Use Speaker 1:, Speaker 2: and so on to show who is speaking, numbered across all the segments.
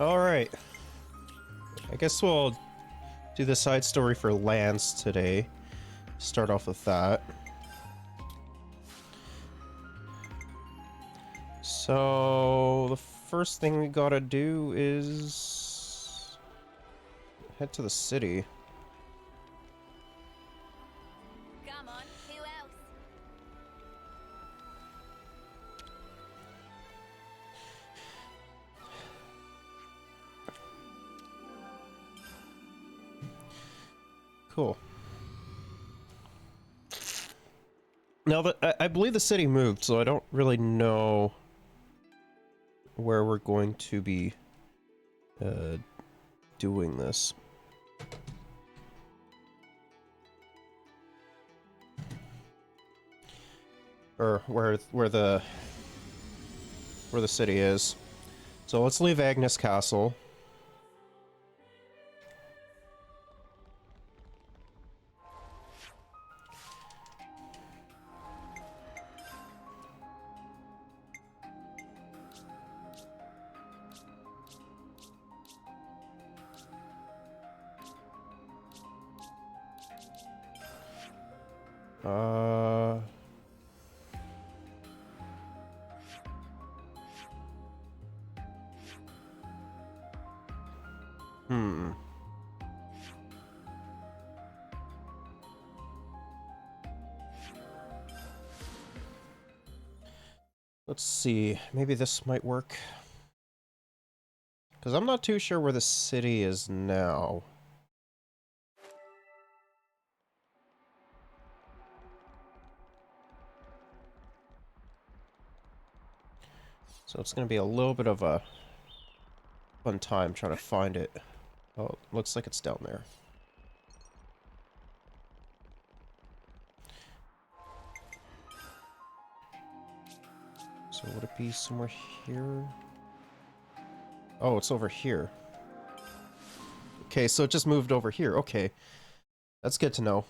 Speaker 1: Alright. I guess we'll do the side story for Lanz today. Start off with that. So, the first thing we gotta do is head to the city.
Speaker 2: Come on, who else?
Speaker 1: Cool. Now, I believe the city moved, so I don't really know where we're going to be doing this. Or where the city is. So let's leave Agnes Castle. Let's see, maybe this might work. Because I'm not too sure where the city is now. So it's going to be a little bit of a fun time trying to find it. Oh, looks like it's down there. So would it be somewhere here? Oh, it's over here. Okay, so it just moved over here. Okay. That's good to know.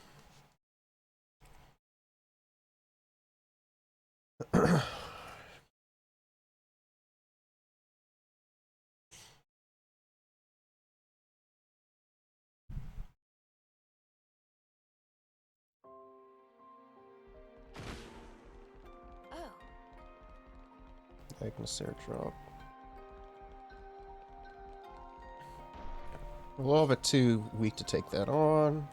Speaker 2: Oh,
Speaker 1: Agnes airdrop. A little bit too weak to take that on.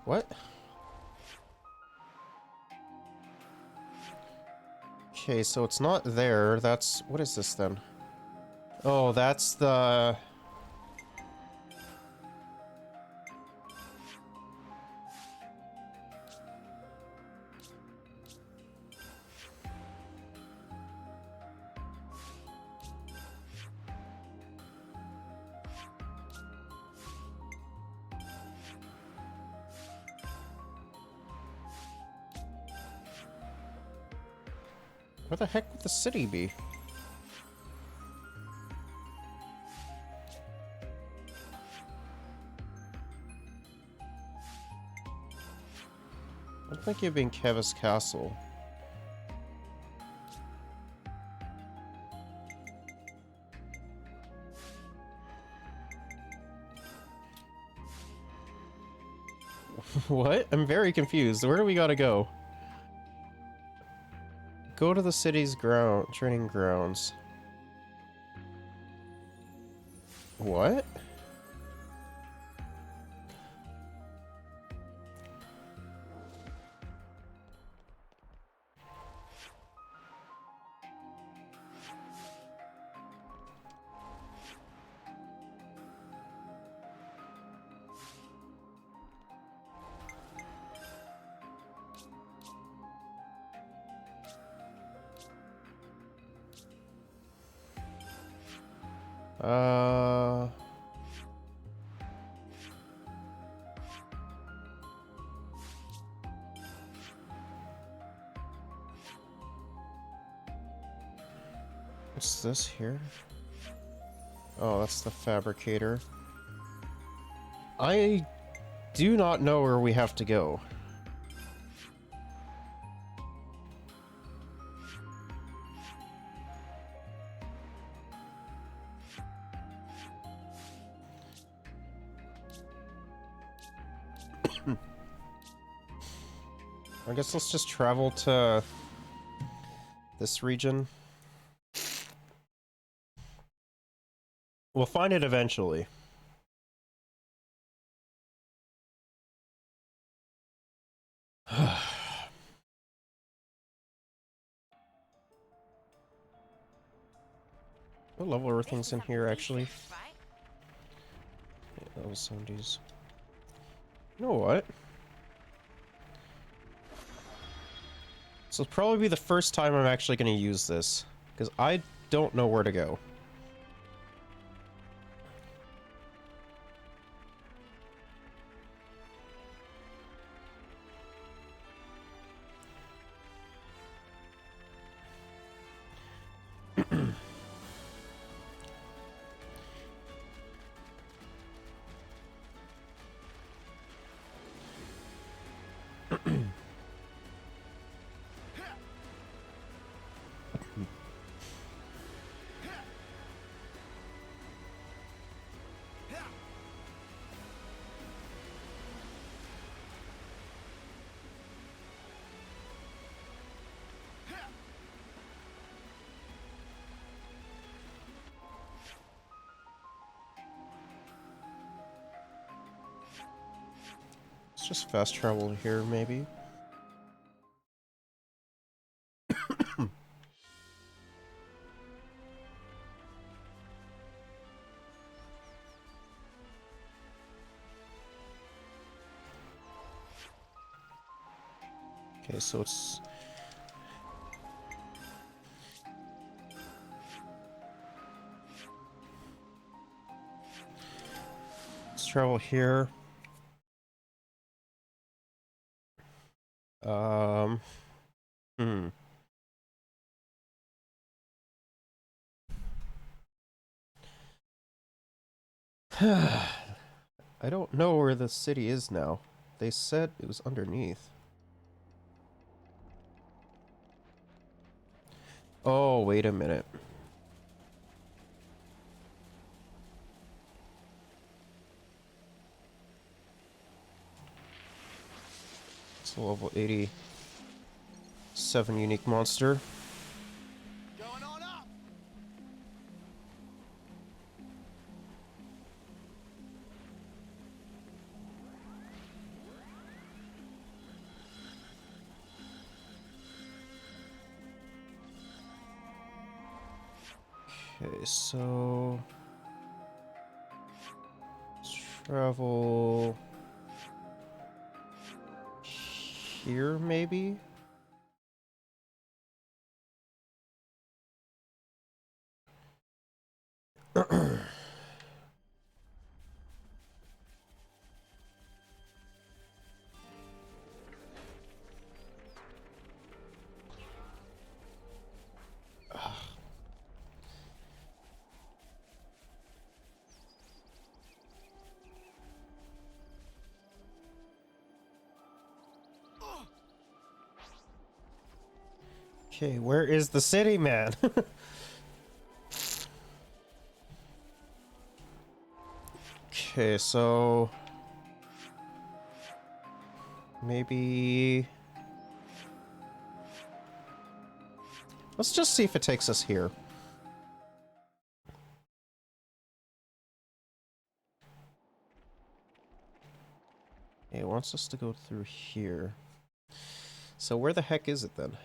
Speaker 1: What? Okay, so it's not there. That's... what is this then? Oh, that's the... where the heck would the city be? I don't think you'd be in Kevis Castle. What? I'm very confused. Where do we gotta go? Go to the city's training grounds. What? Uh... What's this here? Oh, that's the fabricator. I do not know where we have to go. I guess let's just travel to this region. We'll find it eventually. What level are
Speaker 2: This
Speaker 1: things
Speaker 2: is
Speaker 1: in
Speaker 2: something
Speaker 1: here,
Speaker 2: decent,
Speaker 1: actually?
Speaker 2: right?
Speaker 1: Yeah, level 70s. You know what? This will probably be the first time I'm actually going to use this, because I don't know where to go. Let's just fast travel here, maybe. Okay, so it's... Let's travel here. Um... Hmm. I don't know where the city is now. They said it was underneath. Oh, wait a minute. It's a level 87 unique monster.
Speaker 3: Going on up.
Speaker 1: Okay, so... Let's travel... here, maybe? Okay, where is the city, man? Okay, so... maybe... Let's just see if it takes us here. It wants us to go through here. So where the heck is it then?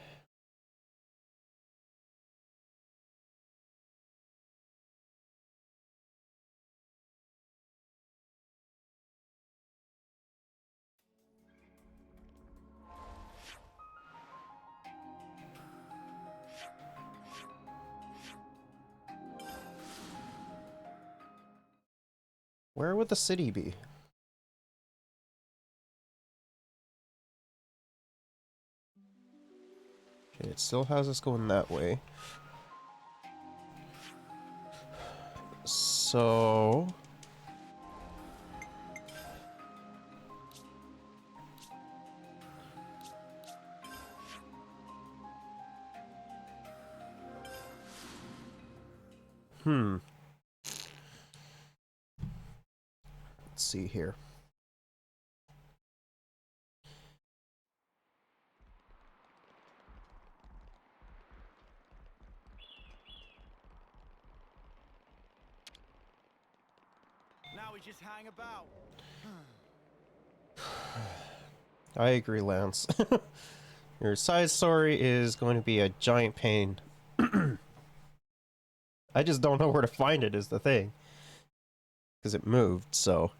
Speaker 1: Where would the city be? Okay, it still has us going that way. So... Let's see here.
Speaker 3: now we just hang about.
Speaker 1: I agree, Lance. Your side story is going to be a giant pain. I just don't know where to find it is the thing. Because it moved, so...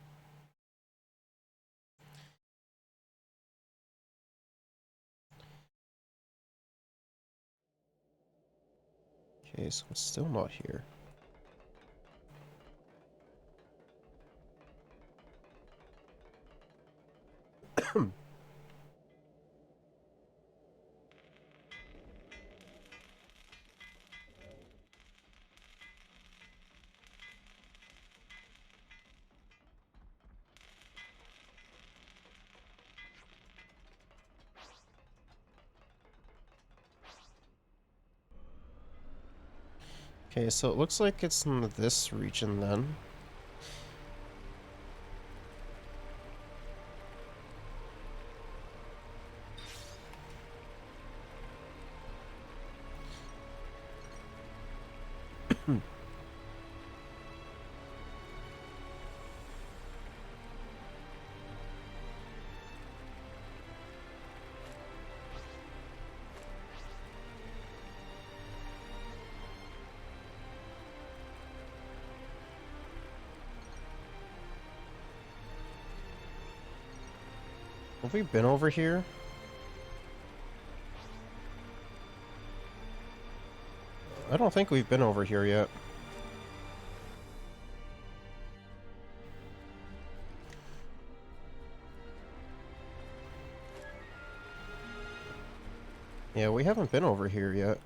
Speaker 1: Okay, so it's still not here. Okay, so it looks like it's in this region then. Have we been over here? I don't think we've been over here yet. Yeah, we haven't been over here yet.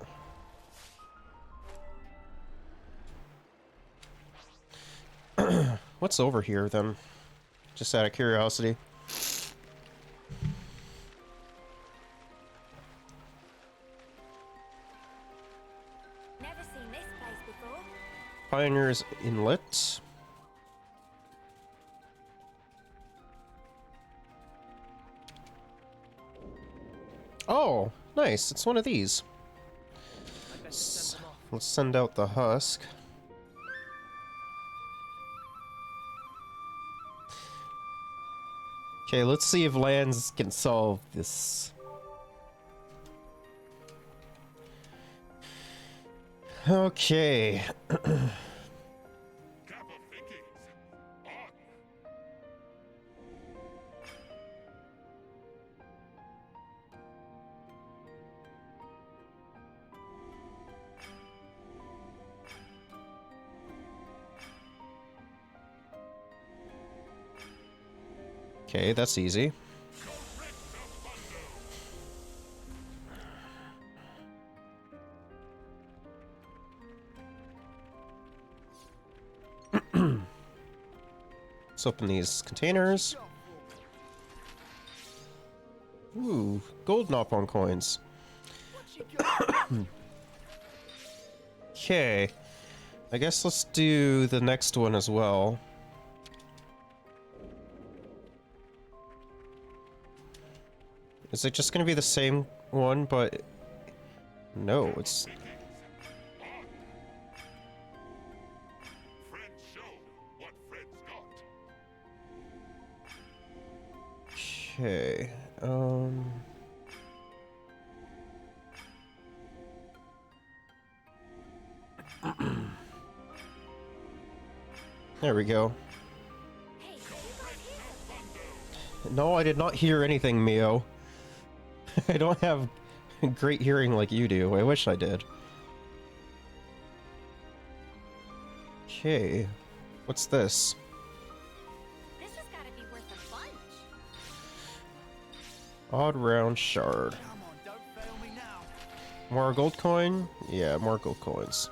Speaker 1: What's over here then? Just out of curiosity.
Speaker 2: Never seen this place before.
Speaker 1: Pioneer's Inlet. Oh, nice. It's one of these. Let's send out the husk. Okay, let's see if Lanz can solve this. Okay. Okay, that's easy. Let's open these containers. Ooh, gold knock-on coins. Okay. I guess let's do the next one as well. Is it just gonna be the same one, but... No, it's... Okay, There we go.
Speaker 2: Hey, did you guys hear something?
Speaker 1: No, I did not hear anything, Mio. I don't have great hearing like you do. I wish I did. Okay. What's this?
Speaker 2: This has got to be worth a bunch.
Speaker 1: Odd round shard.
Speaker 3: Come on, don't fail me now.
Speaker 1: More gold coin? Yeah, more gold coins.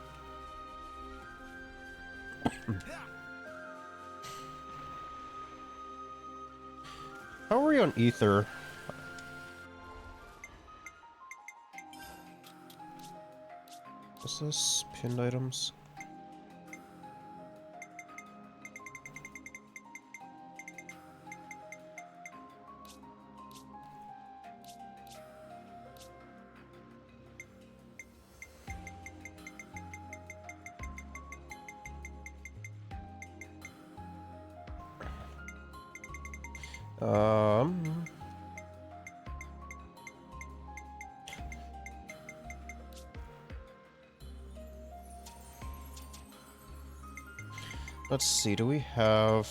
Speaker 1: How are we on ether? What's this? Pinned items? Um... Let's see, do we have...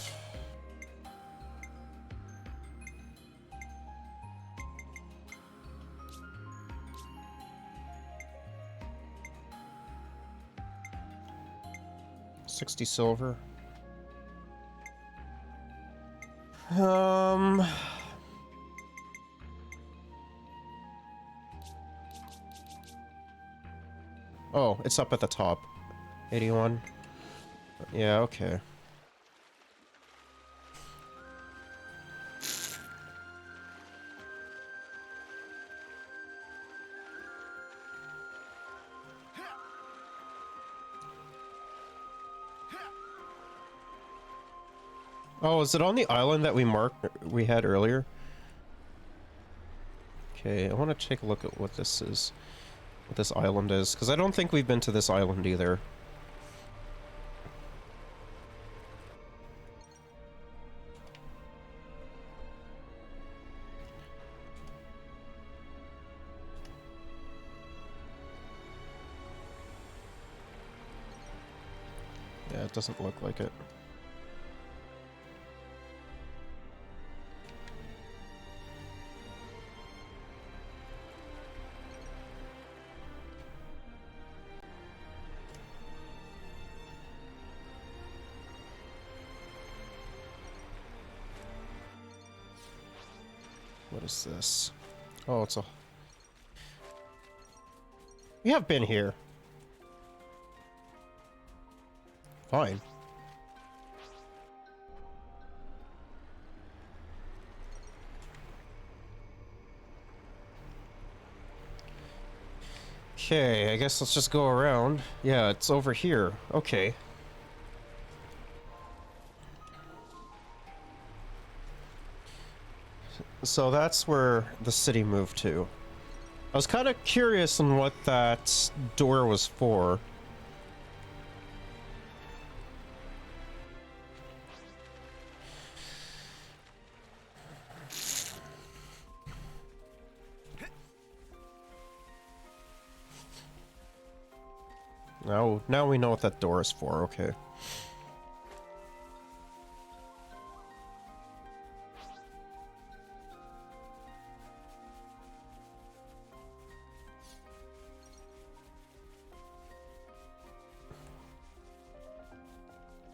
Speaker 1: $60 silver. Oh, it's up at the top. 81. Yeah, okay. Oh, is it on the island that we had earlier? Okay, I want to take a look at what this is. What this island is, because I don't think we've been to this island either. Yeah, it doesn't look like it. What is this? Oh, it's a... We have been here. Fine. Okay, I guess let's just go around. Yeah, it's over here. Okay. So that's where the city moved to. I was kind of curious on what that door was for. Now we know what that door is for, okay.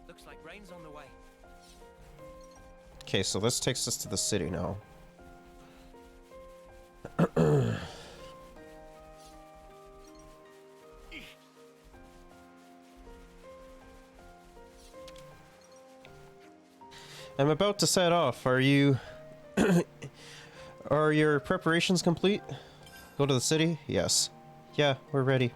Speaker 3: Looks like rain's on the way.
Speaker 1: Okay, so this takes us to the city now. I'm about to set off. Are you... Are your preparations complete? Go to the city? Yes. Yeah, we're ready.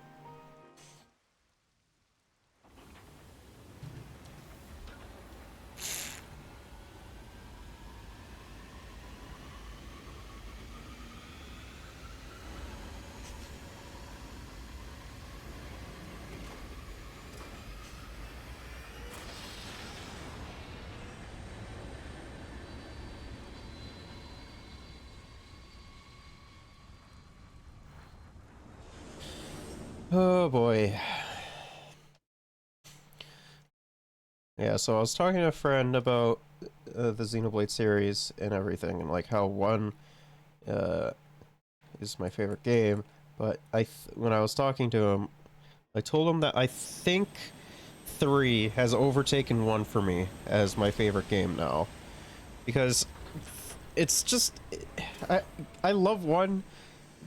Speaker 1: Oh boy. Yeah, so I was talking to a friend about the Xenoblade series and everything, and like how one is my favorite game, but when I was talking to him, I told him that I think 3 has overtaken 1 for me as my favorite game now, because it's just I love 1,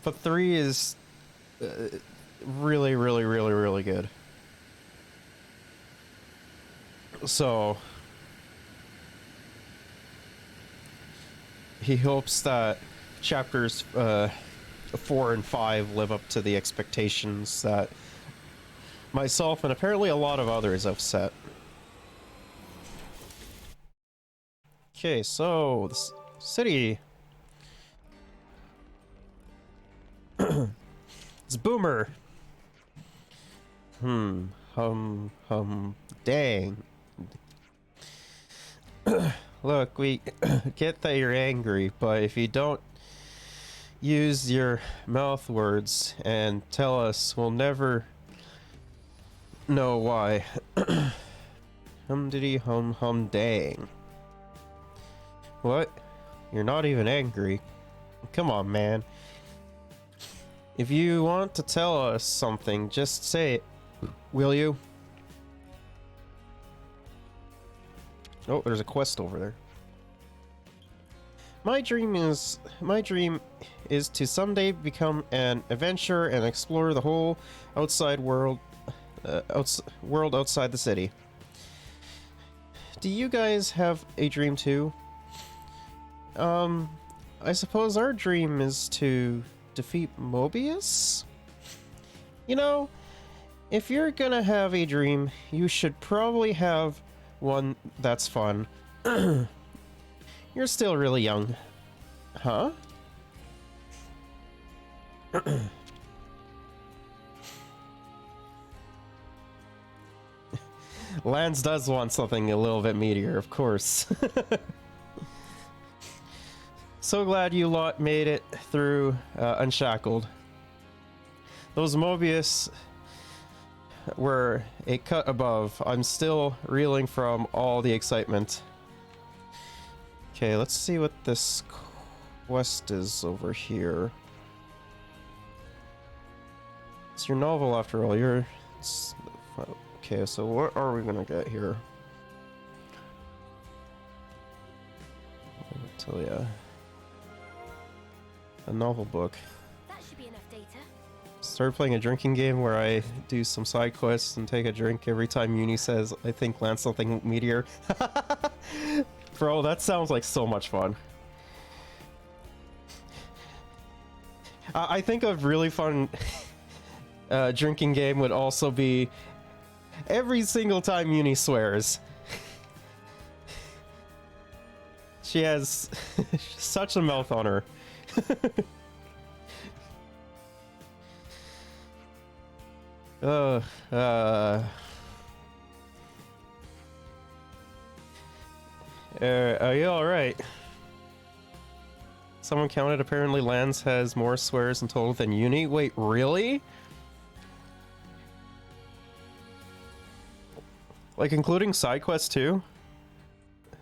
Speaker 1: but 3 is really, really, really, really good. So he hopes that chapters 4 and 5 live up to the expectations that myself and apparently a lot of others have set. Okay, so the city. It's Boomer. Dang. look, we get that you're angry, but if you don't use your mouth words and tell us, we'll never know why. Hum diddy hum hum dang. What? You're not even angry. Come on, man. If you want to tell us something, just say it. Will you? Oh, there's a quest over there. My dream is to someday become an adventurer and explore the whole outside world, world outside the city. Do you guys have a dream too? I suppose our dream is to defeat Mobius? You know, if you're gonna have a dream, you should probably have one that's fun. You're still really young. Huh? Lanz does want something a little bit meatier, of course. So glad you lot made it through unshackled. Those Mobius were a cut above. I'm still reeling from all the excitement. Okay, let's see what this quest is over here. It's your novel after all. Okay, so what are we gonna get here? I'll tell ya. A novel book.
Speaker 2: That should be enough data.
Speaker 1: Started playing a drinking game where I do some side quests and take a drink every time Uni says, I think Lance something meteor. Bro, that sounds like so much fun. I think a really fun drinking game would also be every single time Uni swears. She has such a mouth on her. Are you alright? Someone counted, apparently Lanz has more swears in total than Uni. Wait, really? Like, including side quests too?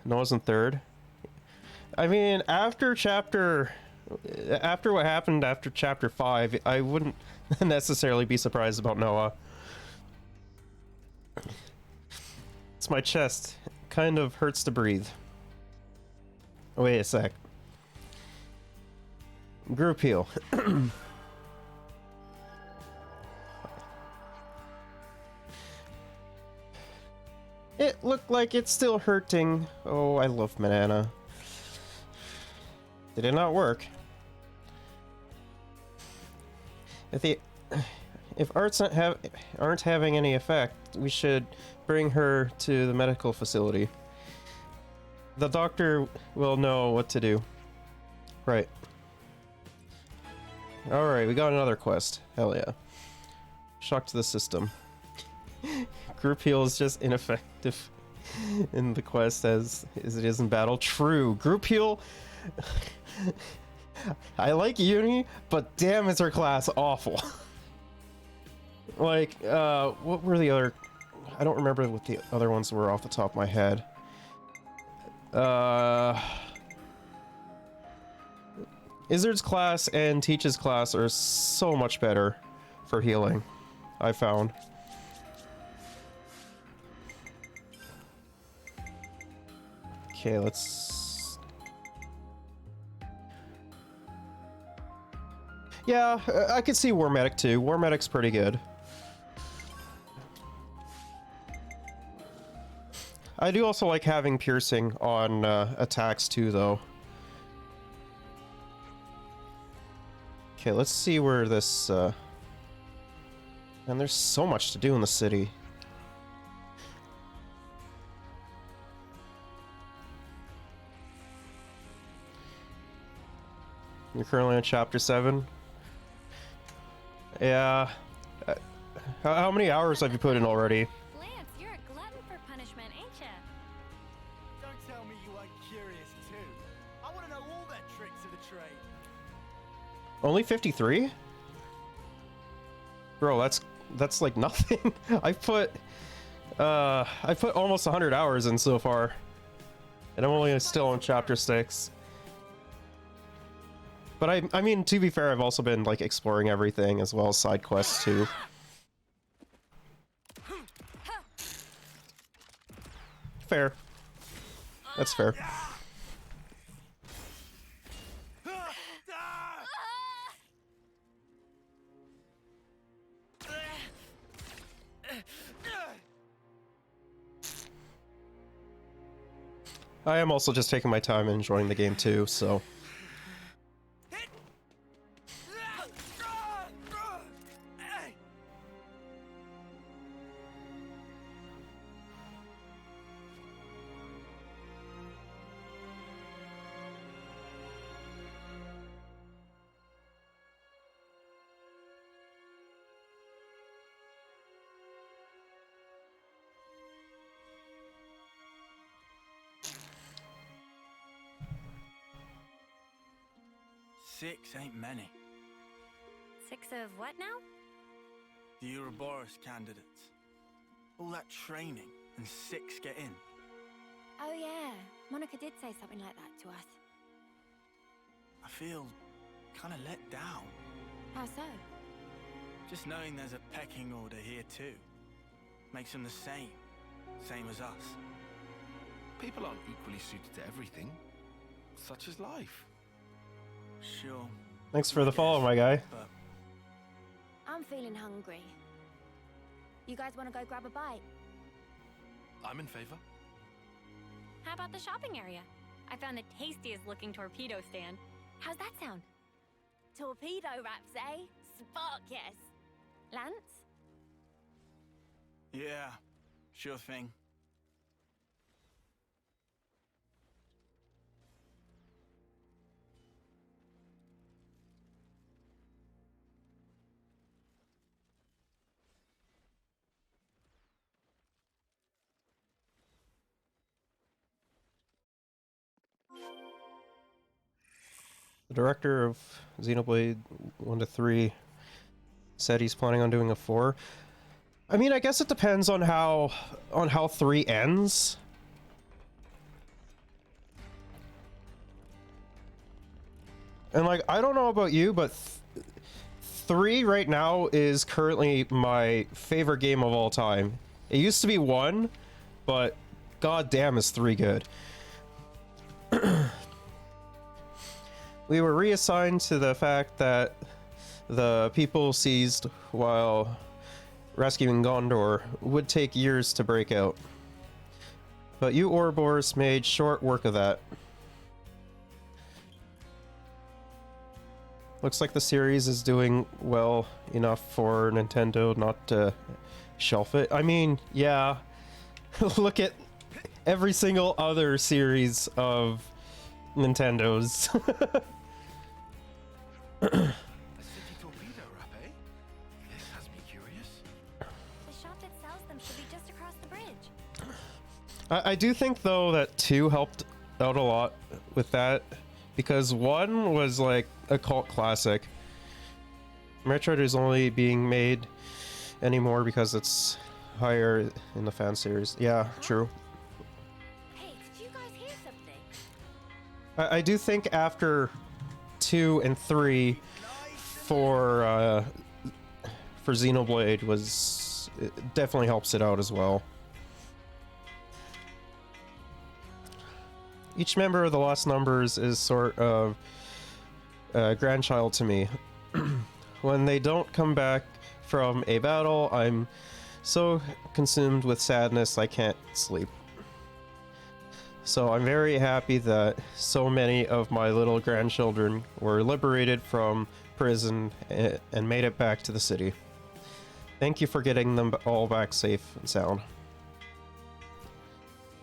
Speaker 1: Noah's in third. I mean, after what happened after chapter 5, I wouldn't necessarily be surprised about Noah. It's my chest. Kind of hurts to breathe. Oh, wait a sec. Group heal. It looked like it's still hurting. Oh, I love banana. Did it not work? If arts aren't having any effect, we should bring her to the medical facility. The doctor will know what to do. Right. Alright, we got another quest. Hell yeah. Shock to the system. Group heal is just ineffective in the quest as it is in battle. True. Group heal... I like Uni, but damn is her class awful. Like, what were the other... I don't remember what the other ones were off the top of my head. Izzard's class and Teach's class are so much better for healing, I found. Okay, let's... Yeah, I could see War Medic too. War Medic's pretty good. I do also like having piercing on attacks too, though. Okay, let's see where this... And there's so much to do in the city. You're currently on chapter 7? Yeah. How many hours have you put in already?
Speaker 2: Lance, you're a glutton for punishment, ain't ya?
Speaker 4: Don't tell me you like
Speaker 1: Only 53? Bro, that's like nothing. I put almost 100 hours in so far. And I'm only still on chapter 6. But I mean, to be fair, I've also been like exploring everything as well as side quests too. Fair. That's fair. I am also just taking my time and enjoying the game too, so.
Speaker 4: Six ain't many.
Speaker 2: 6 of what now?
Speaker 4: The Ouroboros candidates. All that training, and 6 get in.
Speaker 2: Oh yeah, Monica did say something like that to us.
Speaker 4: I feel kind of let down.
Speaker 2: How so?
Speaker 4: Just knowing there's a pecking order here too. Makes them the same as us.
Speaker 5: People aren't equally suited to everything. Such is life.
Speaker 4: Sure.
Speaker 1: Thanks for the follow, my guy.
Speaker 4: But
Speaker 2: I'm feeling hungry. You guys want to go grab a bite?
Speaker 5: I'm in favor.
Speaker 2: How about the shopping area? I found the tastiest looking torpedo stand. How's that sound? Torpedo wraps, eh? Spark, yes. Lance?
Speaker 4: yeah, sure thing.
Speaker 1: The director of Xenoblade 1 to 3 said he's planning on doing a 4. I mean, I guess it depends on how 3 ends. And like, I don't know about you, but 3 right now is currently my favorite game of all time. It used to be 1, but god damn is 3 good. We were reassigned to the fact that the people seized while rescuing Gondor would take years to break out. But you Ouroboros made short work of that. Looks like the series is doing well enough for Nintendo not to shelf it. I mean, yeah. Look at every single other series of Nintendo's.
Speaker 5: A city torpedo wrap, eh? This has me curious.
Speaker 2: The shop that sells them should be just across the bridge.
Speaker 1: I do think though that 2 helped out a lot with that, because 1 was like a cult classic. Metroid is only being made anymore because it's higher in the fan series. Yeah, true.
Speaker 2: Hey, did you guys hear something?
Speaker 1: I do think after 2 and 3 for Xenoblade it definitely helps it out as well. Each member of the Lost Numbers is sort of a grandchild to me. When they don't come back from a battle, I'm so consumed with sadness I can't sleep. So I'm very happy that so many of my little grandchildren were liberated from prison and made it back to the city. Thank you for getting them all back safe and sound.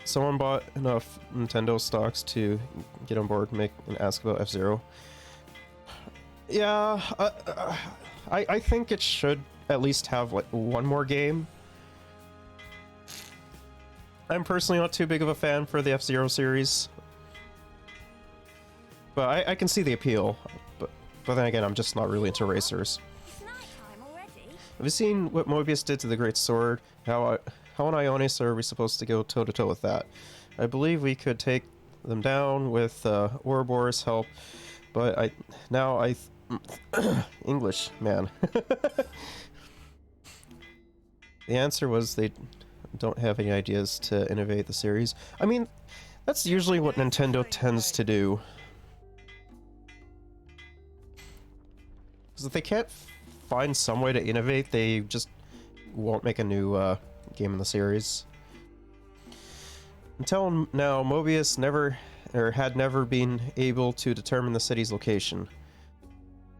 Speaker 1: Someone bought enough Nintendo stocks to get on board and ask about F-Zero. Yeah, I think it should at least have like one more game. I'm personally not too big of a fan for the F-Zero series, but I can see the appeal. But But then again, I'm just not really into racers.
Speaker 2: It's nighttime already.
Speaker 1: Have you seen what Mobius did to the Great Sword? How and Ionis are we supposed to go toe-to-toe with that? I believe we could take them down with Ouroboros' help, but English, man. The answer was they don't have any ideas to innovate the series. I mean, that's usually what Nintendo tends to do. Because if they can't find some way to innovate, they just won't make a new game in the series. Until now, Mobius had never been able to determine the city's location.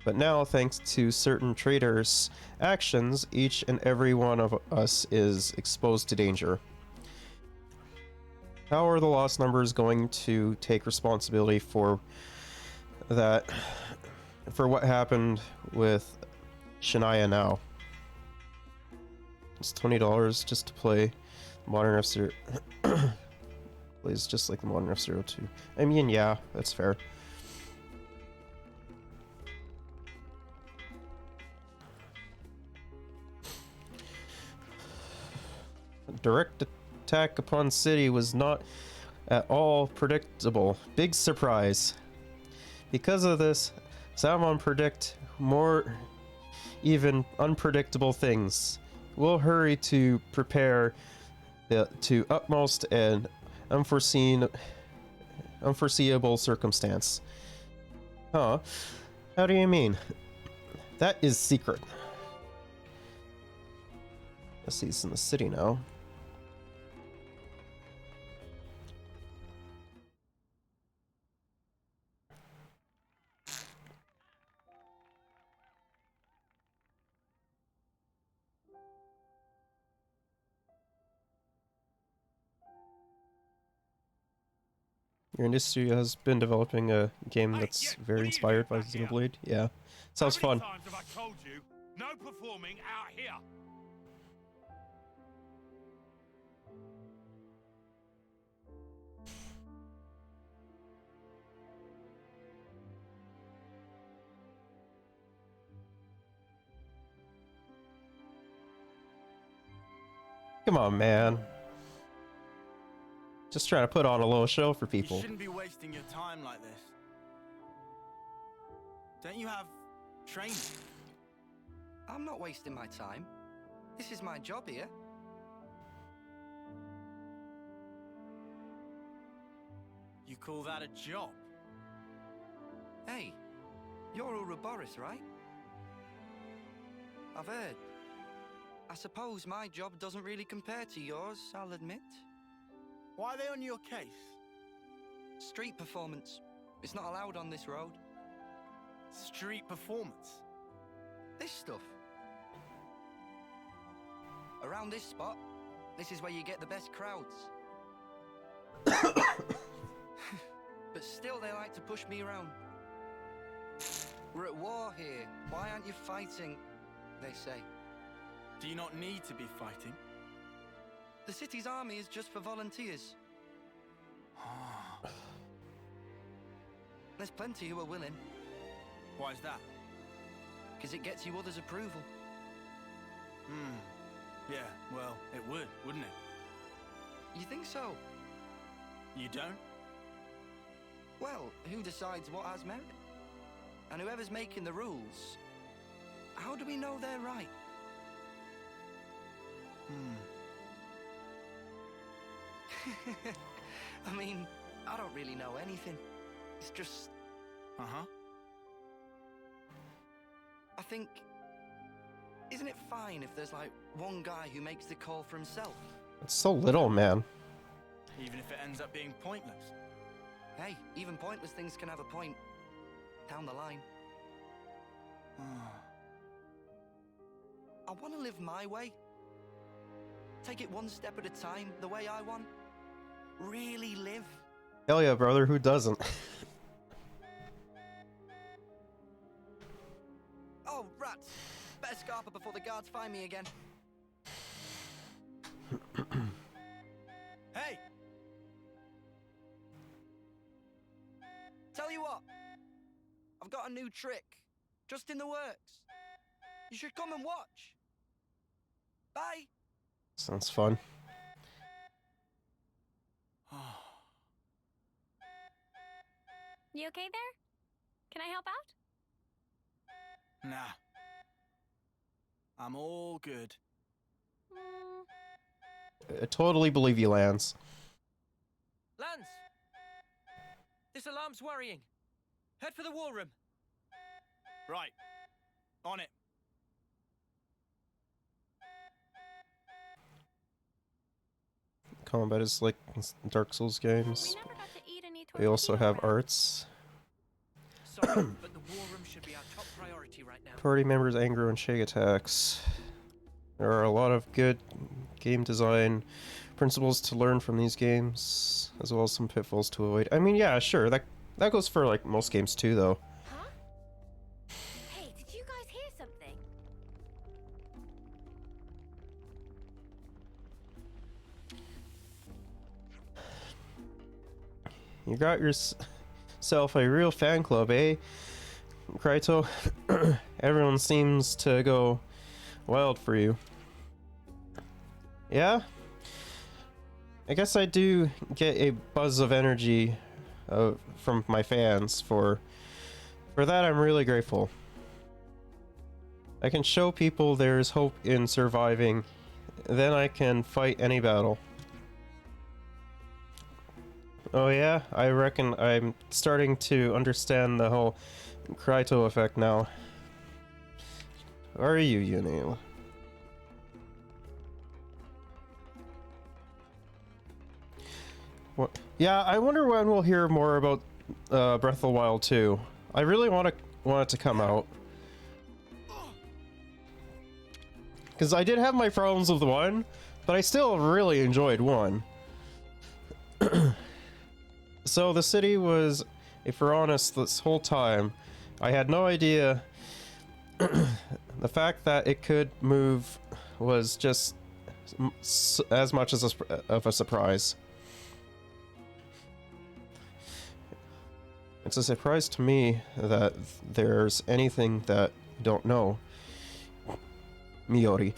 Speaker 1: But now, thanks to certain traitors' actions, each and every one of us is exposed to danger. How are the Lost Numbers going to take responsibility for that, for what happened with Shania now? It's $20 just to play Modern F-Zero. Plays just like the Modern F-Zero 2. I mean, yeah, that's fair. Direct attack upon city was not at all predictable. Big surprise. Because of this, Salmon predict more even unpredictable things. We'll hurry to prepare to utmost and unforeseeable circumstance. Huh? How do you mean? That is secret. Let's see, it's in the city now. Your industry has been developing a game that's very inspired by Xenoblade. Yeah, sounds fun.
Speaker 6: How many times have I told you, no performing out here?
Speaker 1: Come on, man. Just trying to put on a little show for people.
Speaker 4: You shouldn't be wasting your time like this. Don't you have training?
Speaker 7: I'm not wasting my time. This is my job here.
Speaker 4: You call that a job?
Speaker 7: Hey, you're Ouroboros, right? I've heard. I suppose my job doesn't really compare to yours, I'll admit.
Speaker 4: Why are they on your case?
Speaker 7: Street performance. It's not allowed on this road.
Speaker 4: Street performance?
Speaker 7: This stuff. Around this spot, this is where you get the best crowds. But still they like to push me around. We're at war here. Why aren't you fighting? They say.
Speaker 4: Do you not need to be fighting?
Speaker 7: The city's army is just for volunteers. There's plenty who are willing.
Speaker 4: Why is that?
Speaker 7: Because it gets you others' approval.
Speaker 4: Yeah, well, it would, wouldn't it?
Speaker 7: You think so?
Speaker 4: You don't?
Speaker 7: Well, who decides what has merit? And whoever's making the rules, how do we know they're right? I mean, I don't really know anything. It's just...
Speaker 4: Uh-huh.
Speaker 7: I think... Isn't it fine if there's, like, one guy who makes the call for himself?
Speaker 1: It's so little, man.
Speaker 4: Even if it ends up being pointless.
Speaker 7: Hey, even pointless things can have a point. Down the line. I want to live my way. Take it one step at a time, the way I want. Really live.
Speaker 1: Hell yeah, brother, who doesn't?
Speaker 7: Oh, rats! Better scarper before the guards find me again.
Speaker 4: Hey!
Speaker 7: Tell you what, I've got a new trick. just in the works. You should come and watch. Bye.
Speaker 1: Sounds fun.
Speaker 2: You okay there? Can I help out?
Speaker 4: Nah. I'm all good.
Speaker 1: I totally believe you, Lanz.
Speaker 3: Lanz! This alarm's worrying. Head for the war room.
Speaker 4: Right. On it.
Speaker 1: Combat is like Dark Souls games.
Speaker 2: We never got to eat any
Speaker 1: They also have
Speaker 2: tortilla wraps.
Speaker 1: arts.
Speaker 3: Sorry, but the war room should be our top priority right now.
Speaker 1: Party members anger and shake attacks. There are a lot of good game design principles to learn from these games, as well as some pitfalls to avoid. I mean, yeah, sure, that goes for like most games too, though.
Speaker 2: Huh? Hey, did you guys hear something?
Speaker 1: You got yourself a real fan club, eh, Kryto? Everyone seems to go wild for you. Yeah? I guess I do get a buzz of energy from my fans. For that, I'm really grateful. I can show people there's hope in surviving. Then I can fight any battle. Oh yeah? I reckon I'm starting to understand the whole Kryto effect now. Are you, Yunil? What? Yeah, I wonder when we'll hear more about Breath of the Wild 2. I really want it to come out. Because I did have my problems with 1, but I still really enjoyed 1. So the city was, if we're honest, this whole time, I had no idea. The fact that it could move was just as much as of a surprise. It's a surprise to me that there's anything that you don't know, Miori.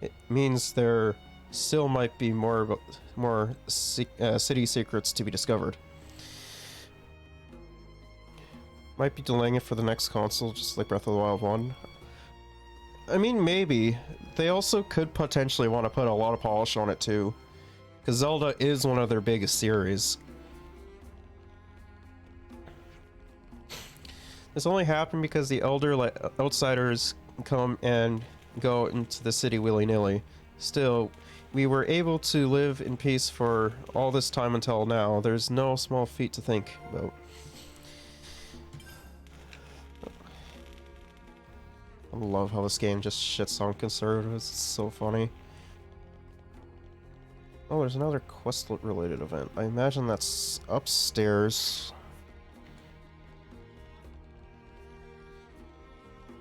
Speaker 1: It means there still might be more city secrets to be discovered. Might be delaying it for the next console, just like Breath of the Wild 1. I mean, maybe. They also could potentially want to put a lot of polish on it too, because Zelda is one of their biggest series. This only happened because the outsiders come and go into the city willy-nilly. Still, we were able to live in peace for all this time until now. There's no small feat to think about. I love how this game just shits on conservatives. It's so funny. Oh, there's another quest-related event. I imagine that's upstairs.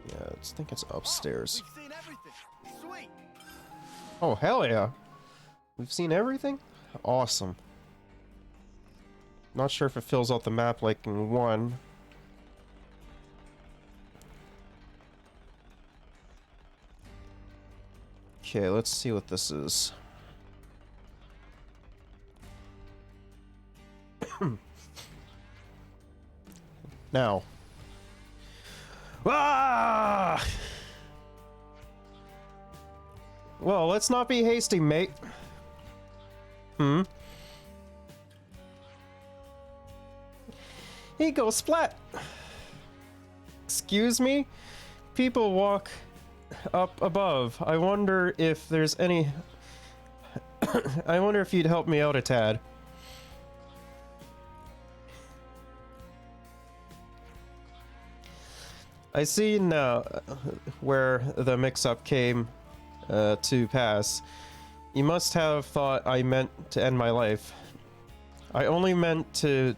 Speaker 1: Yeah, I think it's upstairs.
Speaker 4: We've seen everything. Sweet.
Speaker 1: Oh, hell yeah. We've seen everything? Awesome. Not sure if it fills out the map like in 1. Okay, let's see what this is. Now. Ah! Well, let's not be hasty, mate. Ego splat! Excuse me? People walk up above. I wonder if there's any... I wonder if you'd help me out a tad. I see now where the mix-up came to pass. You must have thought I meant to end my life. I only meant to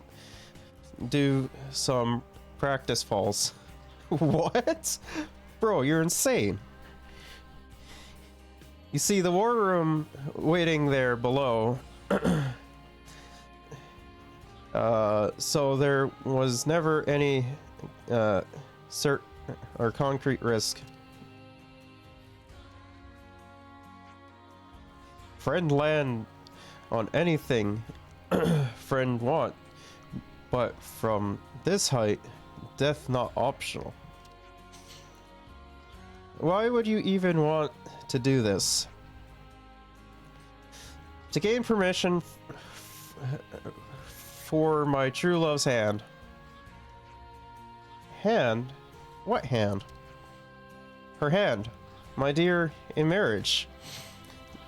Speaker 1: do some practice falls. What? Bro, you're insane. You see, the war room waiting there below. So there was never any our concrete risk. Friend land on anything friend want, but from this height, death not optional. Why would you even want to do this? To gain permission for my true love's hand. Hand? What hand? Her hand, my dear, in marriage.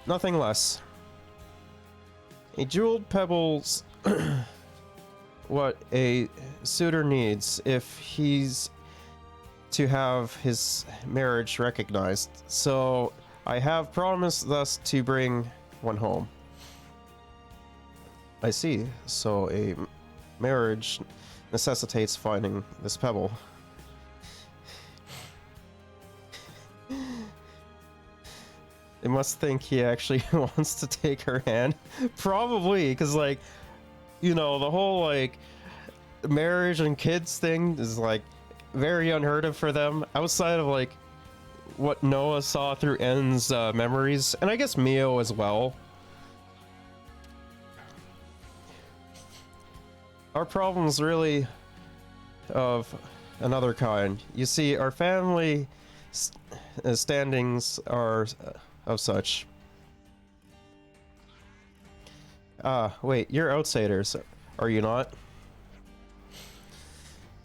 Speaker 1: Nothing less. A jeweled pebbles what a suitor needs if he's to have his marriage recognized. So I have promised thus to bring one home. I see. So a marriage necessitates finding this pebble. They must think he actually wants to take her hand. Probably, because, like, you know, the whole, like, marriage and kids thing is, like, very unheard of for them. Outside of, like, what Noah saw through N's memories. And I guess Mio as well. Our problem's really of another kind. You see, our family standings are of such. Wait, you're outsiders, are you not?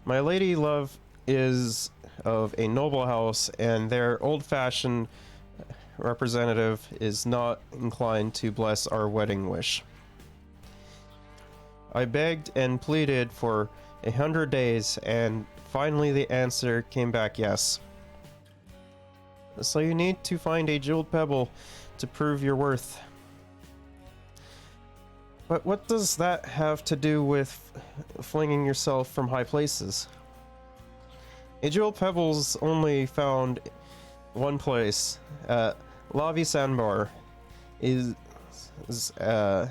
Speaker 1: My lady love is of a noble house, and their old-fashioned representative is not inclined to bless our wedding wish. I begged and pleaded for 100 days, and finally the answer came back yes. So you need to find a jeweled pebble to prove your worth. But what does that have to do with flinging yourself from high places? A jeweled pebble's only found one place. Lavi Sandbar is the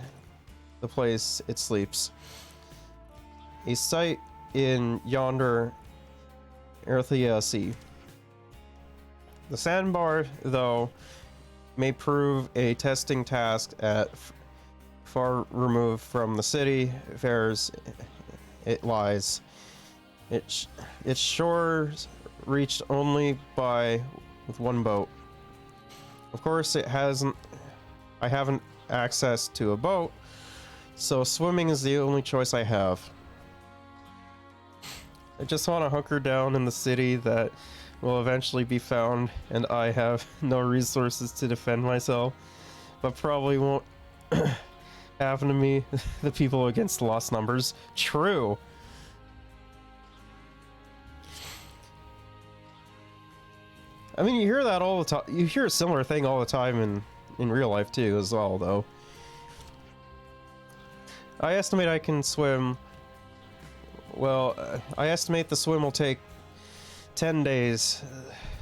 Speaker 1: place it sleeps. A site in yonder Earthia Sea. The sandbar, though, may prove a testing task at far removed from the city fares it lies. Its shores reached only by with one boat. Of course, I haven't access to a boat, so swimming is the only choice I have. I just want to hunker down in the city that will eventually be found, and I have no resources to defend myself, but probably won't happen to me. The people against lost numbers. True. I mean, you hear that all the time. You hear a similar thing all the time in real life too, as well, though. I estimate I can swim. Well, I estimate the swim will take 10 days.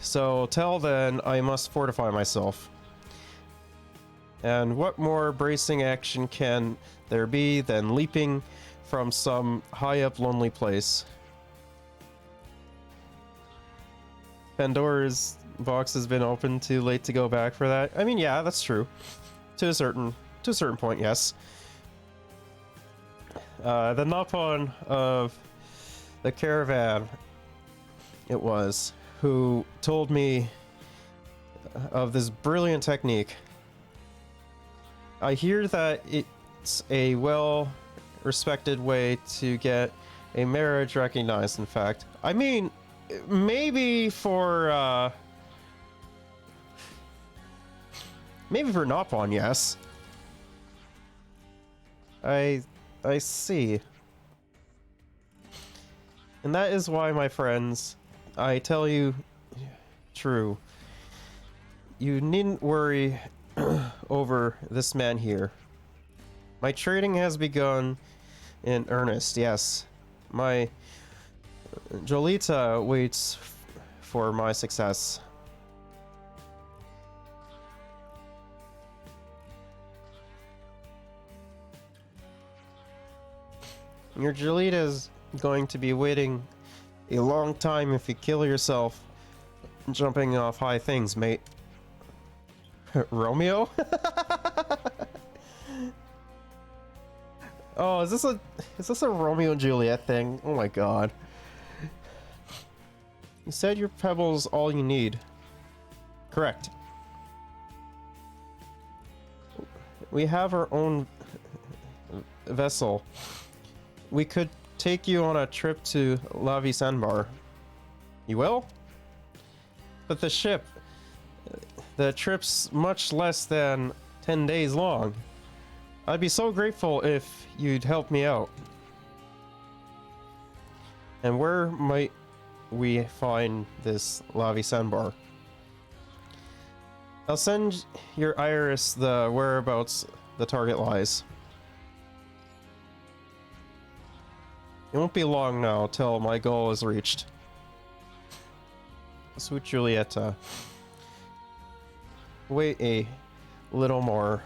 Speaker 1: So till then, I must fortify myself. And what more bracing action can there be than leaping from some high up lonely place? Pandora's box has been opened, too late to go back for that. I mean, yeah, that's true. To a certain point, yes. The Napon of the caravan, it was, who told me of this brilliant technique. I hear that it's a well-respected way to get a marriage recognized, in fact. I mean, maybe for Napon, yes. I see. And that is why, my friends, I tell you true. You needn't worry over this man here. My trading has begun in earnest, yes. My Jolita waits for my success. Your Jolita is going to be waiting a long time if you kill yourself jumping off high things, mate. Romeo? Oh, is this a Romeo and Juliet thing? Oh my god. You said your pebble's all you need. Correct. We have our own vessel. We could take you on a trip to Lavi Sandbar. You will? But the trip's much less than 10 days long. I'd be so grateful if you'd help me out. And where might we find this Lavi Sandbar? I'll send your Iris the whereabouts the target lies. It won't be long now till my goal is reached. Sweet Julieta. Wait a little more.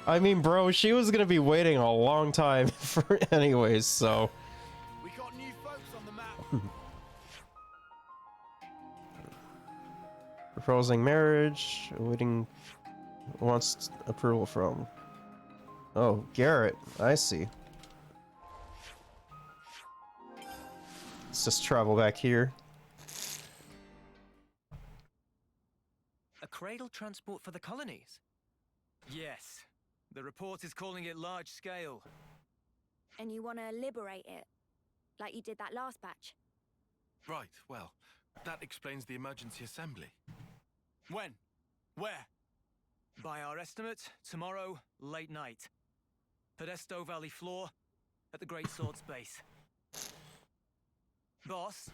Speaker 1: I mean, bro, she was gonna be waiting a long time for anyways, so.
Speaker 4: We got new folks on the map.
Speaker 1: Proposing marriage, awaiting wants approval from. Oh, Garrett, I see. Let's just travel back here.
Speaker 3: A cradle transport for the colonies? Yes. The report is calling it large scale.
Speaker 2: And you want to liberate it, like you did that last batch?
Speaker 5: Right, well, that explains the emergency assembly.
Speaker 4: When? Where?
Speaker 3: By our estimates, tomorrow, late night. Podesto Valley floor, at the Great Sword's base. Boss,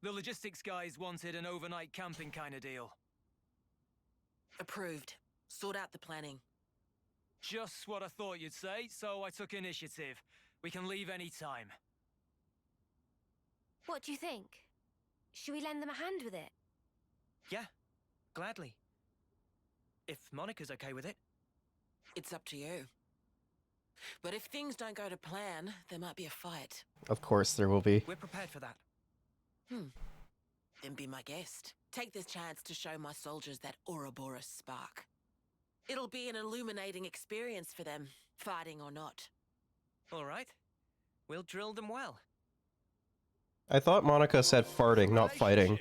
Speaker 3: the logistics guys wanted an overnight camping kind of deal.
Speaker 8: Approved. Sort out the planning.
Speaker 3: Just what I thought you'd say, so I took initiative. We can leave any time.
Speaker 2: What do you think? Should we lend them a hand with it?
Speaker 3: Yeah, gladly. If Monica's okay with it.
Speaker 8: It's up to you. But if things don't go to plan, there might be a fight.
Speaker 1: Of course there will be.
Speaker 3: We're prepared for that.
Speaker 8: Then be my guest. Take this chance to show my soldiers that Ouroboros spark. It'll be an illuminating experience for them, fighting or not.
Speaker 3: All right. We'll drill them well.
Speaker 1: I thought Monica said farting, not fighting.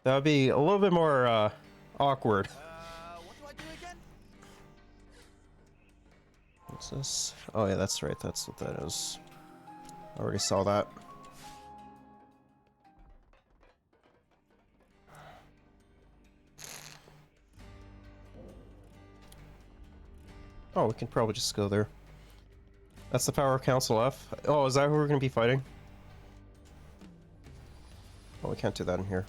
Speaker 1: That would be a little bit more awkward.
Speaker 4: What do I do again?
Speaker 1: What's this? Oh yeah, that's right. That's what that is. I already saw that. Oh, we can probably just go there. That's the power of Council F. Oh, is that who we're going to be fighting? Oh, we can't do that in here.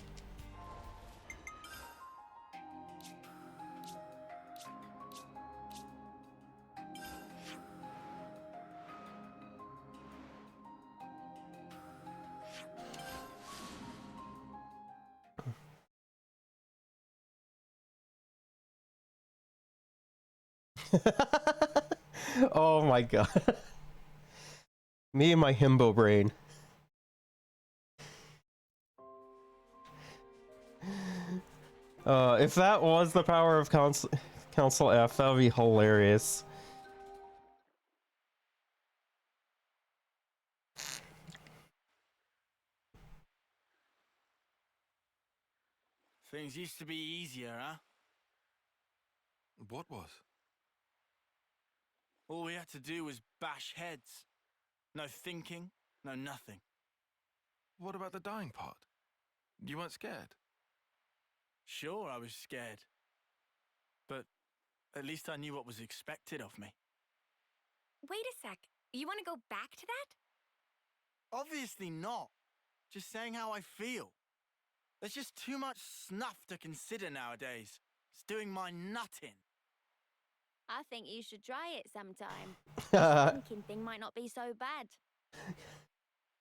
Speaker 1: Oh my god. Me and my himbo brain. If that was the power of Council F, that would be hilarious.
Speaker 4: Things used to be easier, huh?
Speaker 5: What was?
Speaker 4: All we had to do was bash heads. No thinking, no nothing.
Speaker 5: What about the dying part? You weren't scared?
Speaker 4: Sure, I was scared. But at least I knew what was expected of me.
Speaker 2: Wait a sec. You want to go back to that?
Speaker 4: Obviously not. Just saying how I feel. There's just too much snuff to consider nowadays. It's doing my nut in.
Speaker 2: I think you should try it sometime.
Speaker 1: God
Speaker 2: Thinking thing might not be so bad.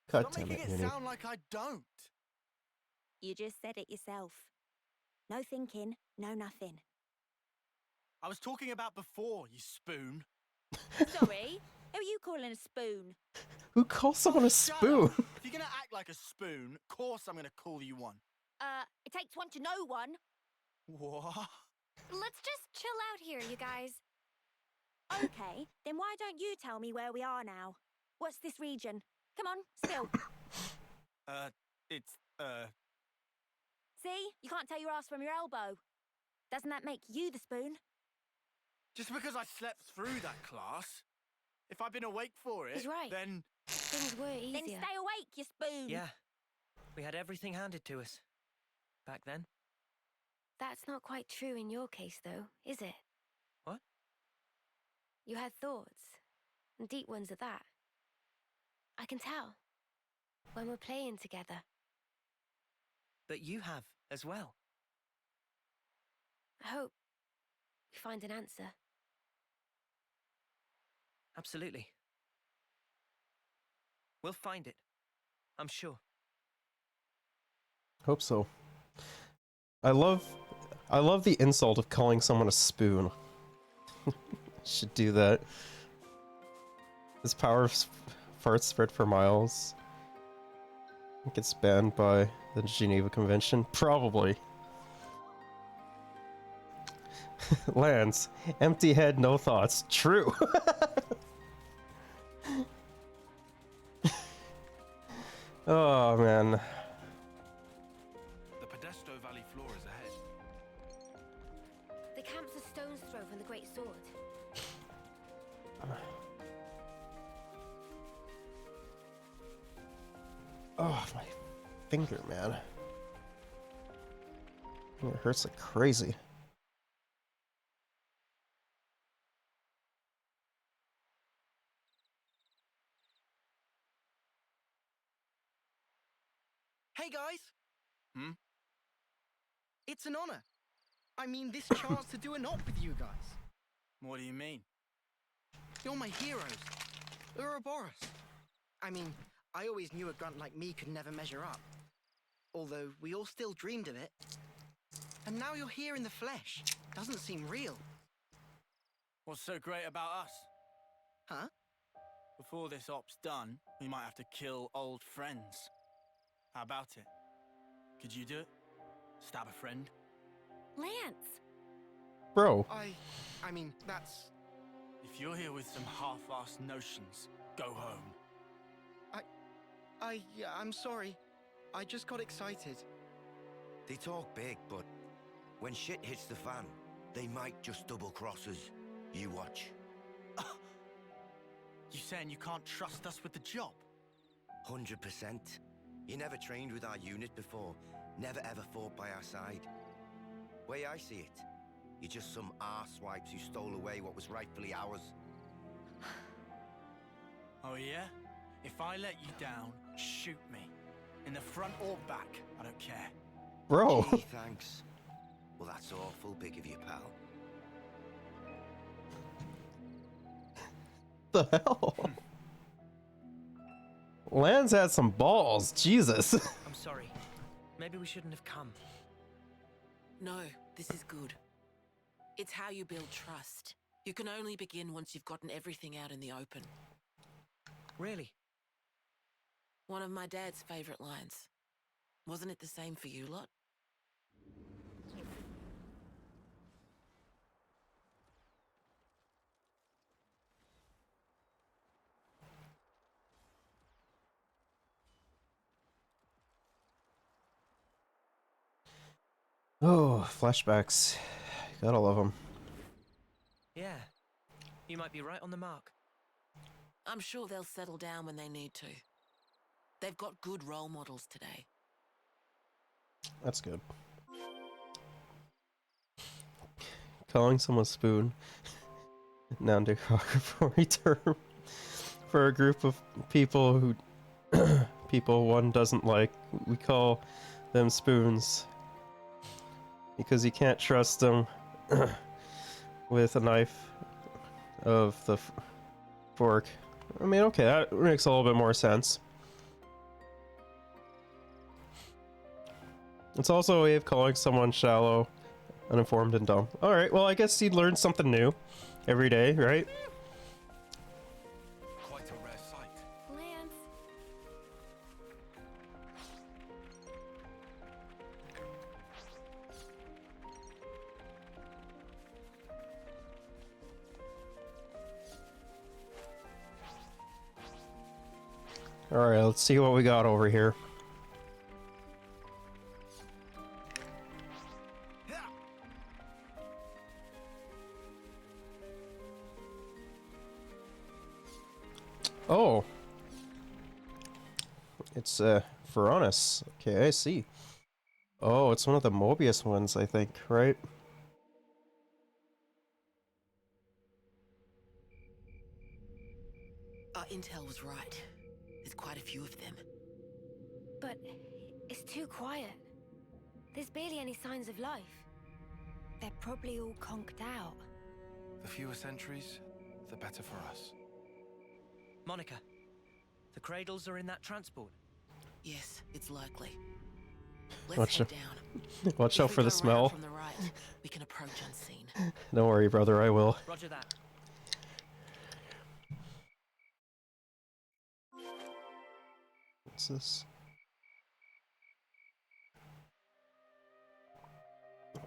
Speaker 4: Stop
Speaker 1: damn
Speaker 4: making
Speaker 1: it,
Speaker 4: it
Speaker 1: Minnie.
Speaker 4: sound like I don't.
Speaker 2: You just said it yourself. No thinking, no nothing.
Speaker 4: I was talking about before, you spoon.
Speaker 2: Sorry, Who are you calling a spoon?
Speaker 1: Who calls someone a
Speaker 4: Shut
Speaker 1: spoon?
Speaker 4: up. If you're gonna act like a spoon, of course I'm gonna call you one.
Speaker 2: It takes one to know one.
Speaker 4: What?
Speaker 2: Let's just chill out here, you guys. Okay, then why don't you tell me where we are now? What's this region? Come on, spill.
Speaker 4: It's,
Speaker 2: See? You can't tell your ass from your elbow. Doesn't that make you the spoon?
Speaker 4: just because I slept through that class. If I'd been awake for it,
Speaker 2: He's right.
Speaker 4: then...
Speaker 2: Things were easier. Then stay awake, you spoon.
Speaker 3: Yeah. We had everything handed to us. Back then.
Speaker 2: That's not quite true in your case, though, is it?
Speaker 3: What?
Speaker 2: You had thoughts. And deep ones at that. I can tell. When we're playing together.
Speaker 3: But you have as well.
Speaker 2: I hope we find an answer.
Speaker 3: Absolutely. We'll find it. I'm sure.
Speaker 1: Hope so. I love the insult of calling someone a spoon. Should do that. His power of farts spread for miles. It gets banned by the Geneva Convention? Probably. Lanz, empty head, no thoughts. True. Oh man.
Speaker 5: The Podesto Valley floor is ahead.
Speaker 2: The camp's a stone's throw from the Great Sword.
Speaker 1: Oh, my finger, man. It hurts like crazy.
Speaker 7: Hey guys,
Speaker 4: Hmm?
Speaker 7: it's an honor. I mean, this chance to do an op with you guys.
Speaker 4: What do you mean?
Speaker 7: You're my heroes. Ouroboros. I mean, I always knew a grunt like me could never measure up. Although we all still dreamed of it. And now you're here in the flesh. Doesn't seem real.
Speaker 4: What's so great about us?
Speaker 7: Huh?
Speaker 4: Before this op's done, we might have to kill old friends. How about it? Could you do it? Stab a friend?
Speaker 2: Lance!
Speaker 1: Bro.
Speaker 7: I mean, that's...
Speaker 4: If you're here with some half-assed notions, go home.
Speaker 7: I'm sorry. I just got excited.
Speaker 9: They talk big, but when shit hits the fan, they might just double-cross us. You watch.
Speaker 4: You saying you can't trust us with the job?
Speaker 9: 100%. You never trained with our unit before, never ever fought by our side. Way I see it, you're just some arsewipes who stole away what was rightfully ours.
Speaker 4: Oh yeah? If I let you down, shoot me. In the front or back, I don't care.
Speaker 1: Bro.
Speaker 9: Gee, thanks. Well, that's awful big of you, pal.
Speaker 1: The hell? Lanz had some balls. Jesus.
Speaker 3: I'm sorry. Maybe we shouldn't have come.
Speaker 8: No, this is good. It's how you build trust. You can only begin once you've gotten everything out in the open.
Speaker 3: Really?
Speaker 8: One of my dad's favorite lines. Wasn't it the same for you lot?
Speaker 1: Oh, flashbacks. Gotta love them.
Speaker 3: Yeah. You might be right on the mark.
Speaker 8: I'm sure they'll settle down when they need to. They've got good role models today.
Speaker 1: That's good. Calling someone spoon. Non-derogatory term for a group of people who people one doesn't like. We call them spoons because you can't trust them with a knife of the fork. I mean, okay, that makes a little bit more sense. It's also a way of calling someone shallow, uninformed, and dumb. Alright, well, I guess you'd learn something new every day, right? Alright, let's see what we got over here. Oh. It's, Furanis. Okay, I see. Oh, it's one of the Mobius ones, I think, right?
Speaker 8: Our intel was right. There's quite a few of them.
Speaker 2: But it's too quiet. There's barely any signs of life. They're probably all conked out.
Speaker 5: The fewer sentries, the better for us.
Speaker 3: Monica, the cradles are in that transport.
Speaker 8: Yes, it's likely. Let's
Speaker 1: Watch
Speaker 8: head
Speaker 1: out.
Speaker 8: down.
Speaker 1: Watch
Speaker 8: If
Speaker 1: out
Speaker 8: we
Speaker 1: for the
Speaker 8: go round
Speaker 1: smell.
Speaker 8: From the right, we can approach unseen.
Speaker 1: Don't worry, brother, I will.
Speaker 3: Roger that.
Speaker 1: What's this?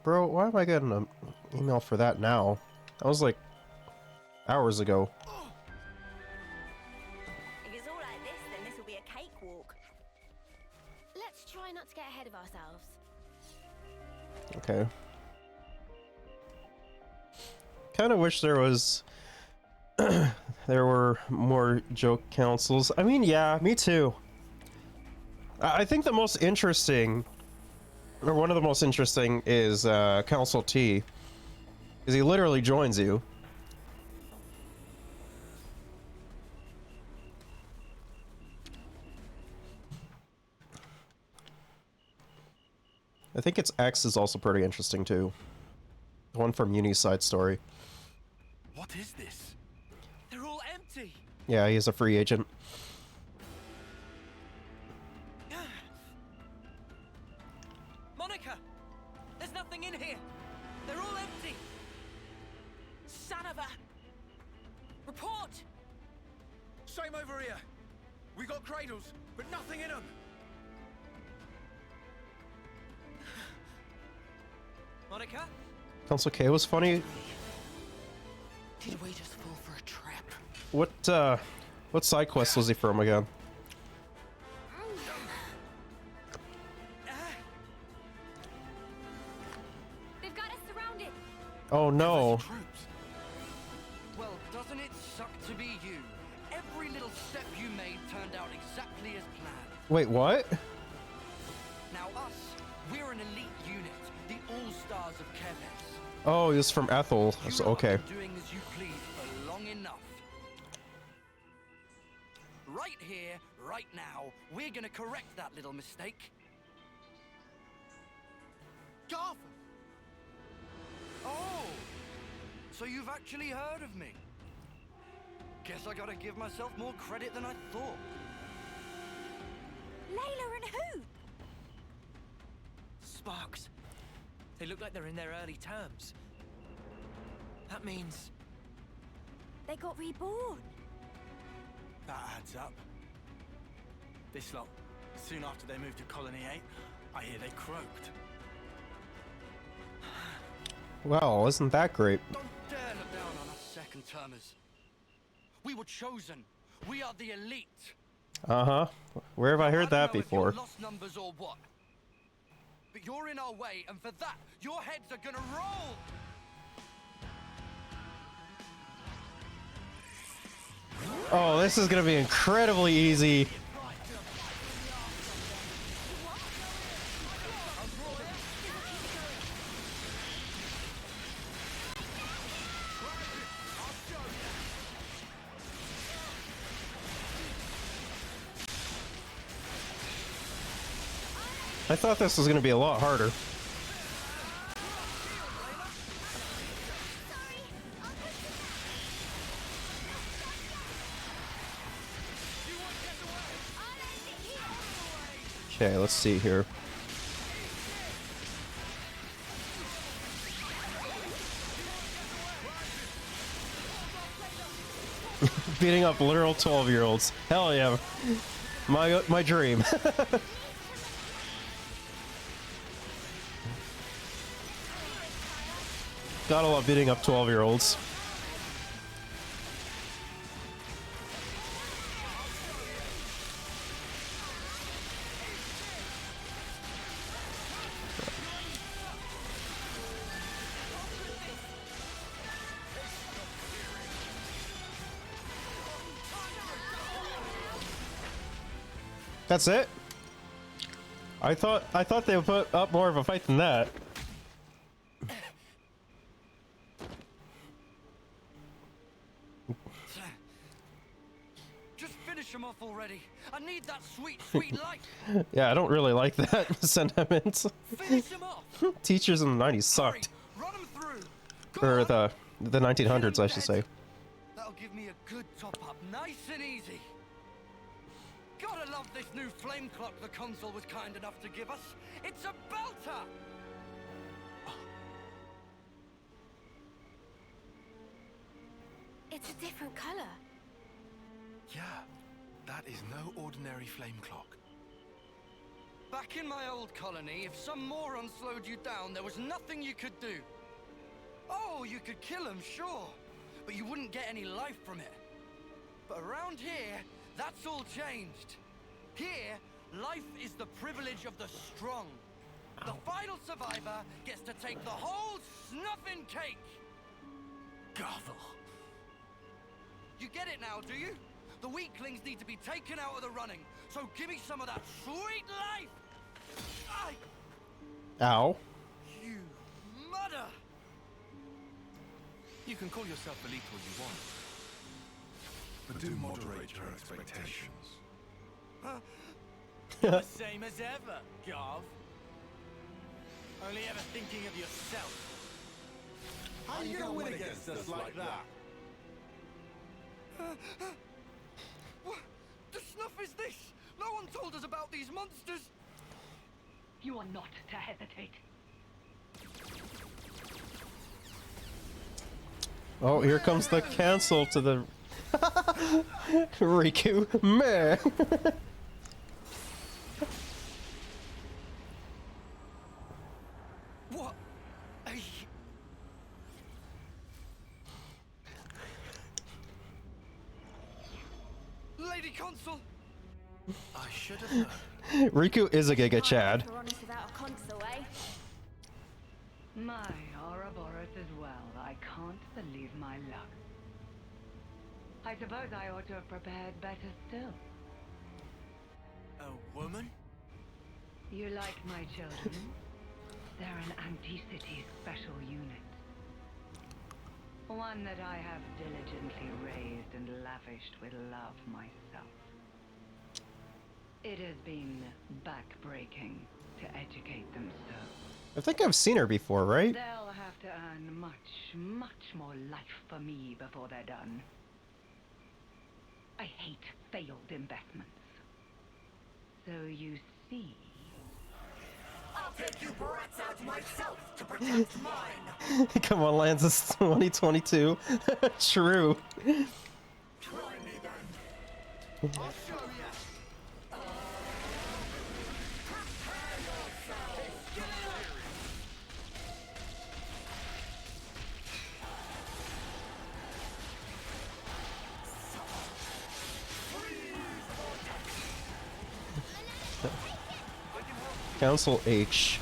Speaker 1: Bro, why am I getting an email for that now? That was like hours ago.
Speaker 2: If it's all like this, then this will be a cakewalk. Let's try not to get ahead of ourselves.
Speaker 1: Okay. Kind of wish there was there were more joke councils. I mean, yeah, me too. I think the most interesting, or one of the most interesting, is Council T, because he literally joins you. I think its X is also pretty interesting too. The one from Uni's side story.
Speaker 3: What is this? They're all empty.
Speaker 1: Yeah, he's a free agent.
Speaker 3: Monica, there's nothing in here. They're all empty.
Speaker 8: Son of a... Report!
Speaker 5: Same over here. We got cradles, but nothing in them.
Speaker 3: Monica?
Speaker 1: Council K was funny.
Speaker 8: Did we just fall for a trap?
Speaker 1: What side quest was he from again?
Speaker 2: They've got us surrounded.
Speaker 1: Oh no.
Speaker 5: Troops.
Speaker 10: Well, doesn't it suck to be you? Every little step you made turned out exactly as planned.
Speaker 1: Wait, what?
Speaker 10: Now us, we're an elite unit, the all-stars of Keves.
Speaker 1: Oh, he was from Ethel. So, okay.
Speaker 10: You've been doing as you please for long enough. Right here, right now, we're gonna correct that little mistake.
Speaker 4: Garth!
Speaker 10: Oh! So you've actually heard of me? Guess I gotta give myself more credit than I thought.
Speaker 2: Layla and who?
Speaker 3: Sparks. They look like they're in their early terms. That means...
Speaker 2: They got reborn.
Speaker 4: That adds up. This lot, soon after they moved to Colony 8, I hear they croaked.
Speaker 1: Well, isn't that great?
Speaker 10: Don't dare look down on us second-termers. We were chosen. We are the elite.
Speaker 1: Uh-huh. Where have I heard that
Speaker 10: don't know if
Speaker 1: before?
Speaker 10: you're lost numbers or what. But you're in our way, and for that, your heads are gonna roll!
Speaker 1: Oh, this is gonna be incredibly easy. I thought this was gonna be a lot harder. Okay, let's see here. Beating up literal 12-year-olds. Hell yeah. My dream. Gotta love beating up 12-year-olds. That's it? I thought they would put up more of a fight than that.
Speaker 10: Just finish him off already. I need that sweet, sweet life.
Speaker 1: Yeah, I don't really like that sentiment.
Speaker 10: Finish him off.
Speaker 1: Teachers in the 90s sucked.
Speaker 10: Run him through.
Speaker 1: Or the 1900s, I should say.
Speaker 10: That'll give me a good top up, nice and easy. Gotta love this new flame clock the console was kind enough to give us. It's a belter.
Speaker 2: It's a different color.
Speaker 5: Yeah, that is no ordinary flame clock.
Speaker 10: Back in my old colony, if some moron slowed you down, there was nothing you could do. Oh, you could kill him, sure, but you wouldn't get any life from it. But around here, that's all changed. Here, life is the privilege of the strong. The final survivor gets to take the whole snuffing cake. Gavel. You get it now, do you? The weaklings need to be taken out of the running. So give me some of that sweet life.
Speaker 1: Ow.
Speaker 10: You mother.
Speaker 5: You can call yourself elite all you want, but do moderate your expectations.
Speaker 4: The same as ever, Garv. Only ever thinking of yourself.
Speaker 6: How are you gonna win against us like that?
Speaker 10: What the snuff is this? No one told us about these monsters.
Speaker 11: You are not to hesitate.
Speaker 1: Oh, here comes the cancel to the Riku. Meh.
Speaker 10: What? Lady Consul.
Speaker 5: I should have known.
Speaker 1: Riku is a Giga Chad.
Speaker 2: We're honest without a console, eh?
Speaker 11: My Ouroboros as well. I can't believe my luck. I suppose I ought to have prepared better still.
Speaker 4: A woman?
Speaker 11: You like my children? They're an Anti-City special unit. One that I have diligently raised and lavished with love myself. It has been backbreaking to educate them so.
Speaker 1: I think I've seen her before, right?
Speaker 11: They'll have to earn much, much more life for me before they're done. I hate failed investments. So you see...
Speaker 12: I'll take you brats out myself to protect mine!
Speaker 1: Come on, Lanz, it's 2022. True.
Speaker 12: Try me then! I'll show ya!
Speaker 1: Council H.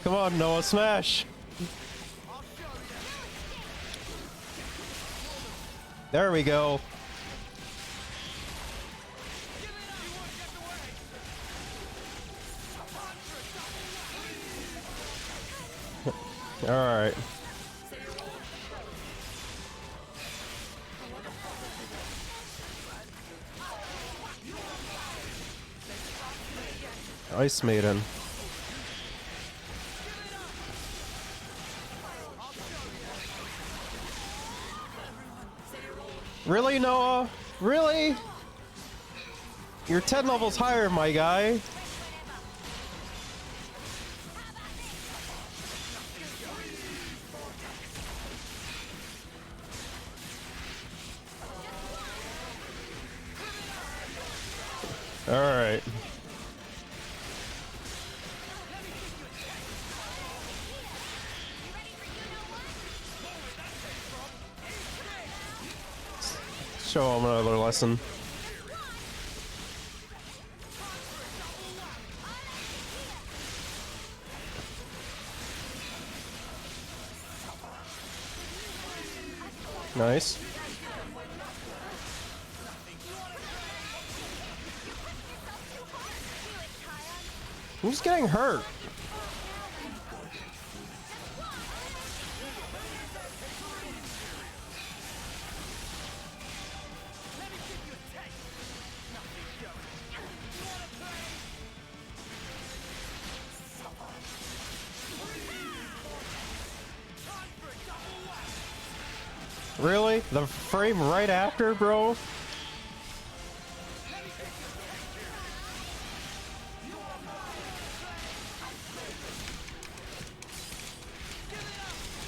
Speaker 1: Come on, Noah, smash! There we go. Alright. Ice Maiden. Really, Noah? Really? You're 10 levels higher, my guy. All right. Show him another lesson. Nice. Who's getting hurt? Really? The frame right after, bro?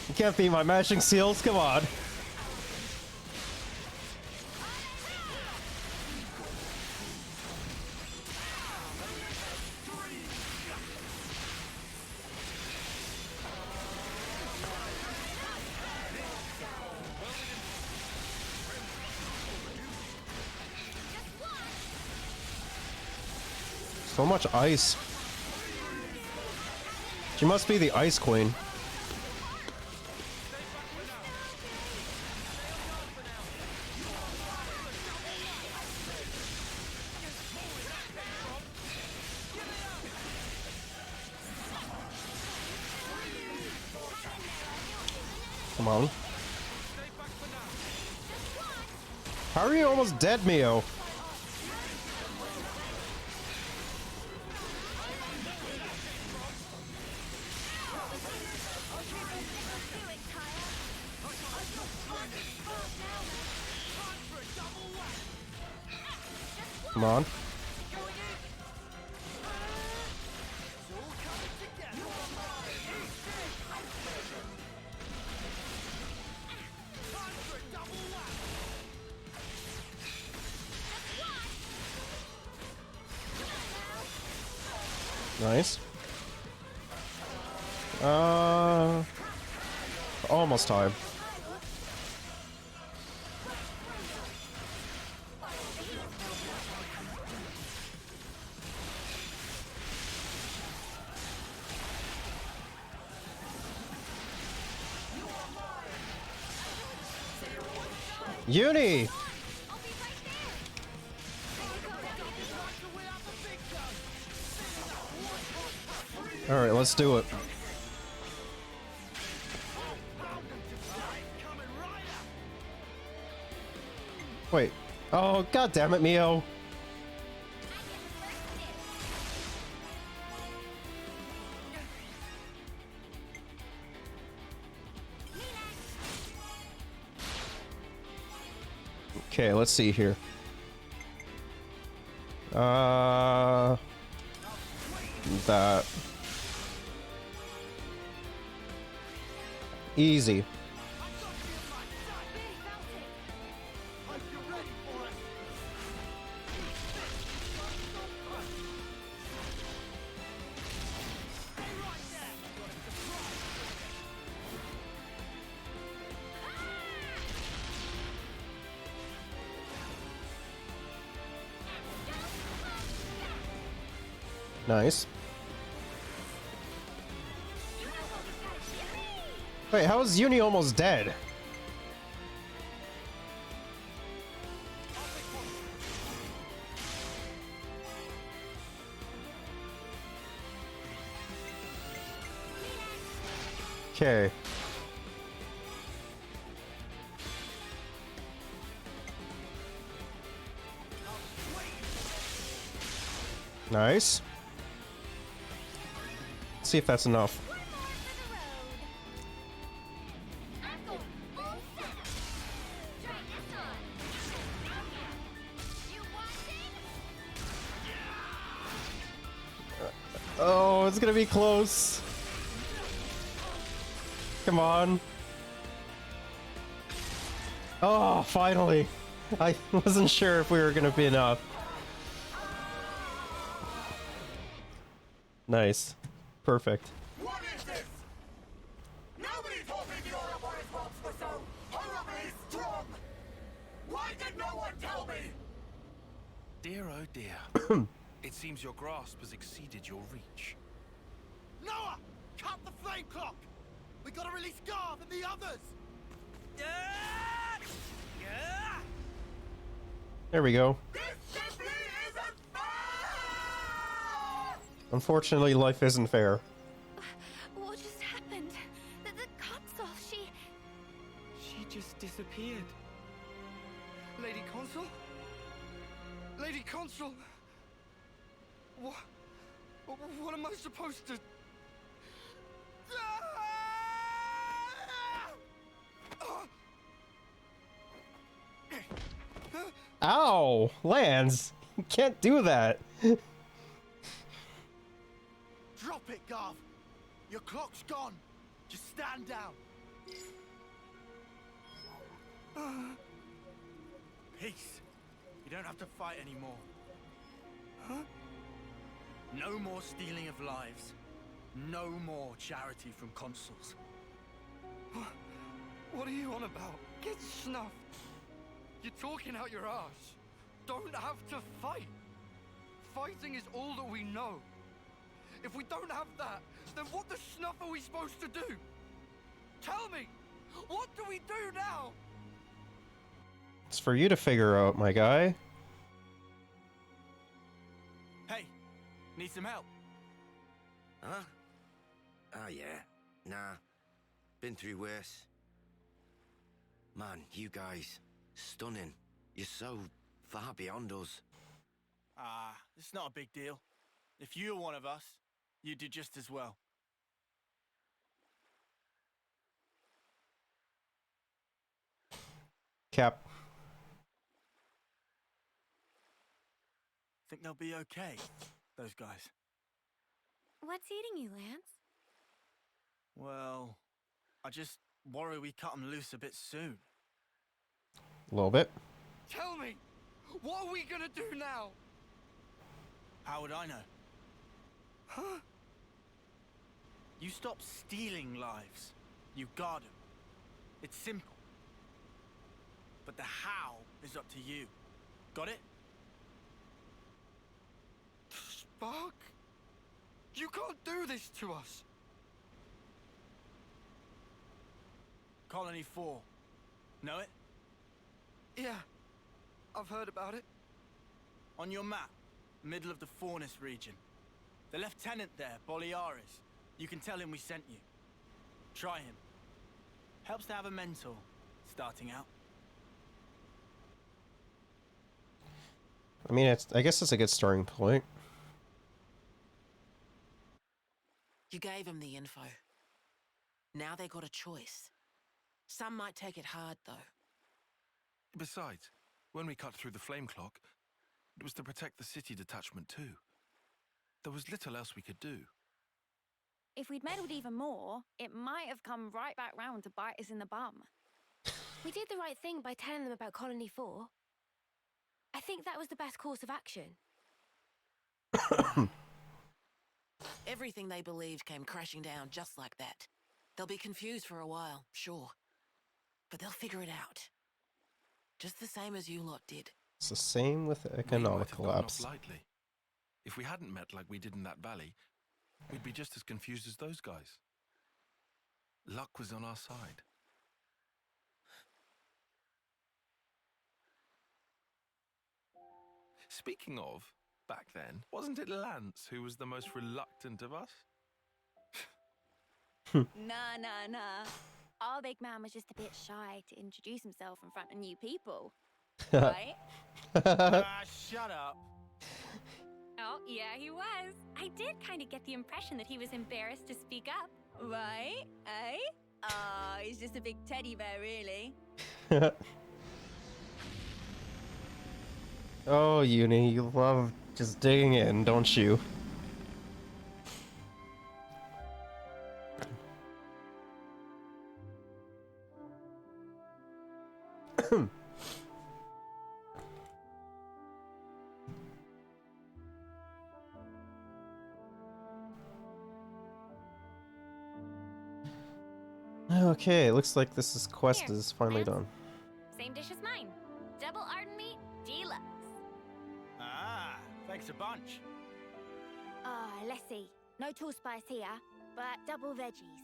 Speaker 1: You can't beat my matching seals, come on. So much ice. She must be the Ice Queen. Come on. How are you almost dead, Mio? Come on. Nice. Almost time. Uni! Alright, let's do it. Wait. Oh, god damn it, Mio. Okay, let's see here. That. Easy. Nice. Wait, how is Uni almost dead? Okay. Nice. Let's see if that's enough. Oh, it's gonna be close. Come on. Oh, finally. I wasn't sure if we were gonna be enough. Nice. Perfect.
Speaker 12: What is this? Nobody told me the Ouroboros ropes were so horribly strong. Why did no one tell me?
Speaker 5: Dear, oh dear. It seems your grasp has exceeded your reach.
Speaker 10: Noah! Cut the flame clock! We gotta release Garth and the others!
Speaker 1: There we go. Unfortunately, life isn't fair.
Speaker 2: What just happened? The console, she
Speaker 10: just disappeared. Lady Consul? Lady Consul! What am I supposed to...
Speaker 1: Ow! Lanz! You can't do that!
Speaker 4: Drop it, Garv. Your clock's gone. Just stand down. Peace. You don't have to fight anymore. Huh? No more stealing of lives. No more charity from consuls.
Speaker 10: What are you on about? Get snuffed. You're talking out your ass. Don't have to fight. Fighting is all that we know. If we don't have that, then what the snuff are we supposed to do? Tell me, what do we do now?
Speaker 1: It's for you to figure out, my guy.
Speaker 4: Hey, need some help?
Speaker 9: Huh? Oh, yeah. Nah. Been through worse. Man, you guys, stunning. You're so far beyond us.
Speaker 4: It's not a big deal. If you were one of us, you'd do just as well.
Speaker 1: Cap.
Speaker 4: Think they'll be okay, those guys?
Speaker 2: What's eating you, Lance?
Speaker 4: Well, I just worry we cut them loose a bit soon.
Speaker 1: A little bit.
Speaker 10: Tell me, what are we gonna do now?
Speaker 4: How would I know?
Speaker 10: Huh?
Speaker 4: You stop stealing lives. You guard them. It's simple. But the how is up to you. Got it?
Speaker 10: Spark? You can't do this to us.
Speaker 4: Colony 4. Know it?
Speaker 10: Yeah, I've heard about it.
Speaker 4: On your map, middle of the Faunus region. The lieutenant there, Boliaris. You can tell him we sent you. Try him. Helps to have a mentor, starting out.
Speaker 1: I mean, I guess it's a good starting point.
Speaker 8: You gave them the info. Now they got a choice. Some might take it hard, though.
Speaker 5: Besides, when we cut through the flame clock, it was to protect the city detachment too. There was little else we could do.
Speaker 2: If we'd meddled even more, it might have come right back round to bite us in the bum. We did the right thing by telling them about Colony 4. I think that was the best course of action.
Speaker 8: Everything they believed came crashing down just like that. They'll be confused for a while, sure. But they'll figure it out. Just the same as you lot did.
Speaker 1: It's the same with
Speaker 5: We
Speaker 1: economic
Speaker 5: might have gotten
Speaker 1: collapse.
Speaker 5: off lightly. If we hadn't met like we did in that valley, we'd be just as confused as those guys. Luck was on our side. Speaking of, back then, wasn't it Lanz who was the most reluctant of us?
Speaker 2: Nah. Our big man was just a bit shy to introduce himself in front of new people. Right?
Speaker 4: Shut up.
Speaker 2: Oh, yeah, he was. I did kind of get the impression that he was embarrassed to speak up. Right? Eh? Ah, he's just a big teddy bear, really.
Speaker 1: Oh, Uni, you love just digging in, don't you? Okay, looks like this quest
Speaker 2: Here,
Speaker 1: is finally
Speaker 2: Lance.
Speaker 1: done.
Speaker 2: Same dish as mine. Double Arden meat, deluxe.
Speaker 4: Thanks a bunch.
Speaker 2: Let's see. No tall spice here, but double veggies.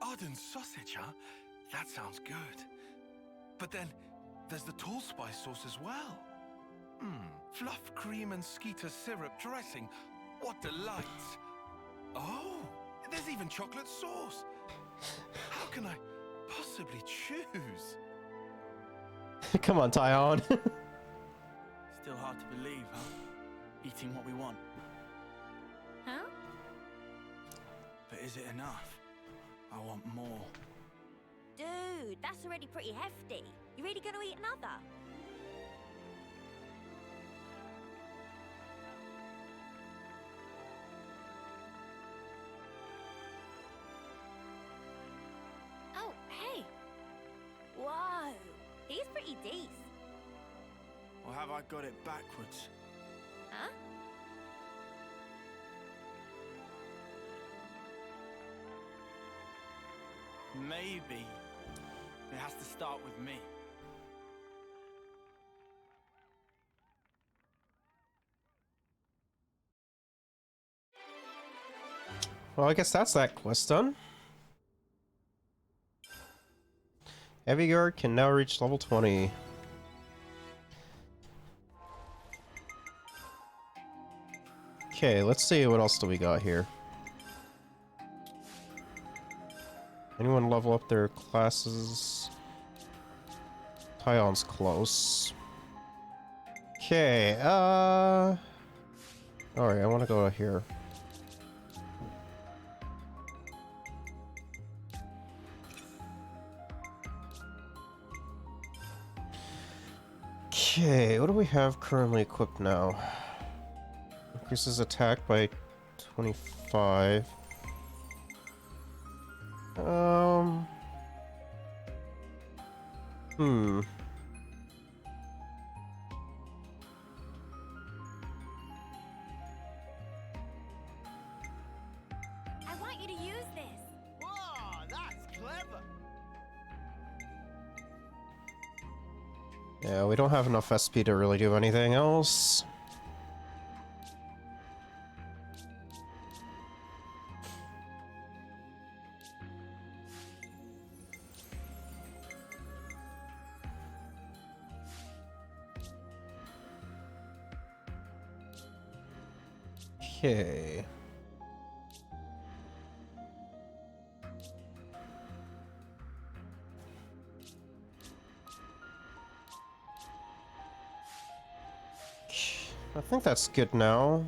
Speaker 5: Arden sausage, huh? That sounds good. But then, there's the tall spice sauce as well. Fluff cream and skeeter syrup dressing. What delight! Oh, there's even chocolate sauce. How can I possibly choose?
Speaker 1: Come on, Tyon.
Speaker 4: Still hard to believe, huh? Eating what we want.
Speaker 2: Huh?
Speaker 4: But is it enough? I want more.
Speaker 2: Dude, that's already pretty hefty. You really gonna eat another? Oh, hey. Whoa, he's pretty decent.
Speaker 4: Or have I got it backwards?
Speaker 2: Huh?
Speaker 4: Maybe it has to start with me.
Speaker 1: Well, I guess that's that quest done. Heavy Guard can now reach level 20. Okay, let's see what else do we got here. Anyone level up their classes? Tyon's close. Okay, alright, I want to go here. Okay, what do we have currently equipped now? Increases attack by 25.
Speaker 2: I want you to use this.
Speaker 4: Whoa, that's clever.
Speaker 1: Yeah, we don't have enough SP to really do anything else. Okay. I think that's good now.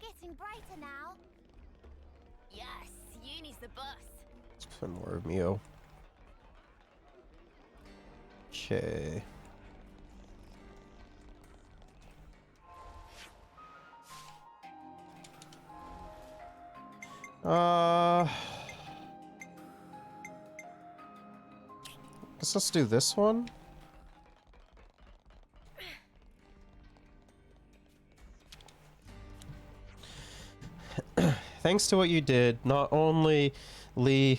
Speaker 2: Getting brighter now. Yes, uni's the bus.
Speaker 1: Let's put more of Mio. Okay. Let's do this one. Thanks to what you did, not only Lee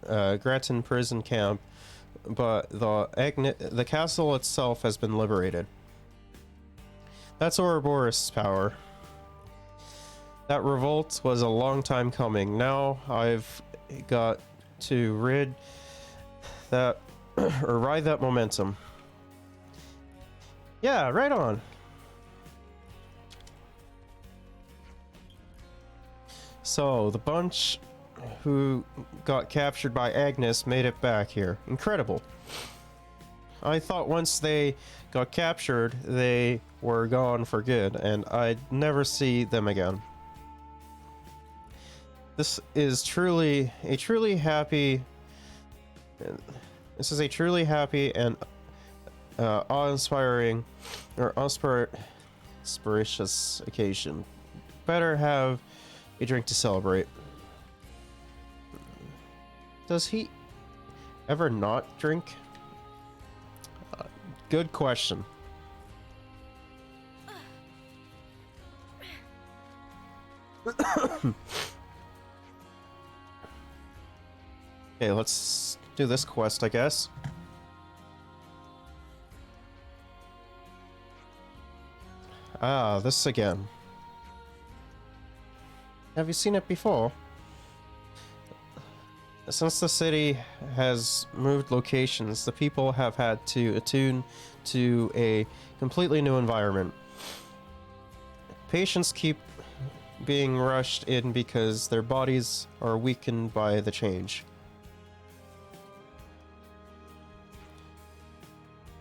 Speaker 1: Grattan prison camp, but the castle itself has been liberated. That's Ouroboros' power. That revolt was a long time coming. Now I've got to rid that or ride that momentum. Yeah, right on. So the bunch who got captured by Agnes made it back here. Incredible. I thought once they got captured, they were gone for good, and I'd never see them again. This is truly a truly happy and awe-inspiring or auspicious occasion. Better have a drink to celebrate. Does he ever not drink? Good question. Okay, let's do this quest, I guess. Ah, this again. Have you seen it before? Since the city has moved locations, the people have had to attune to a completely new environment. Patients keep being rushed in because their bodies are weakened by the change.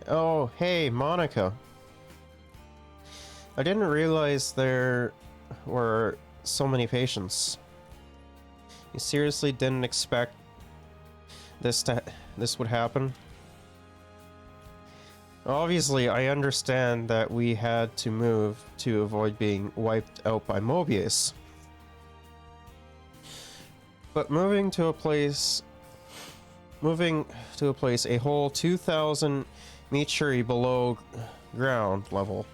Speaker 1: Oh, hey, Monica. I didn't realize there were so many patients. You seriously didn't expect this would happen? Obviously, I understand that we had to move to avoid being wiped out by Mobius. But moving to a place a whole 2,000 metri below ground level.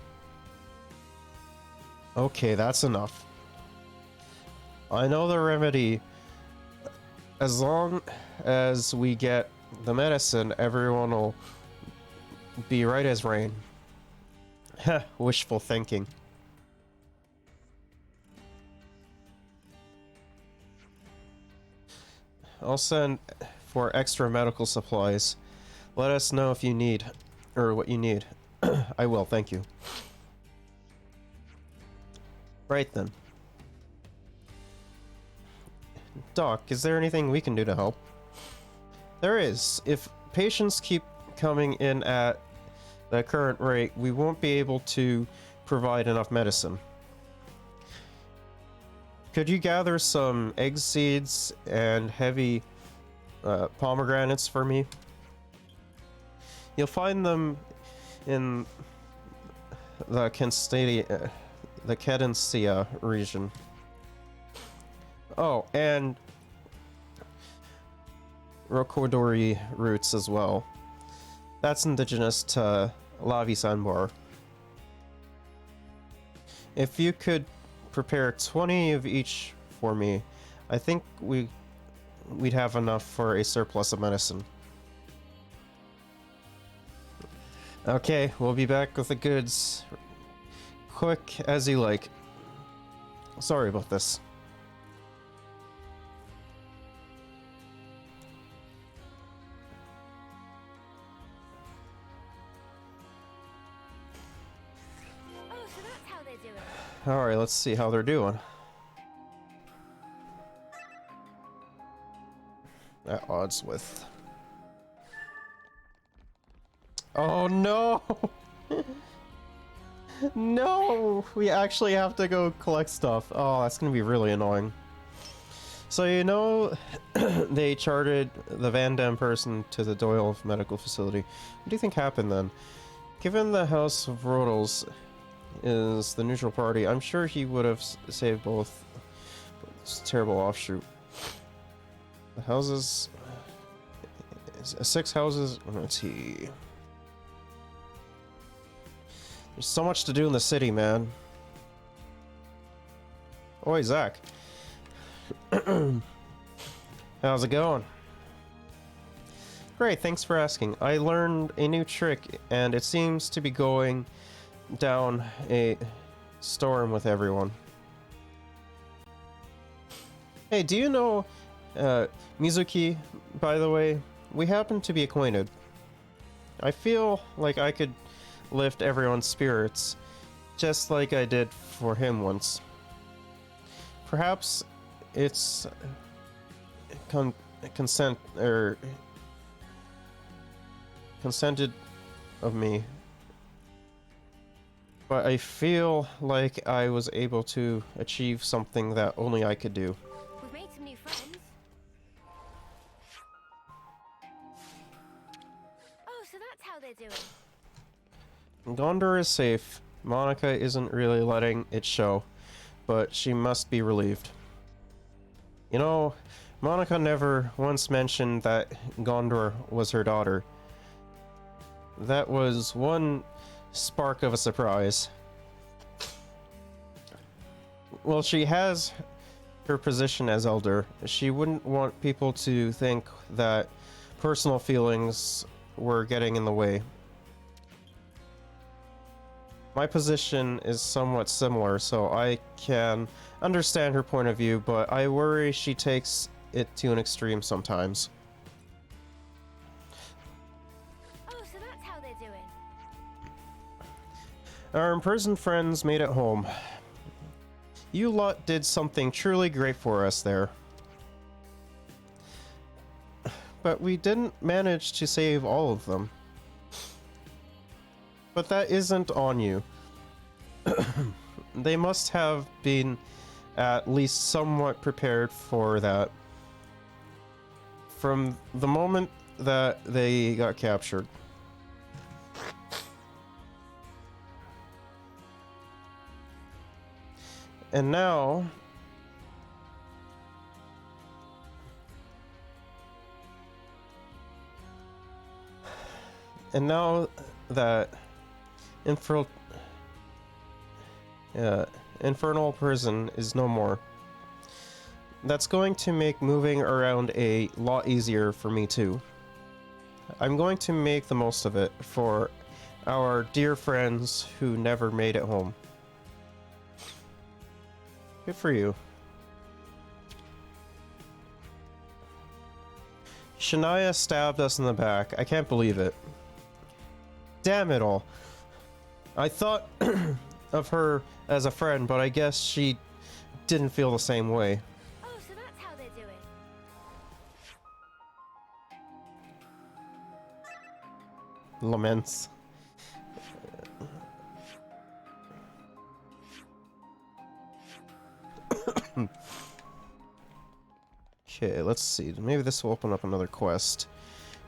Speaker 1: Okay, that's enough. I know the remedy. As long as we get the medicine, everyone will be right as rain. Heh, wishful thinking. I'll send for extra medical supplies. Let us know if you need, or what you need. I will, thank you. Right then. Doc, is there anything we can do to help? There is. If patients keep coming in at the current rate, we won't be able to provide enough medicine. Could you gather some egg seeds and heavy pomegranates for me? You'll find them in the Cadencia region. Oh, and Rokodori roots as well. That's indigenous to Lavi Sanbar. If you could prepare 20 of each for me, I think we'd have enough for a surplus of medicine. Okay, we'll be back with the goods. Quick as you like. Sorry about this. Alright, let's see how they're doing. At odds with... Oh no! No! We actually have to go collect stuff. Oh, that's gonna be really annoying. So you know, they charted the Van Dam person to the Doyle Medical Facility. What do you think happened then? Given the House of Rodels is the neutral party, I'm sure he would have saved both. It's a terrible offshoot. The houses... 6 houses... Let's see... There's so much to do in the city, man. Oi, Zach. How's it going? Great, thanks for asking. I learned a new trick, and it seems to be going down a storm with everyone. Hey, do you know Mizuki, by the way? We happen to be acquainted. I feel like I could lift everyone's spirits, just like I did for him once. Perhaps it's consented of me, but I feel like I was able to achieve something that only I could do.
Speaker 2: We've made some new friends. Oh, so that's how they're doing.
Speaker 1: Gondor is safe. Monica isn't really letting it show, but she must be relieved. You know, Monica never once mentioned that Gondor was her daughter. That was one spark of a surprise. Well, she has her position as elder. She wouldn't want people to think that personal feelings were getting in the way. My position is somewhat similar, so I can understand her point of view, but I worry she takes it to an extreme sometimes.
Speaker 2: Oh, so that's how they're doing.
Speaker 1: Our imprisoned friends made it home. You lot did something truly great for us there. But we didn't manage to save all of them. But that isn't on you. They must have been at least somewhat prepared for that from the moment that they got captured. And now that infernal prison is no more. That's going to make moving around a lot easier for me too. I'm going to make the most of it for our dear friends who never made it home. Good for you. Shania stabbed us in the back. I can't believe it. Damn it all. I thought of her as a friend, but I guess she didn't feel the same way.
Speaker 2: Oh, so that's how they're doing.
Speaker 1: Laments. Okay, let's see. Maybe this will open up another quest.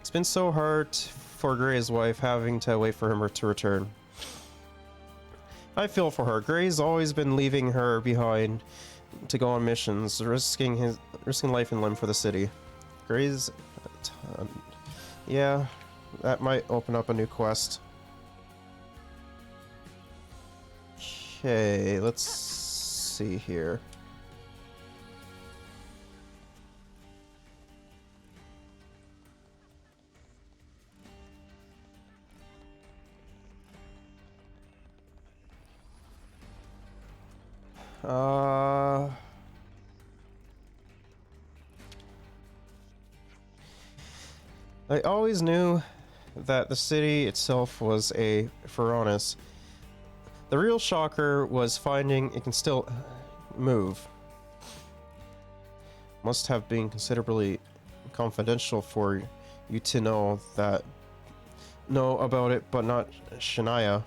Speaker 1: It's been so hard for Gray's wife having to wait for him to return. I feel for her. Gray's always been leaving her behind to go on missions, risking life and limb for the city. Gray's... yeah, that might open up a new quest. Okay, let's see here. I always knew that the city itself was a Pharaonis. The real shocker was finding it can still move. Must have been considerably confidential for you to know about it, but not Shania.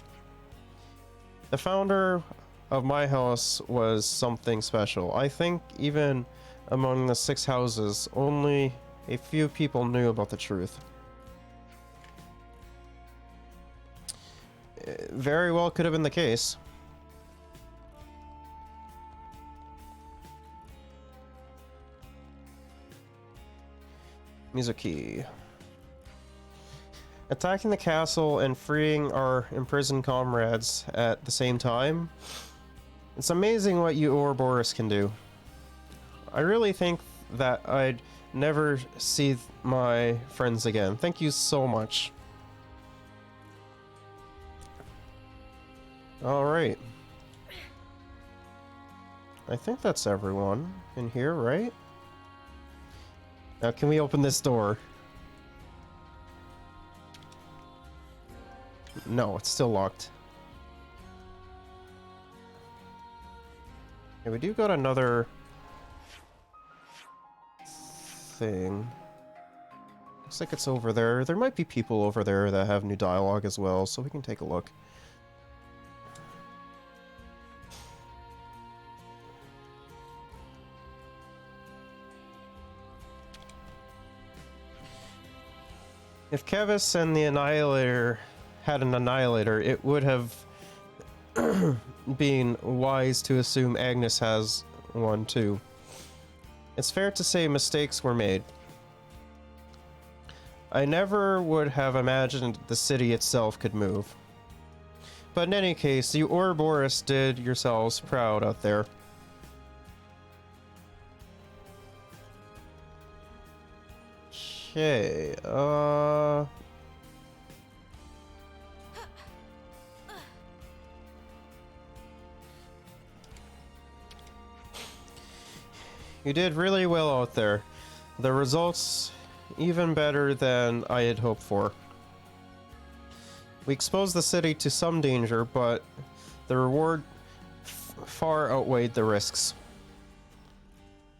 Speaker 1: The founder of my house was something special. I think even among the 6 houses, only a few people knew about the truth. Very well could have been the case. Mizuki. Attacking the castle and freeing our imprisoned comrades at the same time. It's amazing what you Ouroboros can do. I really think that I'd never see my friends again. Thank you so much. Alright. I think that's everyone in here, right? Now, can we open this door? No, it's still locked. Okay, we do got another thing. Looks like it's over there. There might be people over there that have new dialogue as well, so we can take a look. If Kevis and the Annihilator had an Annihilator, it would have been wise to assume Agnes has one too. It's fair to say mistakes were made. I never would have imagined the city itself could move. But in any case, you Ouroboros did yourselves proud out there. Okay, you did really well out there. The results even better than I had hoped for. We exposed the city to some danger, but the reward far outweighed the risks.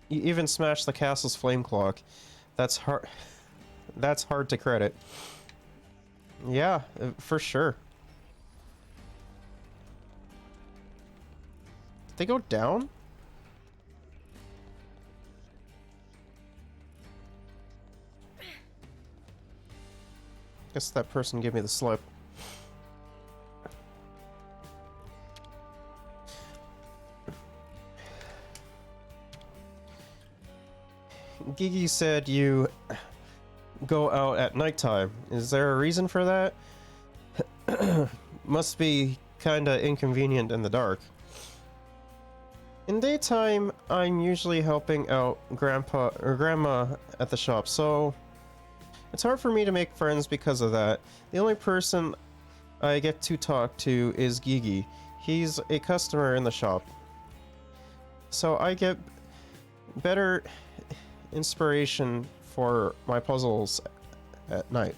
Speaker 1: You even smashed the castle's flame clock. That's hard to credit. Yeah, for sure. Did they go down? Guess that person gave me the slip. Gigi said you go out at nighttime. Is there a reason for that? Must be kinda inconvenient in the dark. In daytime, I'm usually helping out Grandpa or Grandma at the shop, so it's hard for me to make friends because of that. The only person I get to talk to is Gigi. He's a customer in the shop. So I get better inspiration for my puzzles at night.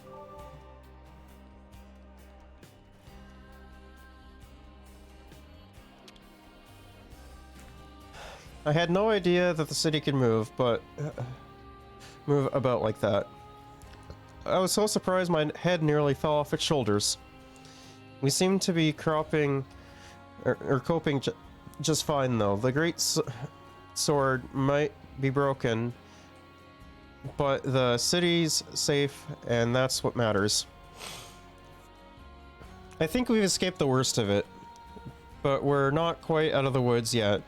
Speaker 1: I had no idea that the city could move about like that. I was so surprised my head nearly fell off its shoulders. We seem to be coping just fine though. The great sword might be broken, but the city's safe, and that's what matters. I think we've escaped the worst of it, but we're not quite out of the woods yet,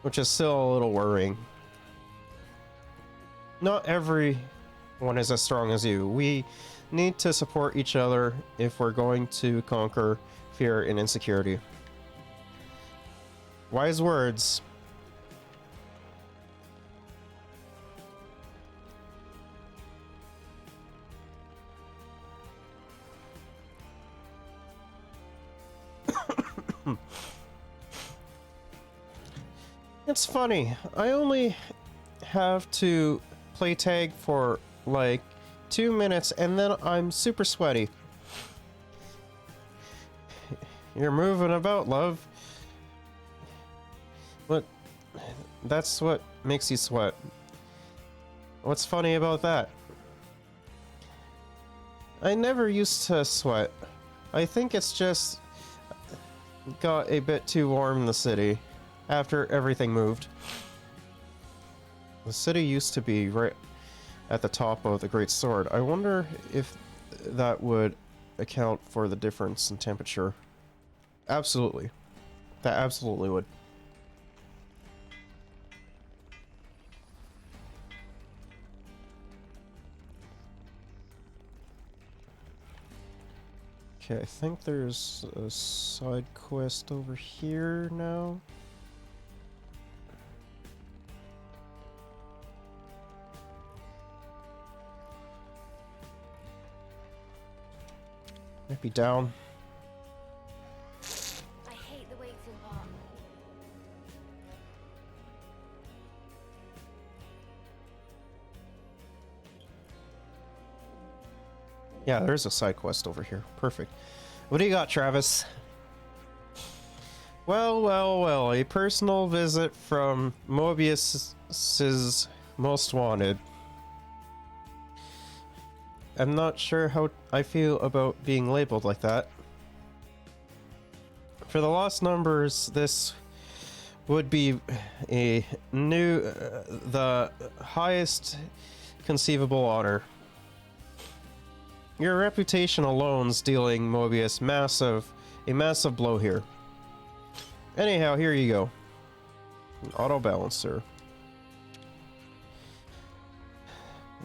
Speaker 1: which is still a little worrying. Not everyone is as strong as you. We need to support each other if we're going to conquer fear and insecurity. Wise words. It's funny, I only have to play tag for like 2 minutes and then I'm super sweaty. You're moving about, love. What? That's what makes you sweat. What's funny about that? I never used to sweat. I think it's just got a bit too warm in the city after everything moved. The city used to be right at the top of the Great Sword. I wonder if that would account for the difference in temperature. Absolutely. That absolutely would. Okay, I think there's a side quest over here now. Might be down.
Speaker 2: I hate the waiting part.
Speaker 1: Yeah, there's a side quest over here. Perfect. What do you got, Travis? Well, a personal visit from Mobius's Most Wanted. I'm not sure how I feel about being labeled like that. For the lost numbers, this would be a new, the highest conceivable honor. Your reputation alone's dealing Mobius a massive blow here. Anyhow, here you go. An auto balancer.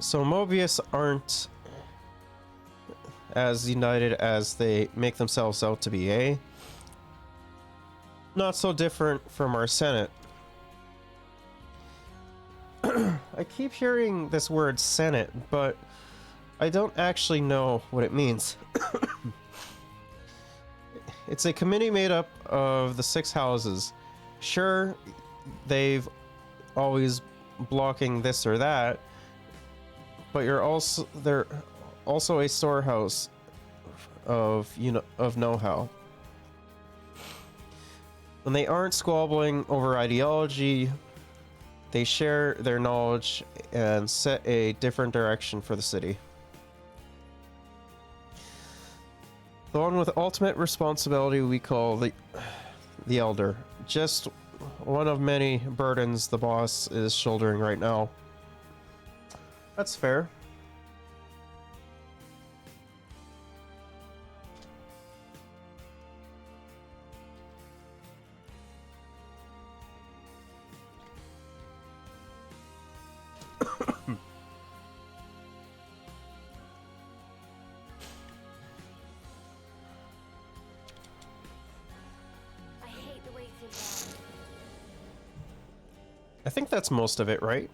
Speaker 1: So Mobius aren't as united as they make themselves out to be, eh? Not so different from our Senate. I keep hearing this word Senate, but I don't actually know what it means. It's a committee made up of the 6 houses. Sure, they've always blocking this or that, but you're also they're also a storehouse of know-how. When they aren't squabbling over ideology, they share their knowledge and set a different direction for the city. The one with ultimate responsibility we call the Elder. Just one of many burdens the boss is shouldering right now. That's fair.
Speaker 2: I hate the way it feels.
Speaker 1: I think that's most of it, right?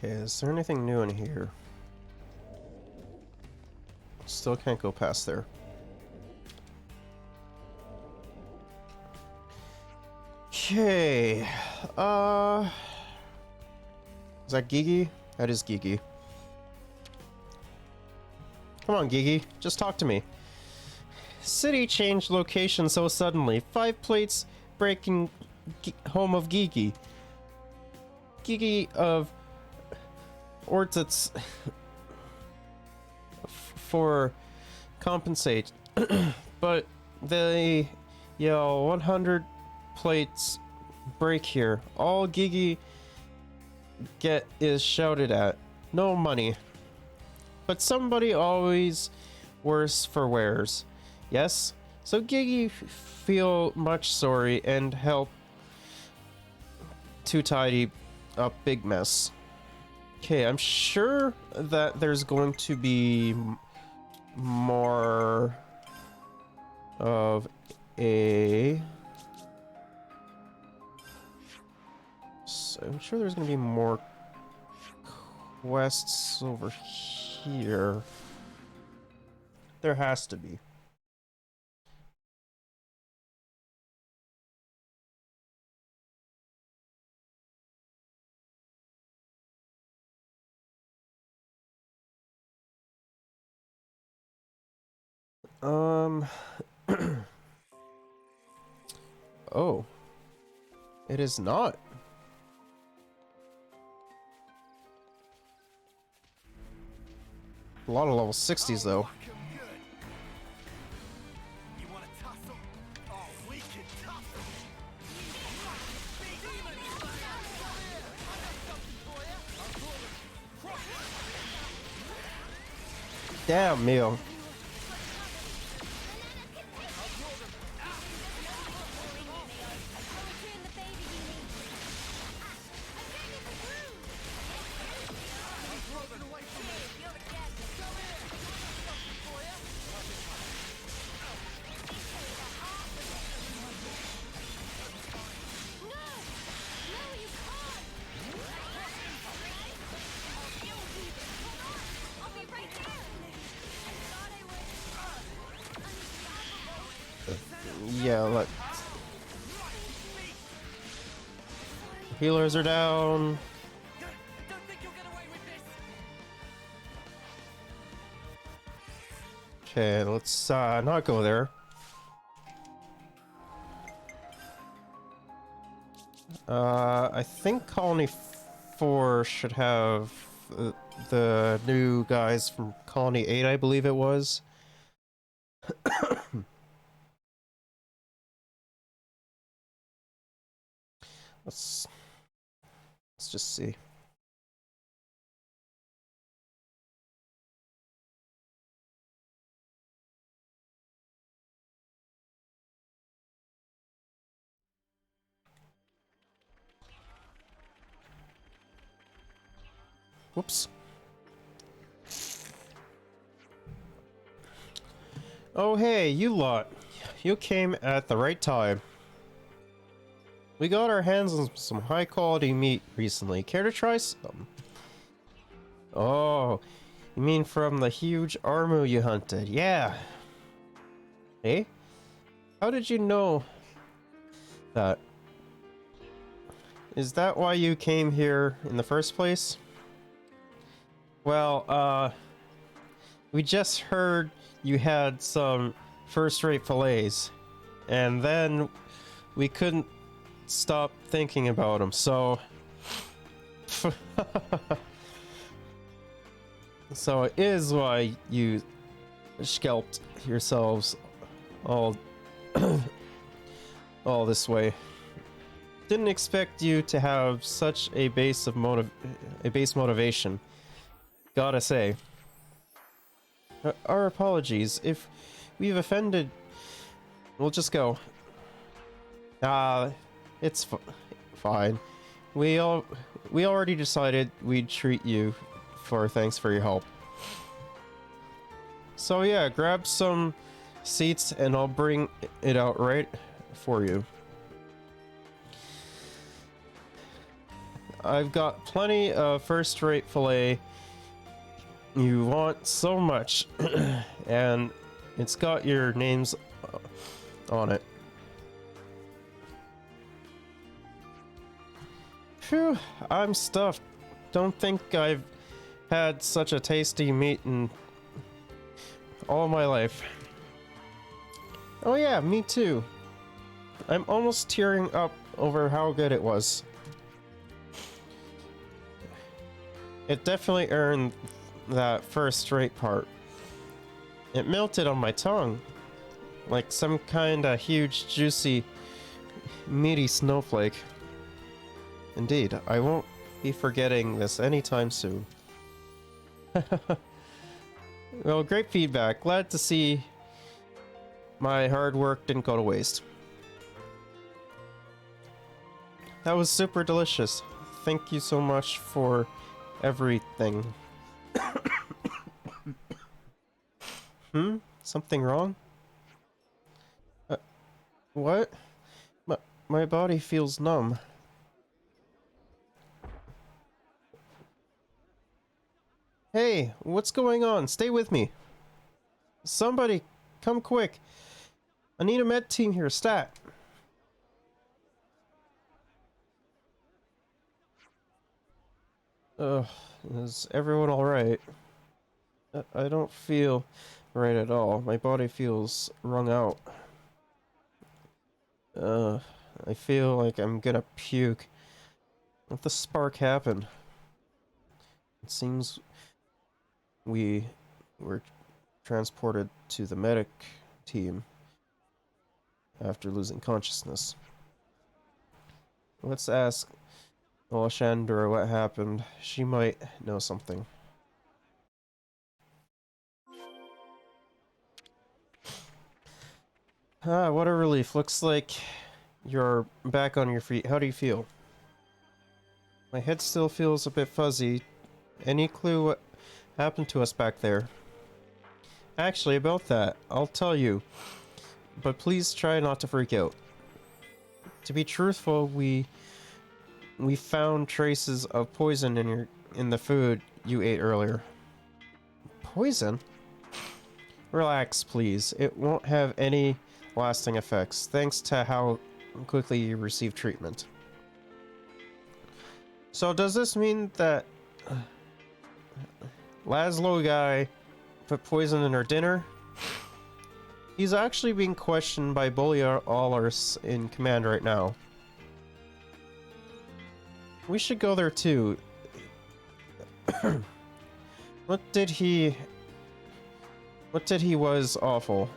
Speaker 1: Okay, is there anything new in here? Still can't go past there. Okay. Is that Gigi? That is Gigi. Come on, Gigi. Just talk to me. City changed location so suddenly. 5 plates breaking home of Gigi. Gigi of Ortitz for compensate. But they yell 100 plates break here. All Gigi get is shouted at. No money. But somebody always worse for wears. Yes? So Gigi feel much sorry and help to tidy up big mess. Okay, I'm sure that there's going to be more of a... So I'm sure there's going to be more quests over here. There has to be. Oh. It is not. A lot of level 60s though. Damn, Mio. Yeah, let... Healers are down. Okay, let's not go there. I think Colony 4 should have the new guys from Colony 8, I believe it was. Let's just see. Whoops. Oh hey, you lot. You came at the right time. We got our hands on some high quality meat recently. Care to try some? Oh, You mean from the huge Armu you hunted? Yeah. Eh? How did you know that? Is that why you came here in the first place? Well, we just heard you had some first-rate fillets, and then we couldn't stop thinking about them, so... So it is why you scalped yourselves all all this way. Didn't expect you to have such a base motivation. Gotta say. Our apologies if we've offended. We'll just go. It's fine. We already decided we'd treat you for thanks for your help. So yeah, grab some seats and I'll bring it out right for you. I've got plenty of first-rate filet you want so much, and it's got your names on it. Phew, I'm stuffed. Don't think I've had such a tasty meat in all my life. Oh yeah, me too. I'm almost tearing up over how good it was. It definitely earned that first-rate part. It melted on my tongue, like some kind of huge, juicy, meaty snowflake. Indeed, I won't be forgetting this anytime soon. Well, great feedback. Glad to see my hard work didn't go to waste. That was super delicious. Thank you so much for everything. Something wrong? What? My body feels numb. Hey, what's going on? Stay with me. Somebody, come quick. I need a med team here, stat. Is everyone alright? I don't feel right at all. My body feels wrung out. I feel like I'm gonna puke. What the spark happened? It seems we were transported to the medic team after losing consciousness. Let's ask Shandra what happened. She might know something. What a relief. Looks like you're back on your feet. How do you feel? My head still feels a bit fuzzy. Any clue what happened to us back there? Actually, about that, I'll tell you. But please try not to freak out. To be truthful, we found traces of poison in the food you ate earlier. Poison? Relax, please. It won't have any lasting effects, thanks to how quickly you received treatment. So does this mean that Laszlo guy put poison in our dinner? He's actually being questioned by Borealis in command right now. We should go there too. What did he was awful.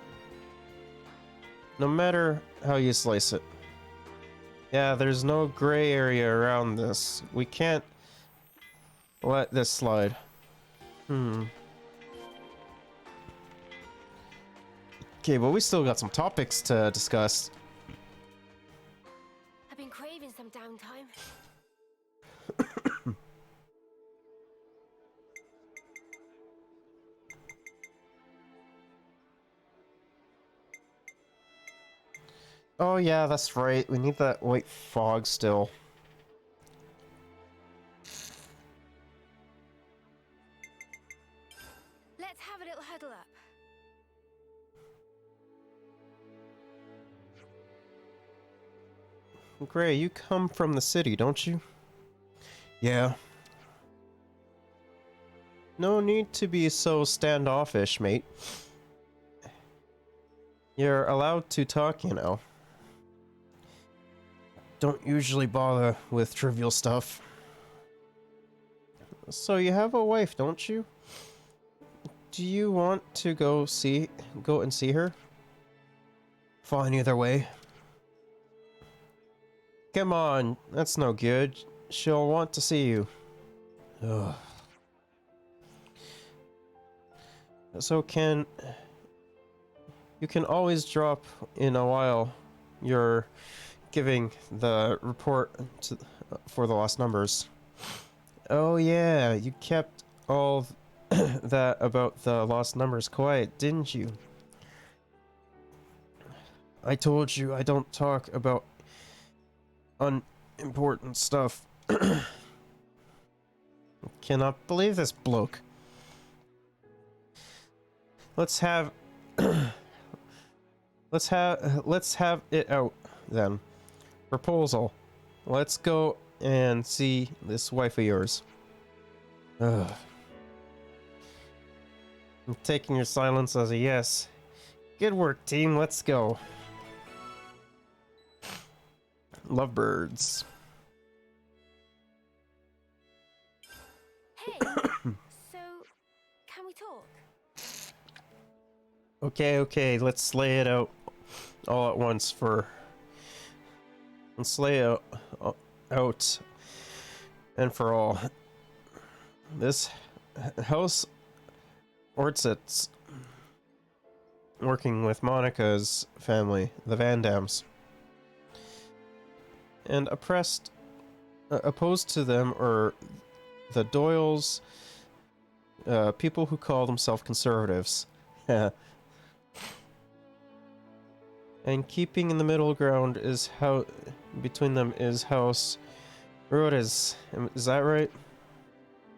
Speaker 1: No matter how you slice it. Yeah, there's no gray area around this. We can't let this slide. Okay, but we still got some topics to discuss.
Speaker 2: I've been craving some downtime.
Speaker 1: Oh yeah, that's right. We need that white fog still.
Speaker 2: Let's have a little huddle up.
Speaker 1: Gray, you come from the city, don't you? Yeah. No need to be so standoffish, mate. You're allowed to talk, you know. Don't usually bother with trivial stuff. So you have a wife, don't you? Do you want to go and see her? Fine either way. Come on, that's no good. She'll want to see you. Ugh. So you can always drop in a while you're giving the report for the lost numbers. Oh yeah, you kept all that about the lost numbers quiet, didn't you? I told you I don't talk about unimportant stuff. Cannot believe this bloke. Let's have let's have it out then. Proposal. Let's go and see this wife of yours. Ugh. I'm taking your silence as a yes. Good work, team. Let's go. Lovebirds.
Speaker 2: Hey, so can we talk?
Speaker 1: Okay, let's lay it out all at once let's lay it out and for all. This house Ortsitz working with Monica's family, the Van Dams, and opposed to them are the Doyles, people who call themselves conservatives. And keeping in the middle ground is how between them is House Rhodes. Is that right?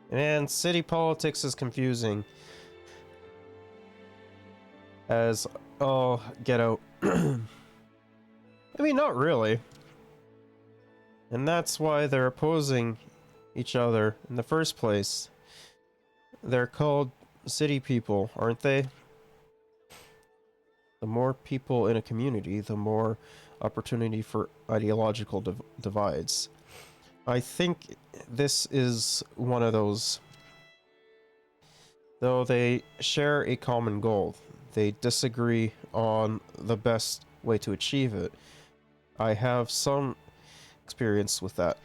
Speaker 1: Man, city politics is confusing as all get out. I mean, not really. And that's why they're opposing each other in the first place. They're called city people, aren't they? The more people in a community, the more opportunity for ideological divides. I think this is one of those. Though they share a common goal, they disagree on the best way to achieve it. I have some experience with that.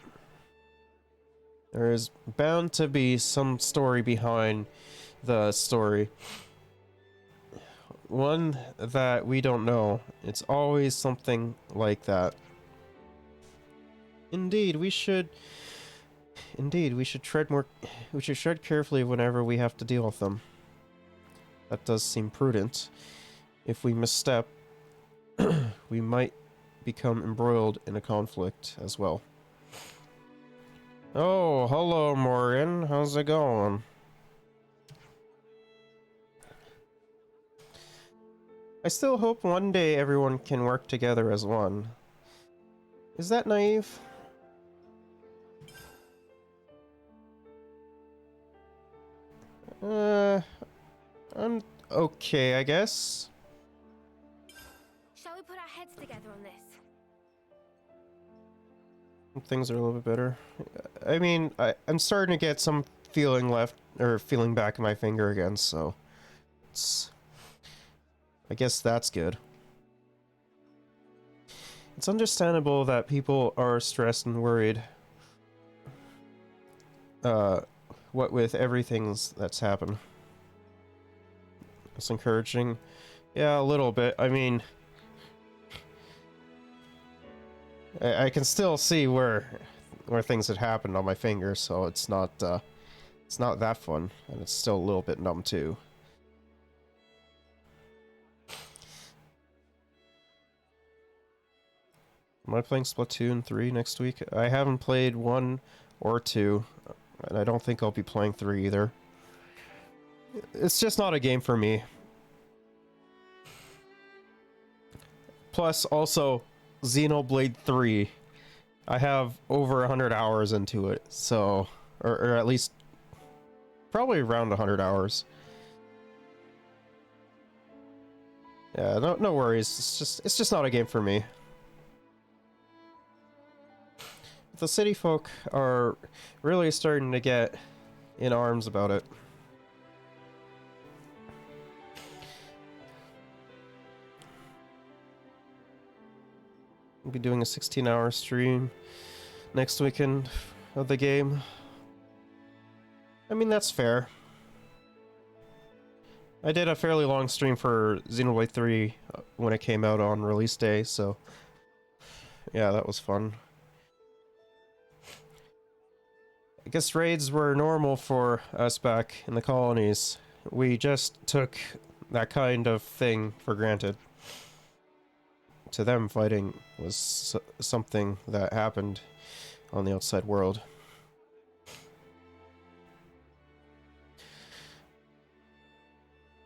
Speaker 1: There is bound to be some story behind the story. One that we don't know. It's always something like that. Indeed, we should tread carefully whenever we have to deal with them. That does seem prudent. If we misstep, we might become embroiled in a conflict as well. Oh, hello, Morgan. How's it going? I still hope one day everyone can work together as one. Is that naive? I'm okay, I guess.
Speaker 2: Shall we put our heads together on this?
Speaker 1: Things are a little bit better. I mean, I'm starting to get some feeling back in my finger again, so I guess that's good. It's understandable that people are stressed and worried. What with everything that's happened. It's encouraging. Yeah, a little bit. I mean, I can still see where things had happened on my finger, so it's not that fun, and it's still a little bit numb too. Am I playing Splatoon 3 next week? I haven't played 1 or 2, and I don't think I'll be playing 3 either. It's just not a game for me. Plus, also, Xenoblade 3. I have over 100 hours into it, so... Or at least... Probably around 100 hours. Yeah, no worries. It's just not a game for me. The city folk are really starting to get in arms about it. We'll be doing a 16-hour stream next weekend of the game. I mean, that's fair. I did a fairly long stream for Xenoblade 3 when it came out on release day, so yeah, that was fun. I guess raids were normal for us back in the colonies. We just took that kind of thing for granted. To them, fighting was something that happened on the outside world.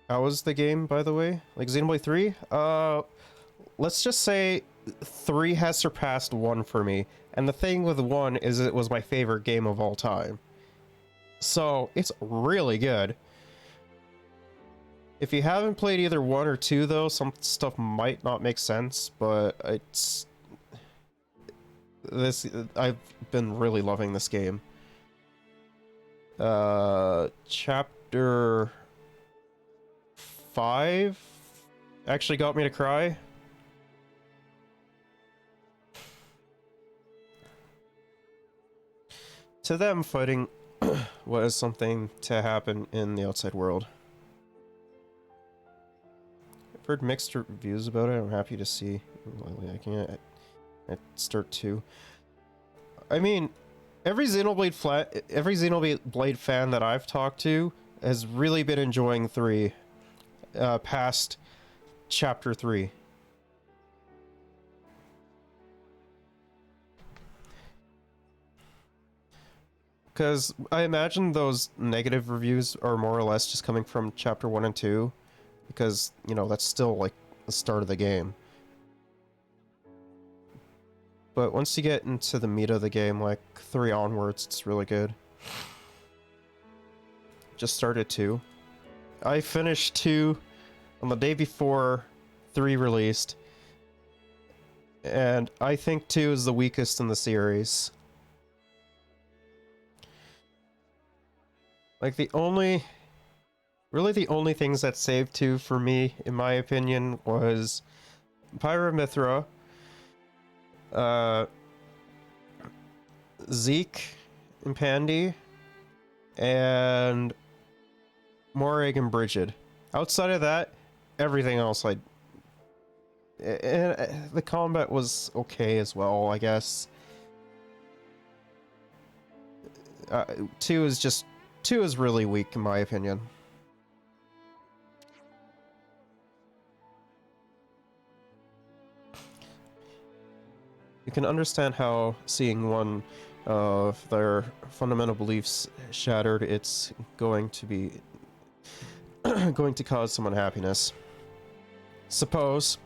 Speaker 1: How was the game, by the way? Like Xenoblade 3? Let's just say 3 has surpassed 1 for me. And the thing with 1 is it was my favorite game of all time. So, it's really good. If you haven't played either 1 or 2, though, some stuff might not make sense, but it's... I've been really loving this game. Chapter 5 actually got me to cry. To them, fighting was something to happen in the outside world. I've heard mixed reviews about it. I'm happy to see. I can't start 2. I mean, every Xenoblade fan that I've talked to has really been enjoying 3. Past chapter 3. Because I imagine those negative reviews are more or less just coming from chapter 1 and 2. Because, you know, that's still like the start of the game. But once you get into the meat of the game, like 3 onwards, it's really good. Just started 2. I finished 2 on the day before 3 released, and I think 2 is the weakest in the series. Like, really the only things that saved 2 for me, in my opinion, was Pyra Mythra, Zeke and Pandy, and Morag and Brigid. Outside of that, everything else, and the combat was okay as well, I guess. 2 is really weak in my opinion. You can understand how seeing one of their fundamental beliefs shattered, it's going to cause some unhappiness. Suppose.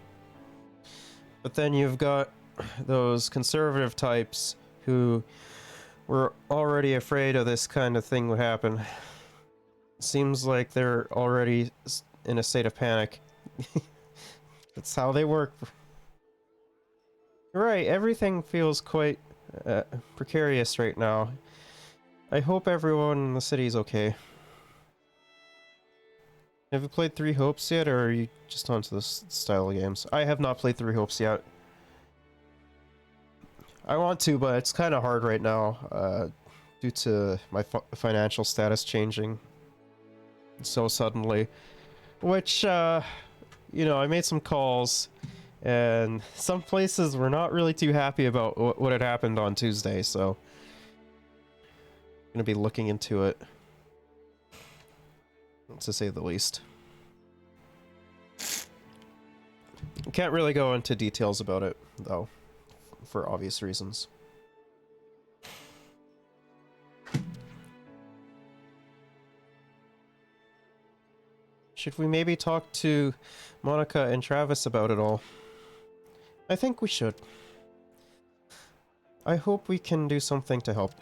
Speaker 1: But then you've got those conservative types who were already afraid of this kind of thing would happen. Seems like they're already in a state of panic. That's how they work. Right, everything feels quite precarious right now. I hope everyone in the city is okay. Have you played 3 Hopes yet, or are you just onto this style of games? I have not played 3 Hopes yet. I want to, but it's kind of hard right now, due to my financial status changing so suddenly. Which, you know, I made some calls, and some places were not really too happy about what had happened on Tuesday, so I'm gonna be looking into it, to say the least. Can't really go into details about it, though, for obvious reasons. Should we maybe talk to Monica and Travis about it all? I think we should. I hope we can do something to help.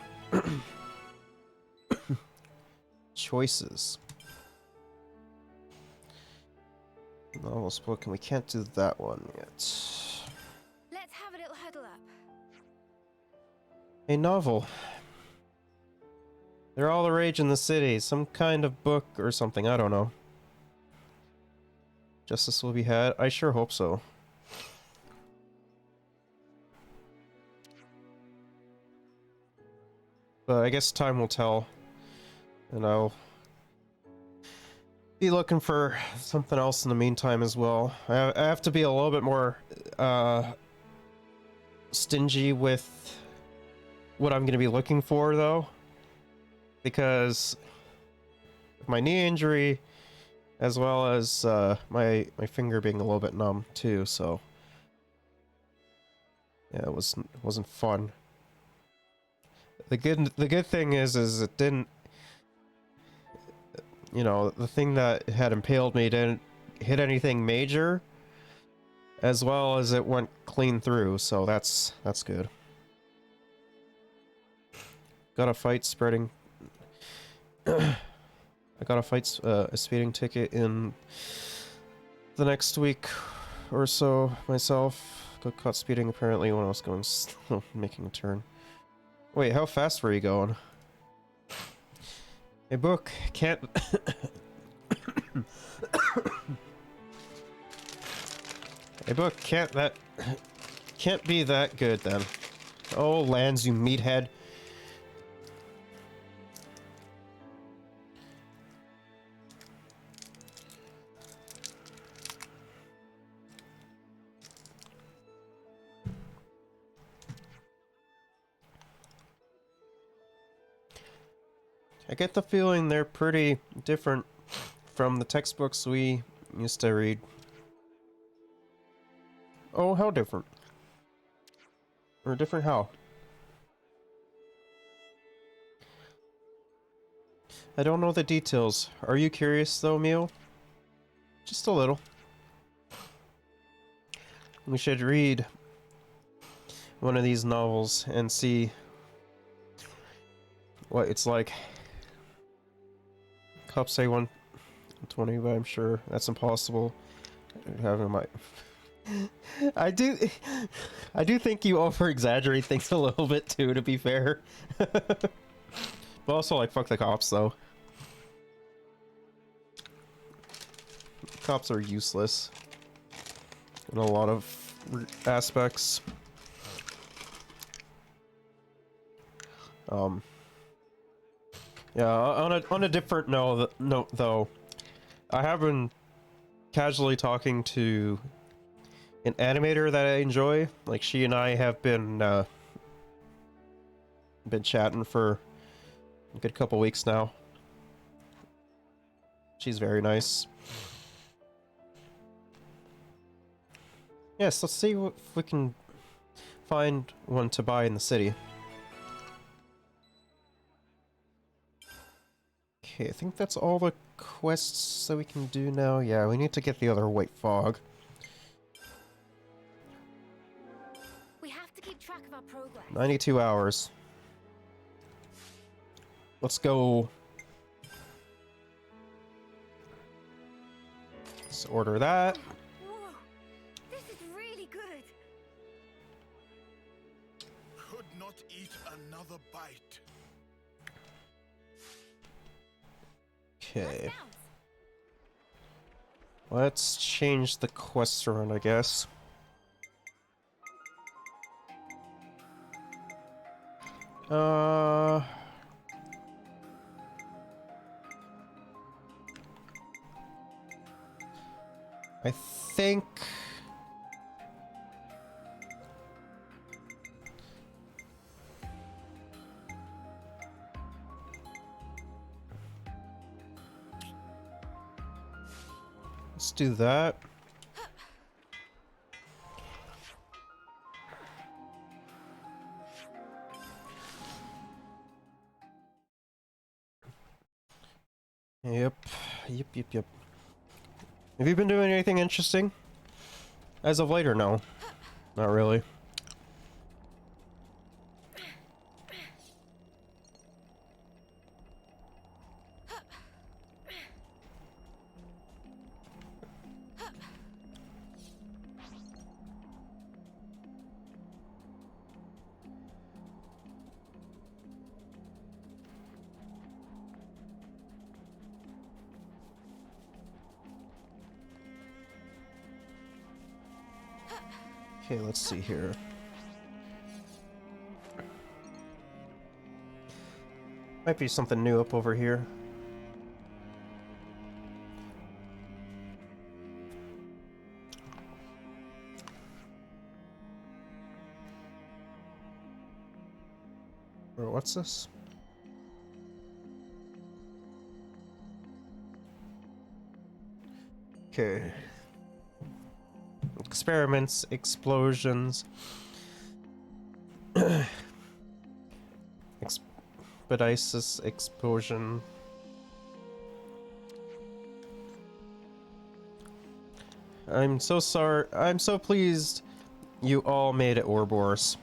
Speaker 1: Choices. Novel spoken. We can't do that one yet.
Speaker 2: Let's have a little huddle up.
Speaker 1: A novel. They're all the rage in the city. Some kind of book or something. I don't know. Justice will be had. I sure hope so. But I guess time will tell. And I'll be looking for something else in the meantime as well. I have to be a little bit more stingy with what I'm going to be looking for, though. Because with my knee injury, as well as my finger being a little bit numb too, so yeah, it wasn't fun. The good thing is it didn't, you know, the thing that had impaled me didn't hit anything major, as well as it went clean through, so that's good. Got a fight spreading. I got to fight a speeding ticket in the next week or so myself. Got caught speeding apparently when I was going slow, making a turn. Wait, how fast were you going? A book can't... A book can't be that good then. Oh, Lanz, you meathead. I get the feeling they're pretty different from the textbooks we used to read. Oh, how different? Or different how? I don't know the details. Are you curious though, Mio? Just a little. We should read one of these novels and see what it's like. Cops say 120, but I'm sure that's impossible. Having my... I do think you over-exaggerate things a little bit too, to be fair. But also, like, fuck the cops, though. Cops are useless in a lot of aspects. Yeah, on a different note though, I have been casually talking to an animator that I enjoy. Like, she and I have been chatting for a good couple weeks now. She's very nice. Yes, let's see if we can find one to buy in the city. Okay, I think that's all the quests that we can do now. Yeah, we need to get the other white fog.
Speaker 2: We have to keep track of our progress.
Speaker 1: 92 hours. Let's go. Let's order that.
Speaker 2: Whoa, this is really good.
Speaker 5: Could not eat another bite.
Speaker 1: Okay. Let's change the quest around, I guess. I think... Let's do that. Yep. Have you been doing anything interesting? As of late or no? Not really. Okay, let's see here. Might be something new up over here. Or what's this? Okay. Experiments, explosions. Expeditus explosion. I'm so sorry. I'm so pleased you all made it, Ouroboros.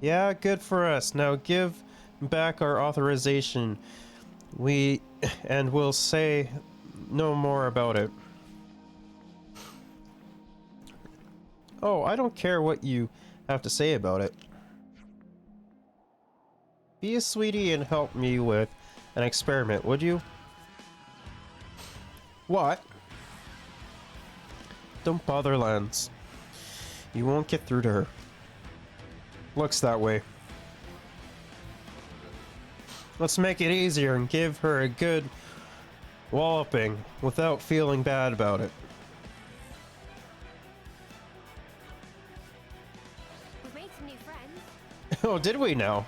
Speaker 1: Yeah, good for us. Now give back our authorization. We'll say no more about it. Oh, I don't care what you have to say about it. Be a sweetie and help me with an experiment, would you? What? Don't bother, Lanz. You won't get through to her. Looks that way. Let's make it easier and give her a good walloping without feeling bad about it.
Speaker 2: We've made some new friends.
Speaker 1: Oh, did we now?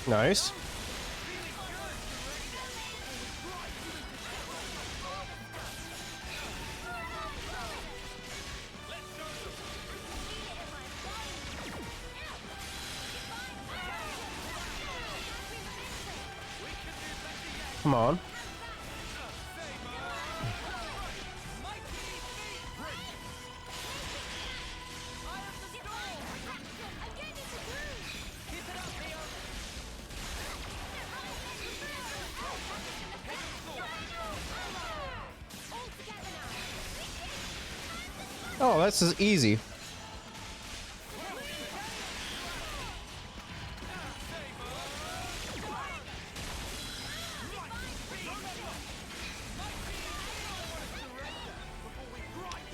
Speaker 1: Nice. Come on. Oh, this is easy.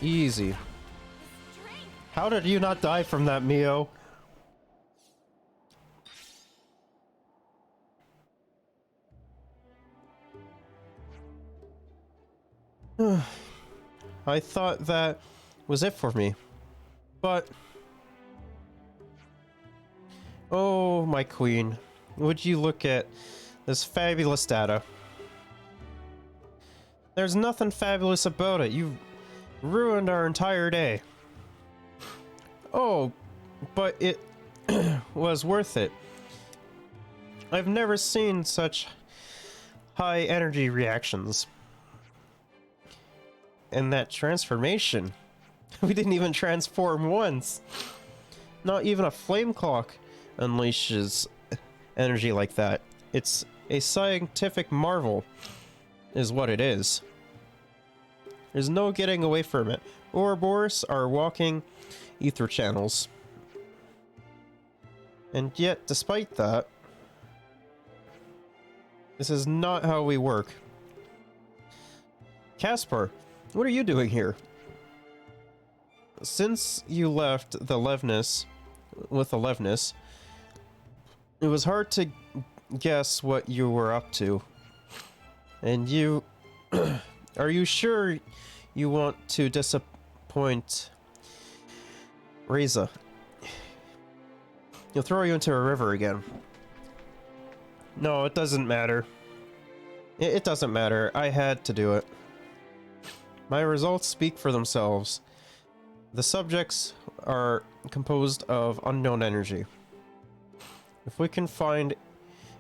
Speaker 1: Easy. How did you not die from that, Mio? I thought that was it for me. But... oh, my queen. Would you look at this fabulous data? There's nothing fabulous about it. You ruined our entire day. Oh, but it was worth it. I've never seen such high energy reactions. And that transformation. We didn't even transform once. Not even a flame clock unleashes energy like that. It's a scientific marvel, is what it is. There's no getting away from it. Ouroboros are walking ether channels. And yet, despite that, this is not how we work. Caspar, what are you doing here? Since you left the Levness, it was hard to guess what you were up to. And you... are you sure you want to disappoint Riza. He'll throw you into a river again. No, it doesn't matter. It doesn't matter. I had to do it. My results speak for themselves. The subjects are composed of unknown energy. If we can find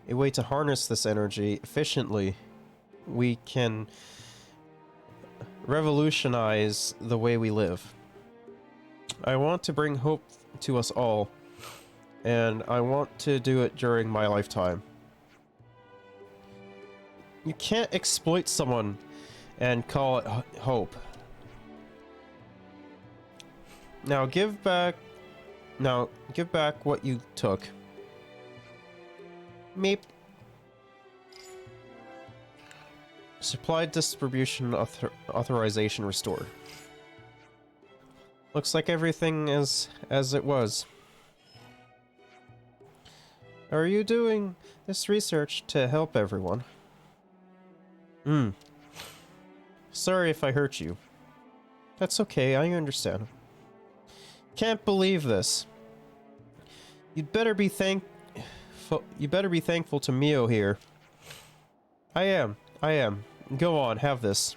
Speaker 1: a way to harness this energy efficiently, we can revolutionize the way we live. I want to bring hope to us all, and I want to do it during my lifetime. You can't exploit someone and call it hope. Now give back what you took. Meep. Supply distribution authorization restored. Looks like everything is as it was. Are you doing this research to help everyone? Sorry if I hurt you. That's okay, I understand. Can't believe this. You'd better be thankful to Mio here. I am. Go on, have this.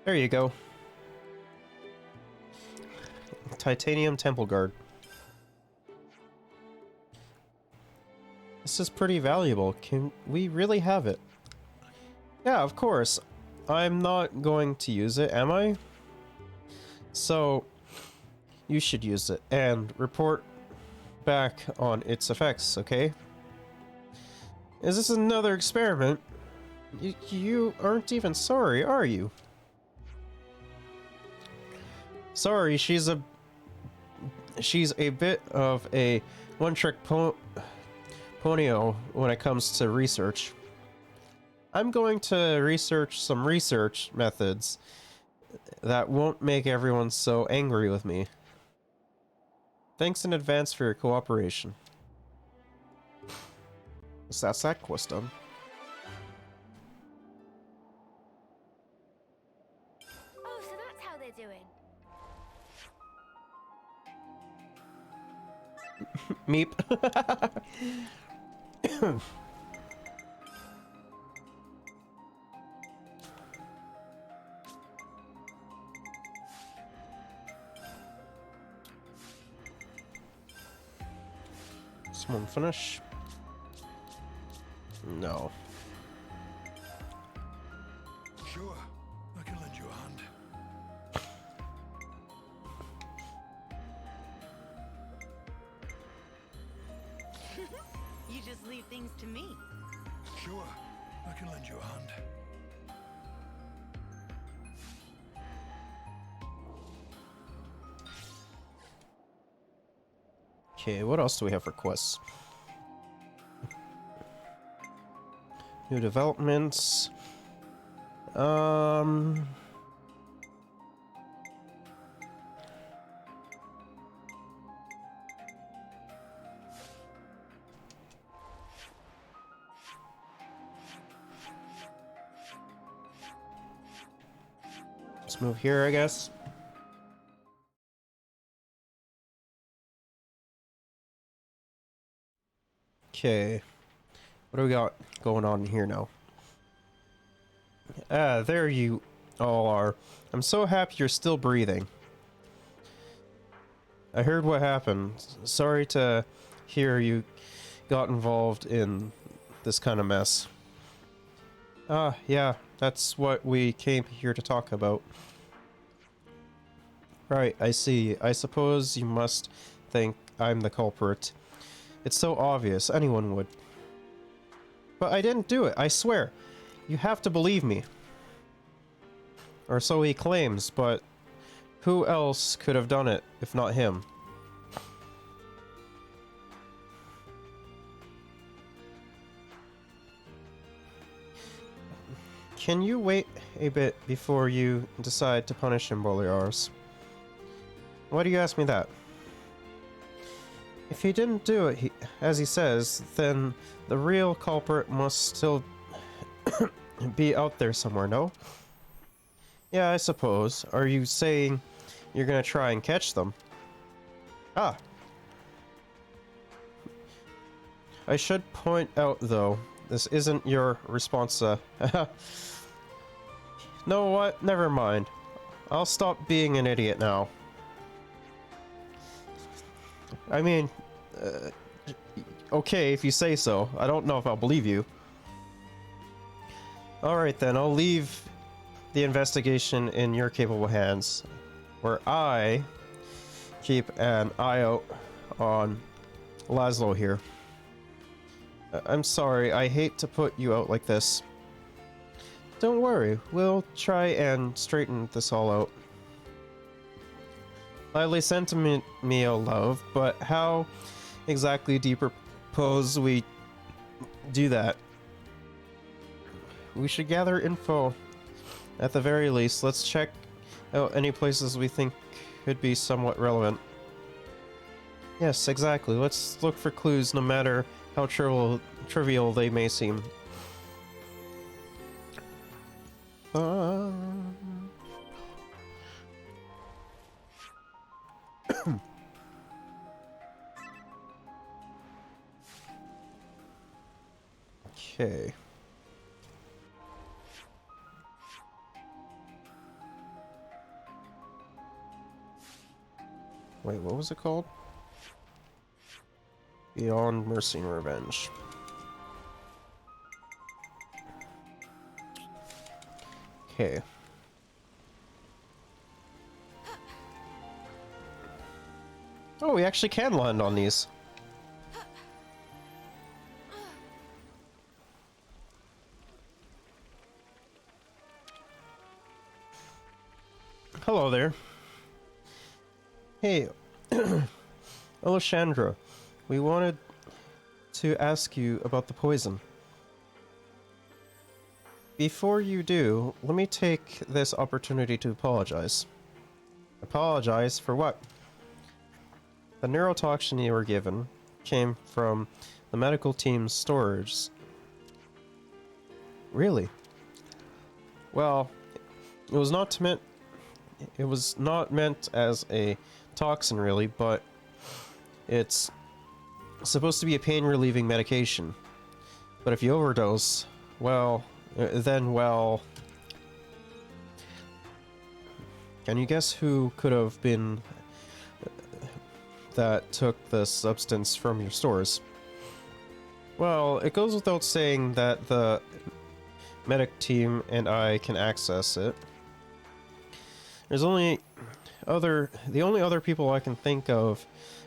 Speaker 1: There you go. Titanium Temple Guard. This is pretty valuable. Can we really have it? Yeah, of course. I'm not going to use it, am I? So, you should use it and report back on its effects, okay? Is this another experiment? You aren't even sorry, are you? Sorry, she's a bit of a one-trick ponyo when it comes to research. I'm going to research some research methods that won't make everyone so angry with me. Thanks in advance for your cooperation. So that's that quest done.
Speaker 2: Oh, so that's how they're doing.
Speaker 1: Meep. Someone finish? No.
Speaker 5: Sure, I can lend you a hand.
Speaker 8: You just leave things to me.
Speaker 5: Sure, I can lend you a hand.
Speaker 1: Okay, what else do we have for quests? New developments. Let's move here, I guess. Okay. What do we got going on here now? Ah, there you all are. I'm so happy you're still breathing. I heard what happened. Sorry to hear you got involved in this kind of mess. Ah, yeah, that's what we came here to talk about. Right, I see. I suppose you must think I'm the culprit. It's so obvious, anyone would. But I didn't do it, I swear. You have to believe me. Or so he claims, but who else could have done it if not him? Can you wait a bit before you decide to punish him, Boliars? Why do you ask me that? If he didn't do it, as he says, then the real culprit must still be out there somewhere, no? Yeah, I suppose. Are you saying you're gonna try and catch them? Ah. I should point out, though, this isn't your response, Know what? Never mind. I'll stop being an idiot now. I mean, okay, if you say so. I don't know if I'll believe you. Alright then, I'll leave the investigation in your capable hands, where I keep an eye out on Laszlo here. I'm sorry, I hate to put you out like this. Don't worry, we'll try and straighten this all out. Lively sentiment, meal love, but how exactly do you propose we do that? We should gather info. At the very least, let's check out any places we think could be somewhat relevant. Yes, exactly. Let's look for clues no matter how trivial they may seem. Okay. Wait, what was it called? Beyond Mercy and Revenge. Okay. Oh, we actually can land on these. Hello there. Hey, Alexandra, we wanted to ask you about the poison. Before you do, let me take this opportunity to apologize. Apologize for what? The neurotoxin you were given came from the medical team's storage. Really? Well, it was not meant as a toxin really, but it's supposed to be a pain-relieving medication. But if you overdose, well, well... Can you guess who could have been that took the substance from your stores? Well, it goes without saying that the medic team and I can access it. The only other people I can think of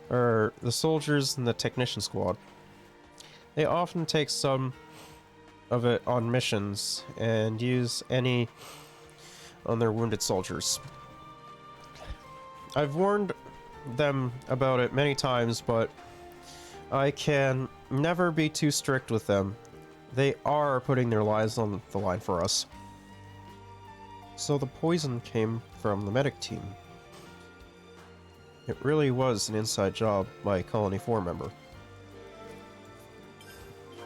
Speaker 1: are the soldiers and the technician squad. They often take some of it on missions and use any on their wounded soldiers. I've warned them about it many times, but I can never be too strict with them. They are putting their lives on the line for us. So the poison came from the medic team. It really was an inside job by a Colony 4 member.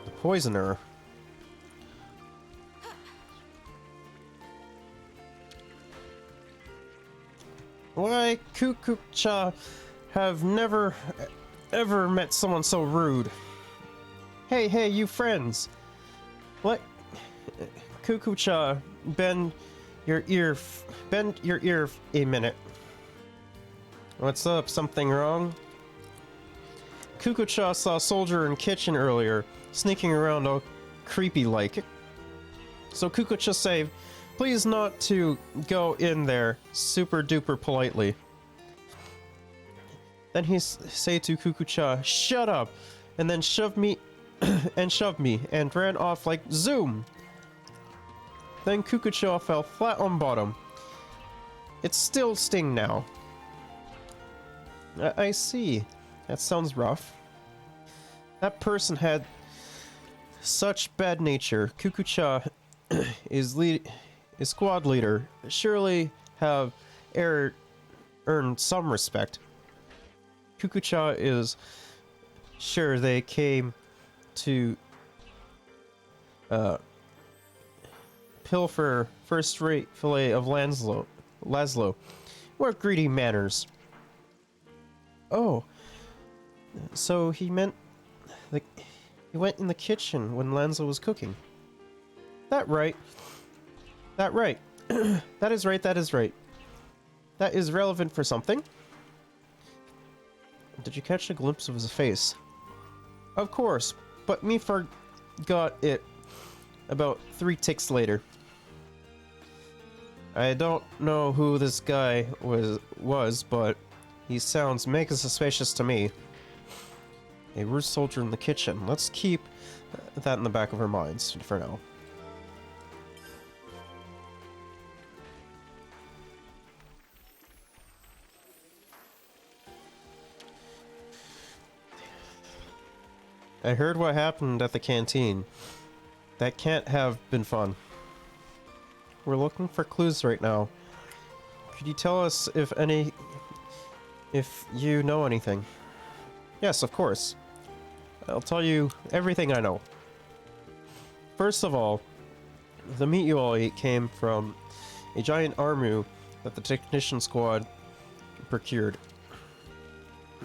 Speaker 1: The poisoner... Why, Kukucha have never, ever met someone so rude. Hey, you friends. Let Kukucha bend your ear a minute. What's up? Something wrong? Kukucha saw a soldier in kitchen earlier, sneaking around all creepy like. So Kukucha say, please not to go in there super duper politely. Then he say to Kukucha, shut up, and then shoved me and ran off like zoom. Then Kukucha fell flat on bottom. It's still sting now. I see. That sounds rough. That person had such bad nature. Kukucha is squad leader. Surely have earned some respect. Kukucha is sure they came to pilfer first-rate fillet of Laszlo. What greedy manners. Oh, so he meant he went in the kitchen when Lanza was cooking. That right. That right. That is right, that is right. That is relevant for something. Did you catch a glimpse of his face? Of course, but me forgot it about 3 ticks later. I don't know who this guy was, but he sounds mega suspicious to me. A roost soldier in the kitchen. Let's keep that in the back of our minds for now. I heard what happened at the canteen. That can't have been fun. We're looking for clues right now. Could you tell us if you know anything? Yes, of course. I'll tell you everything I know. First of all, the meat you all ate came from a giant armu that the technician squad procured.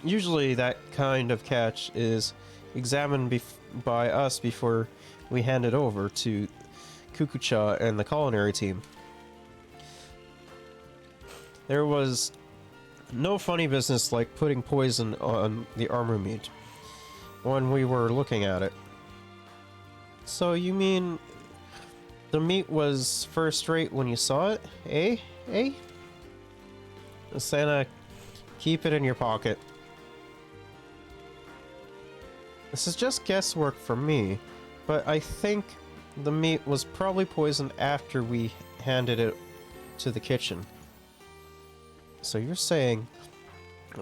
Speaker 1: Usually that kind of catch is examined by us before we hand it over to Kukucha and the culinary team. There was no funny business like putting poison on the armor meat when we were looking at it. So you mean the meat was first rate when you saw it, eh? Eh? Santa, keep it in your pocket. This is just guesswork for me, but I think the meat was probably poisoned after we handed it to the kitchen. So you're saying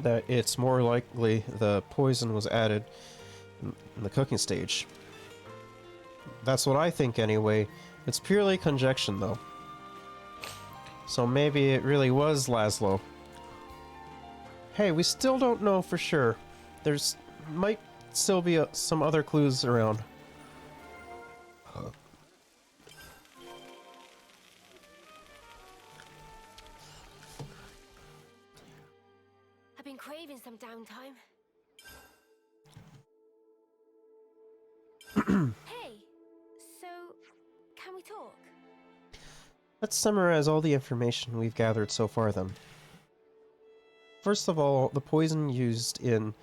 Speaker 1: that it's more likely the poison was added in the cooking stage. That's what I think anyway. It's purely conjecture though. So maybe it really was Laszlo. Hey, we still don't know for sure. There's might still be some other clues around.
Speaker 2: I've been craving some downtime. Hey, so can we talk?
Speaker 1: Let's summarize all the information we've gathered so far then. First of all, the poison used in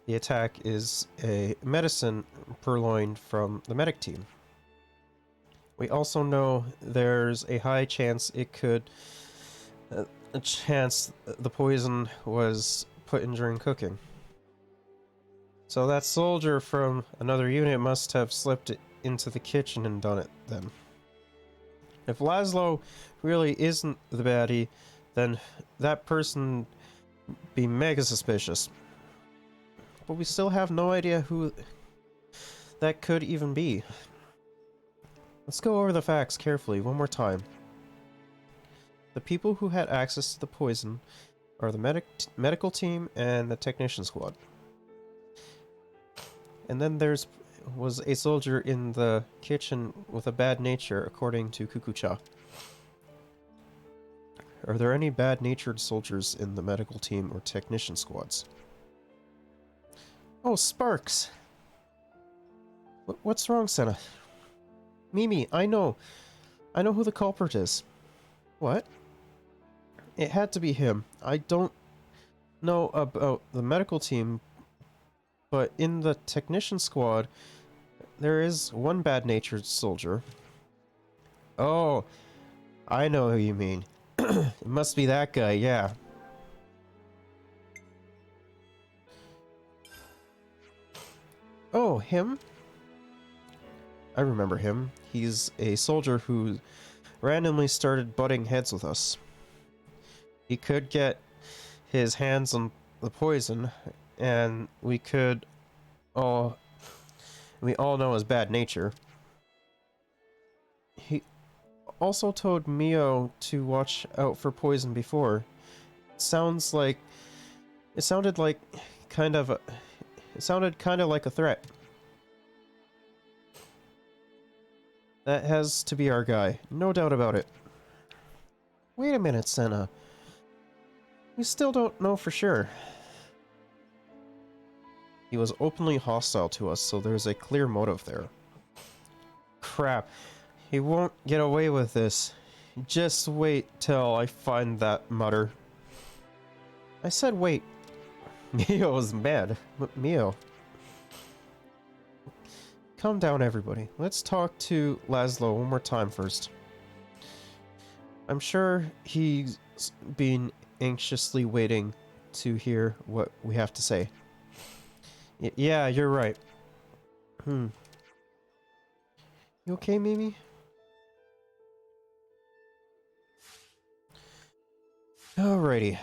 Speaker 1: the attack is a medicine purloined from the medic team. We also know there's a high chance the poison was put in during cooking. So that soldier from another unit must have slipped it into the kitchen and done it then. If Laszlo really isn't the baddie, then that person be mega suspicious. But we still have no idea who that could even be. Let's go over the facts carefully one more time. The people who had access to the poison are the medical team and the technician squad. And then was a soldier in the kitchen with a bad nature, according to Kukucha. Are there any bad-natured soldiers in the medical team or technician squads? Oh, Sparks! What's wrong, Senna? Mimi, I know who the culprit is. What? It had to be him. I don't know about the medical team, but in the technician squad, there is one bad-natured soldier. Oh, I know who you mean. It must be that guy, yeah. Oh, him? I remember him. He's a soldier who randomly started butting heads with us. He could get his hands on the poison, and we all know his bad nature. He also told Mio to watch out for poison before. It sounded kind of like a threat. That has to be our guy. No doubt about it. Wait a minute, Senna. We still don't know for sure. He was openly hostile to us, so there's a clear motive there. Crap. He won't get away with this. Just wait till I find that mutter. I said wait. Mio was mad. Mio. Calm down, everybody. Let's talk to Laszlo one more time first. I'm sure he's been anxiously waiting to hear what we have to say. Yeah, you're right. You okay, Mimi? Alrighty.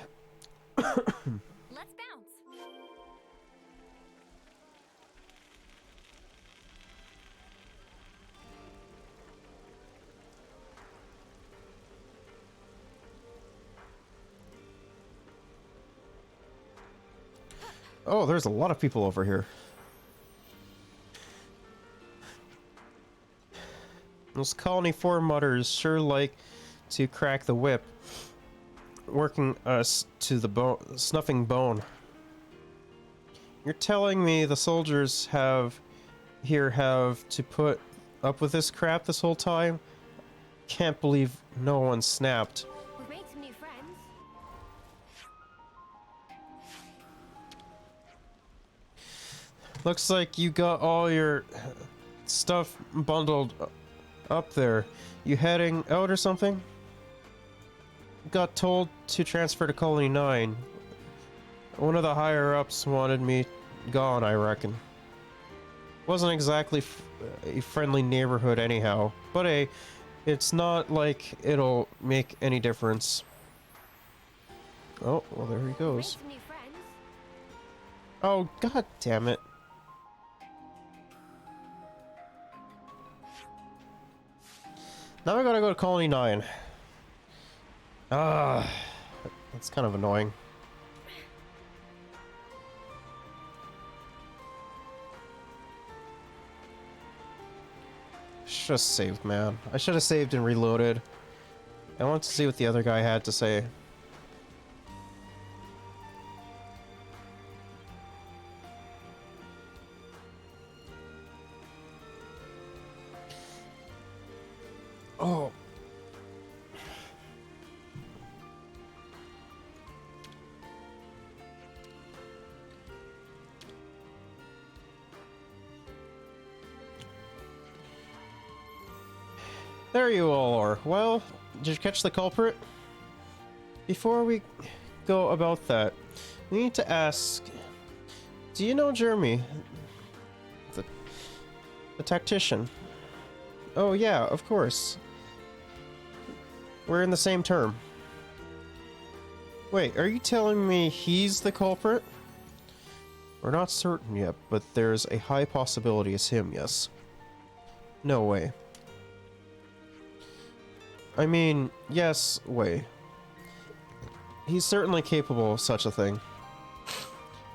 Speaker 2: Let's bounce.
Speaker 1: Oh, there's a lot of people over here. Those Colony 4 mutters sure like to crack the whip, working us to the snuffing bone. You're telling me the soldiers have to put up with this crap this whole time? Can't believe no one snapped.
Speaker 2: We've made some new friends.
Speaker 1: Looks like you got all your stuff bundled up there. You heading out or something? Got told to transfer to Colony 9. One of the higher-ups wanted me gone, I reckon. Wasn't exactly a friendly neighborhood anyhow, but hey, it's not like it'll make any difference. Oh, well there he goes. Oh, god damn it. Now I gotta go to Colony 9. Ah, that's kind of annoying. Should have saved, man. I should have saved and reloaded. I want to see what the other guy had to say. Oh. There you all are. Well, did you catch the culprit? Before we go about that, we need to ask, do you know Jeremy? The tactician? Oh yeah, of course. We're in the same term. Wait, are you telling me he's the culprit? We're not certain yet, but there's a high possibility it's him, yes. No way. I mean, yes, way. He's certainly capable of such a thing.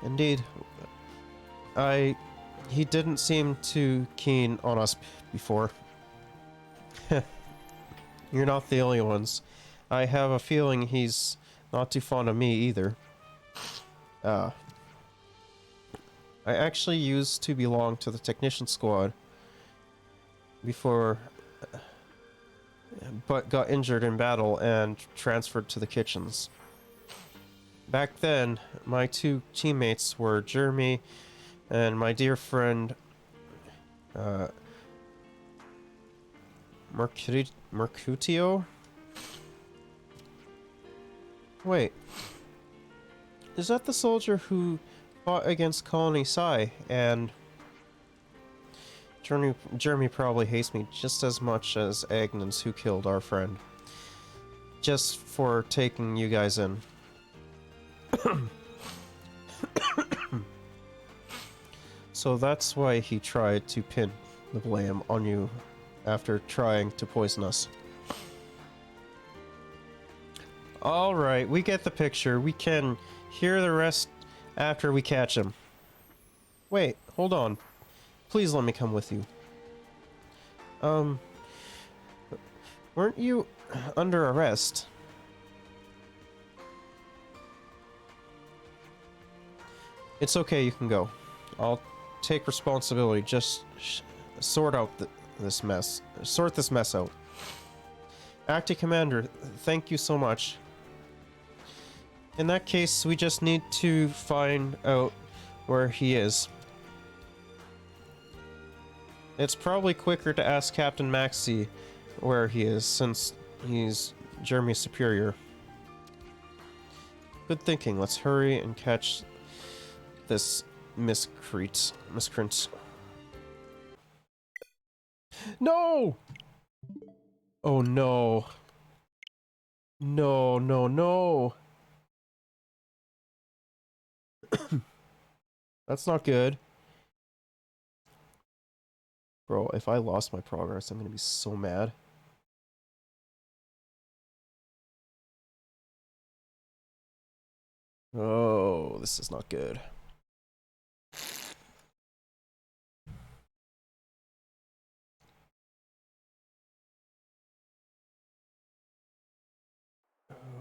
Speaker 1: Indeed. He didn't seem too keen on us before. You're not the only ones. I have a feeling he's not too fond of me either. I actually used to belong to the technician squad before, but got injured in battle and transferred to the kitchens. Back then, my two teammates were Jeremy and my dear friend Mercutio? Wait. Is that the soldier who fought against Colony Psi and... Jeremy probably hates me just as much as Agnes, who killed our friend. Just for taking you guys in. So that's why he tried to pin the blame on you after trying to poison us. Alright, we get the picture. We can hear the rest after we catch him. Wait, hold on. Please let me come with you. Weren't you under arrest? It's okay, you can go. I'll take responsibility. Just sort out this mess. Sort this mess out. Acting Commander, thank you so much. In that case, we just need to find out where he is. It's probably quicker to ask Captain Maxey where he is, since he's Jeremy's superior. Good thinking. Let's hurry and catch this miscreant. No! Oh no. No, no, no. That's not good. Bro, if I lost my progress, I'm gonna be so mad. Oh, this is not good.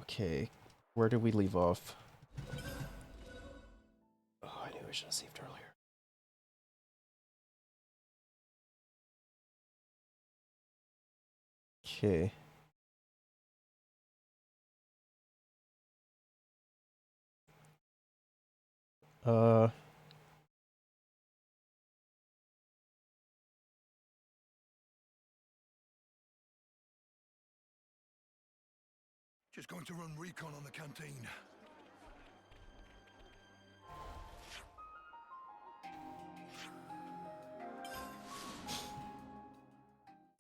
Speaker 1: Okay, where did we leave off? Oh, I knew I should have saved earlier. Okay.
Speaker 5: Just going to run recon on the canteen.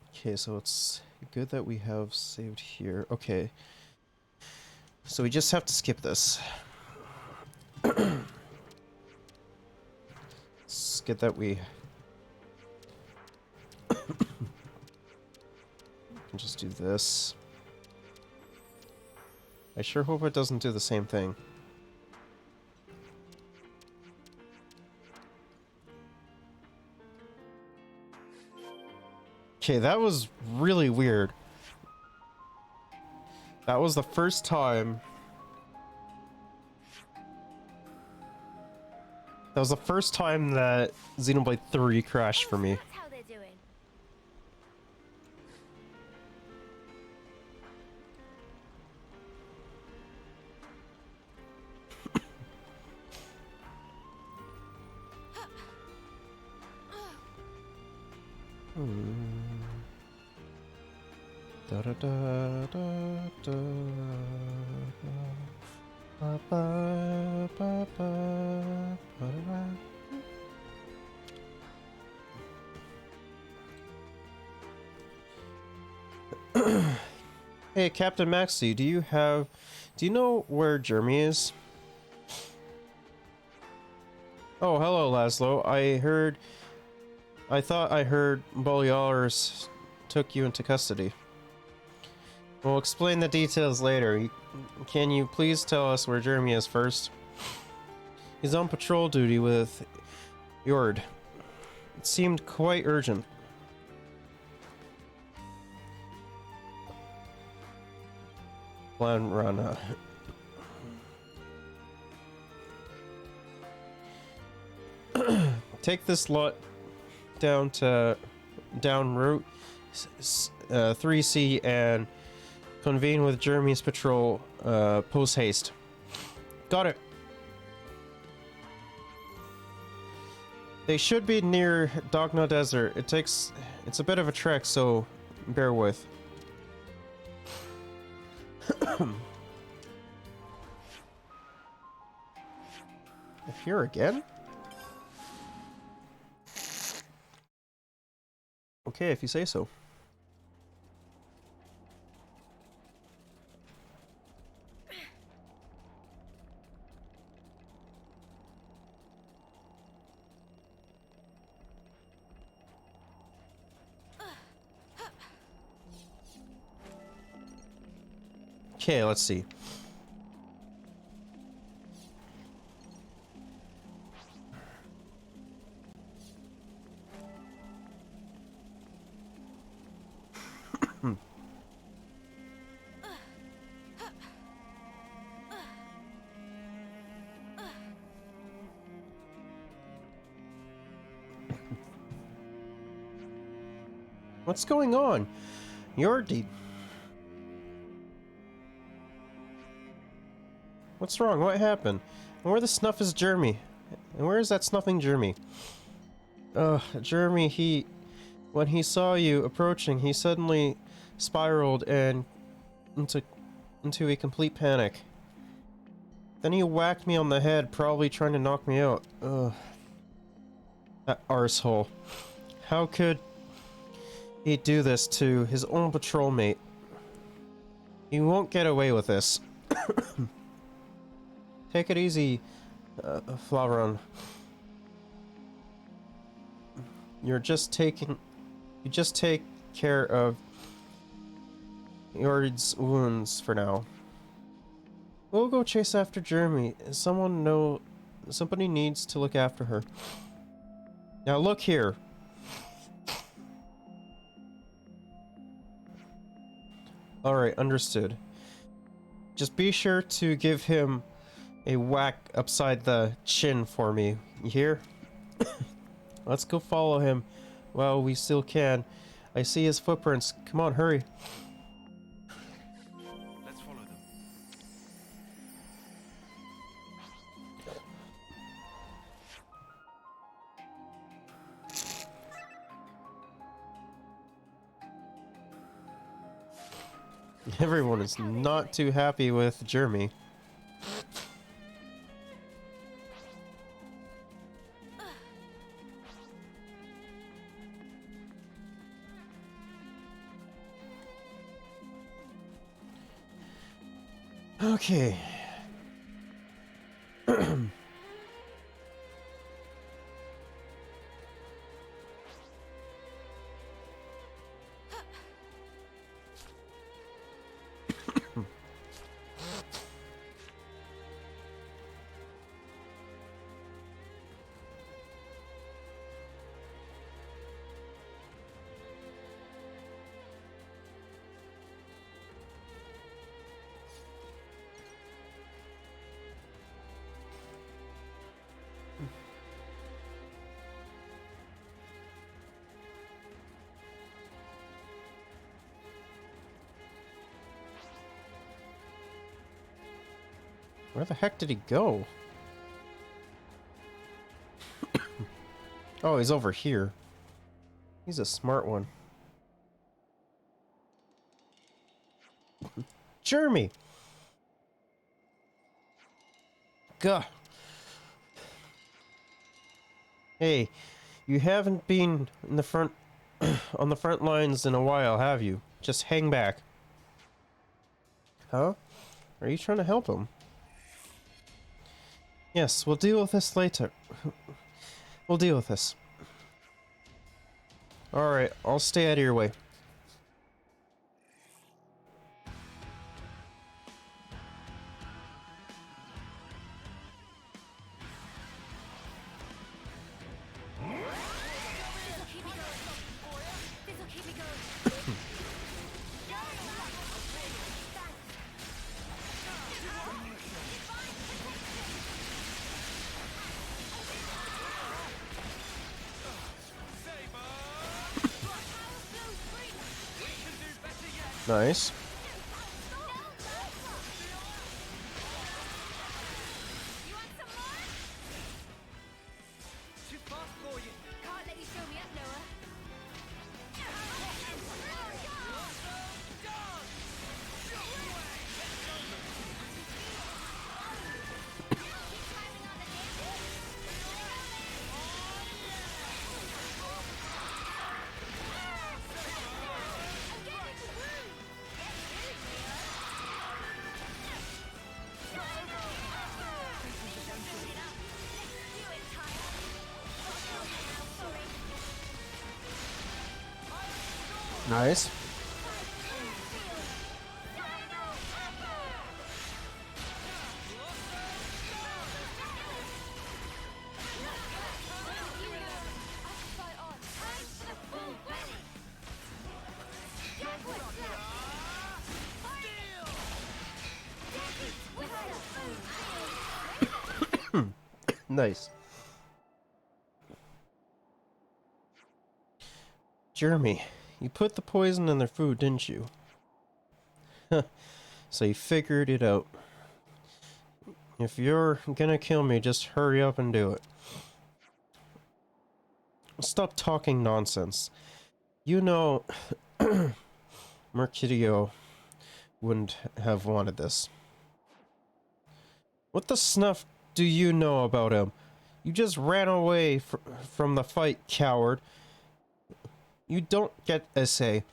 Speaker 1: Okay, so it's good that we have saved here. Okay. So we just have to skip this. It's good that we can just do this. I sure hope it doesn't do the same thing. Okay, that was really weird. That was the first time. That was the first time that Xenoblade 3 crashed for me.
Speaker 2: That's how they're doing.
Speaker 1: Da da da da da. Ba ba ba ba ba da. Hey, Captain Maxey, do you know where Jeremy is? Oh, hello, Laszlo. I thought I heard Bolyars took you into custody. We'll explain the details later. Can you please tell us where Jeremy is first? He's on patrol duty with Jord. It seemed quite urgent. Plan run. Take this lot down route 3C and convene with Jeremy's patrol post haste. Got it. They should be near Dogna Desert. It's a bit of a trek, so bear with. Here again? Okay, if you say so. Okay, let's see. What's going on? What's wrong? What happened? And where the snuff is Jeremy? And where is that snuffing Jeremy? Jeremy, when he saw you approaching, he suddenly spiraled and into a complete panic. Then he whacked me on the head, probably trying to knock me out. Ugh. That arsehole. How could he do this to his own patrol mate? He won't get away with this. Take it easy, Flavron. You just take care of Yord's wounds for now. We'll go chase after Jeremy. Somebody needs to look after her. Now look here. Alright, understood. Just be sure to give him a whack upside the chin for me. You hear? Let's go follow him while we still can. I see his footprints. Come on, hurry.
Speaker 5: Let's follow them.
Speaker 1: Everyone is not too happy with Jeremy. Okay. Where the heck did he go? Oh, he's over here. He's a smart one. Jeremy! Gah! Hey, you haven't been in the front on the front lines in a while, have you? Just hang back. Huh? Are you trying to help him? Yes, we'll deal with this later. We'll deal with this. Alright, I'll stay out of your way. Nice. Nice. Nice. Jeremy, You put the poison in their food, didn't you? So you figured it out. If you're gonna kill me, just hurry up and do it. Stop talking nonsense. You know, Mercutio wouldn't have wanted this. What the snuff do you know about him? You just ran away from the fight, coward. You don't get a say.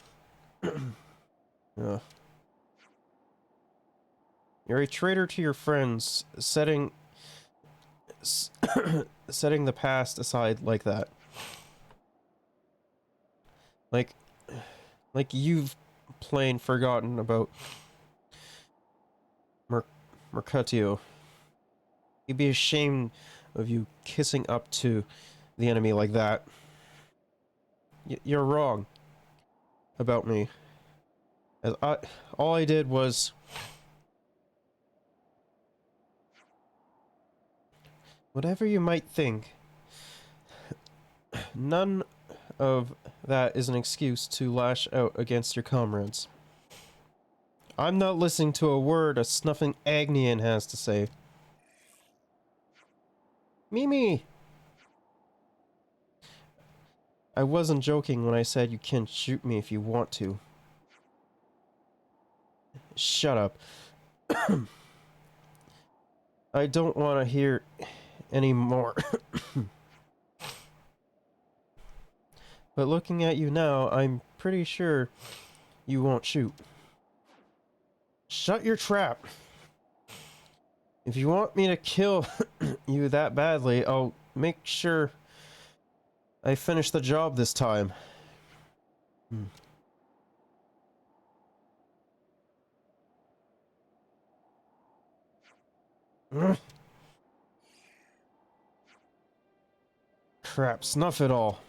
Speaker 1: You're a traitor to your friends, setting the past aside like that. Like you've plain forgotten about Mercutio. He'd be ashamed of you kissing up to the enemy like that. You're wrong about me. As all I did was... Whatever you might think, none of that is an excuse to lash out against your comrades. I'm not listening to a word a snuffing Agnian has to say. Mimi! I wasn't joking when I said you can shoot me if you want to. Shut up. I don't want to hear any more. But looking at you now, I'm pretty sure you won't shoot. Shut your trap. If you want me to kill you that badly, I'll make sure I finish the job this time. Crap, snuff it all.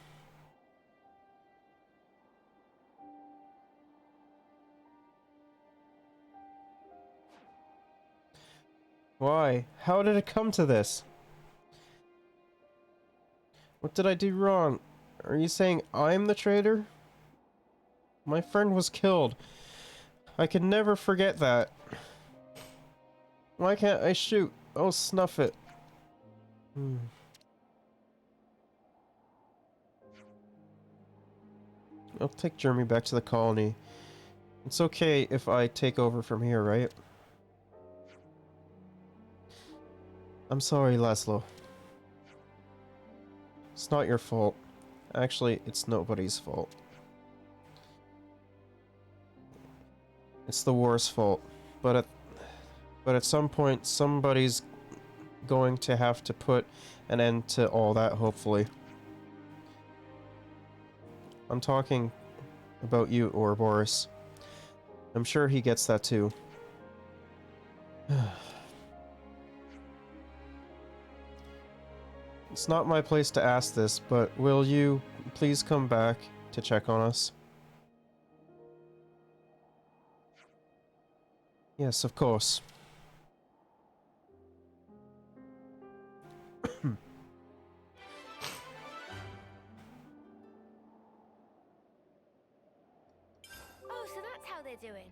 Speaker 1: Why? How did it come to this? What did I do wrong? Are you saying I'm the traitor? My friend was killed. I can never forget that. Why can't I shoot? Oh, snuff it. I'll take Jeremy back to the colony. It's okay if I take over from here, right? I'm sorry, Laszlo. It's not your fault. Actually, it's nobody's fault. It's the war's fault. But at some point, somebody's going to have to put an end to all that, hopefully. I'm talking about you, Ouroboros. I'm sure he gets that too. It's not my place to ask this, but will you please come back to check on us? Yes, of course.
Speaker 2: Oh, so that's how they're doing.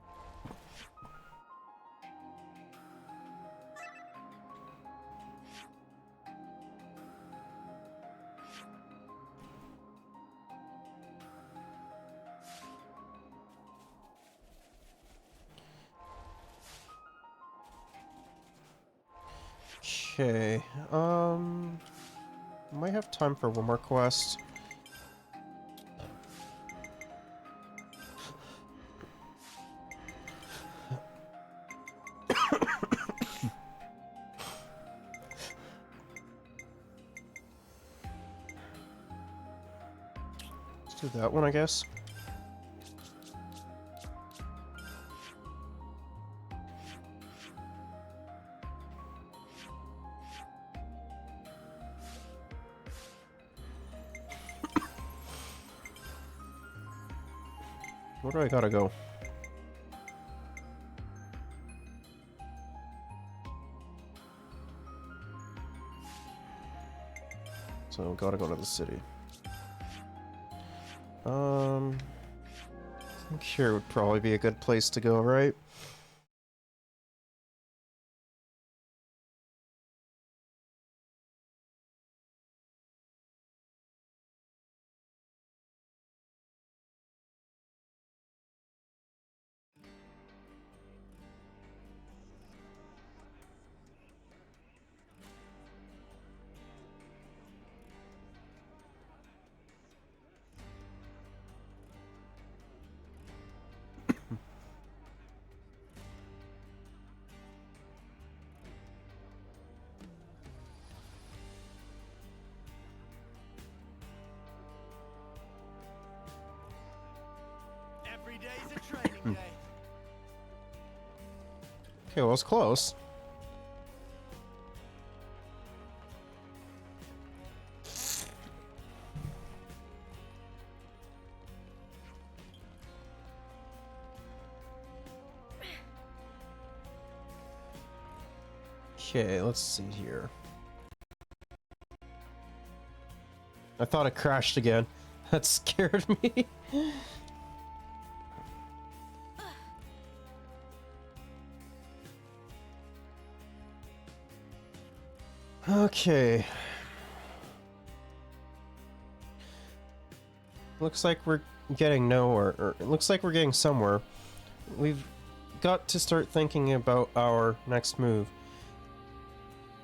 Speaker 1: Okay, might have time for one more quest. Let's do that one, I guess. Where do I gotta go? So, gotta go to the city. Here would probably be a good place to go, right?
Speaker 4: Every day's a training day.
Speaker 1: Okay, well, it's close. Okay, let's see here. I thought it crashed again. That scared me. Okay. Looks like we're getting nowhere, or it looks like we're getting somewhere. We've got to start thinking about our next move.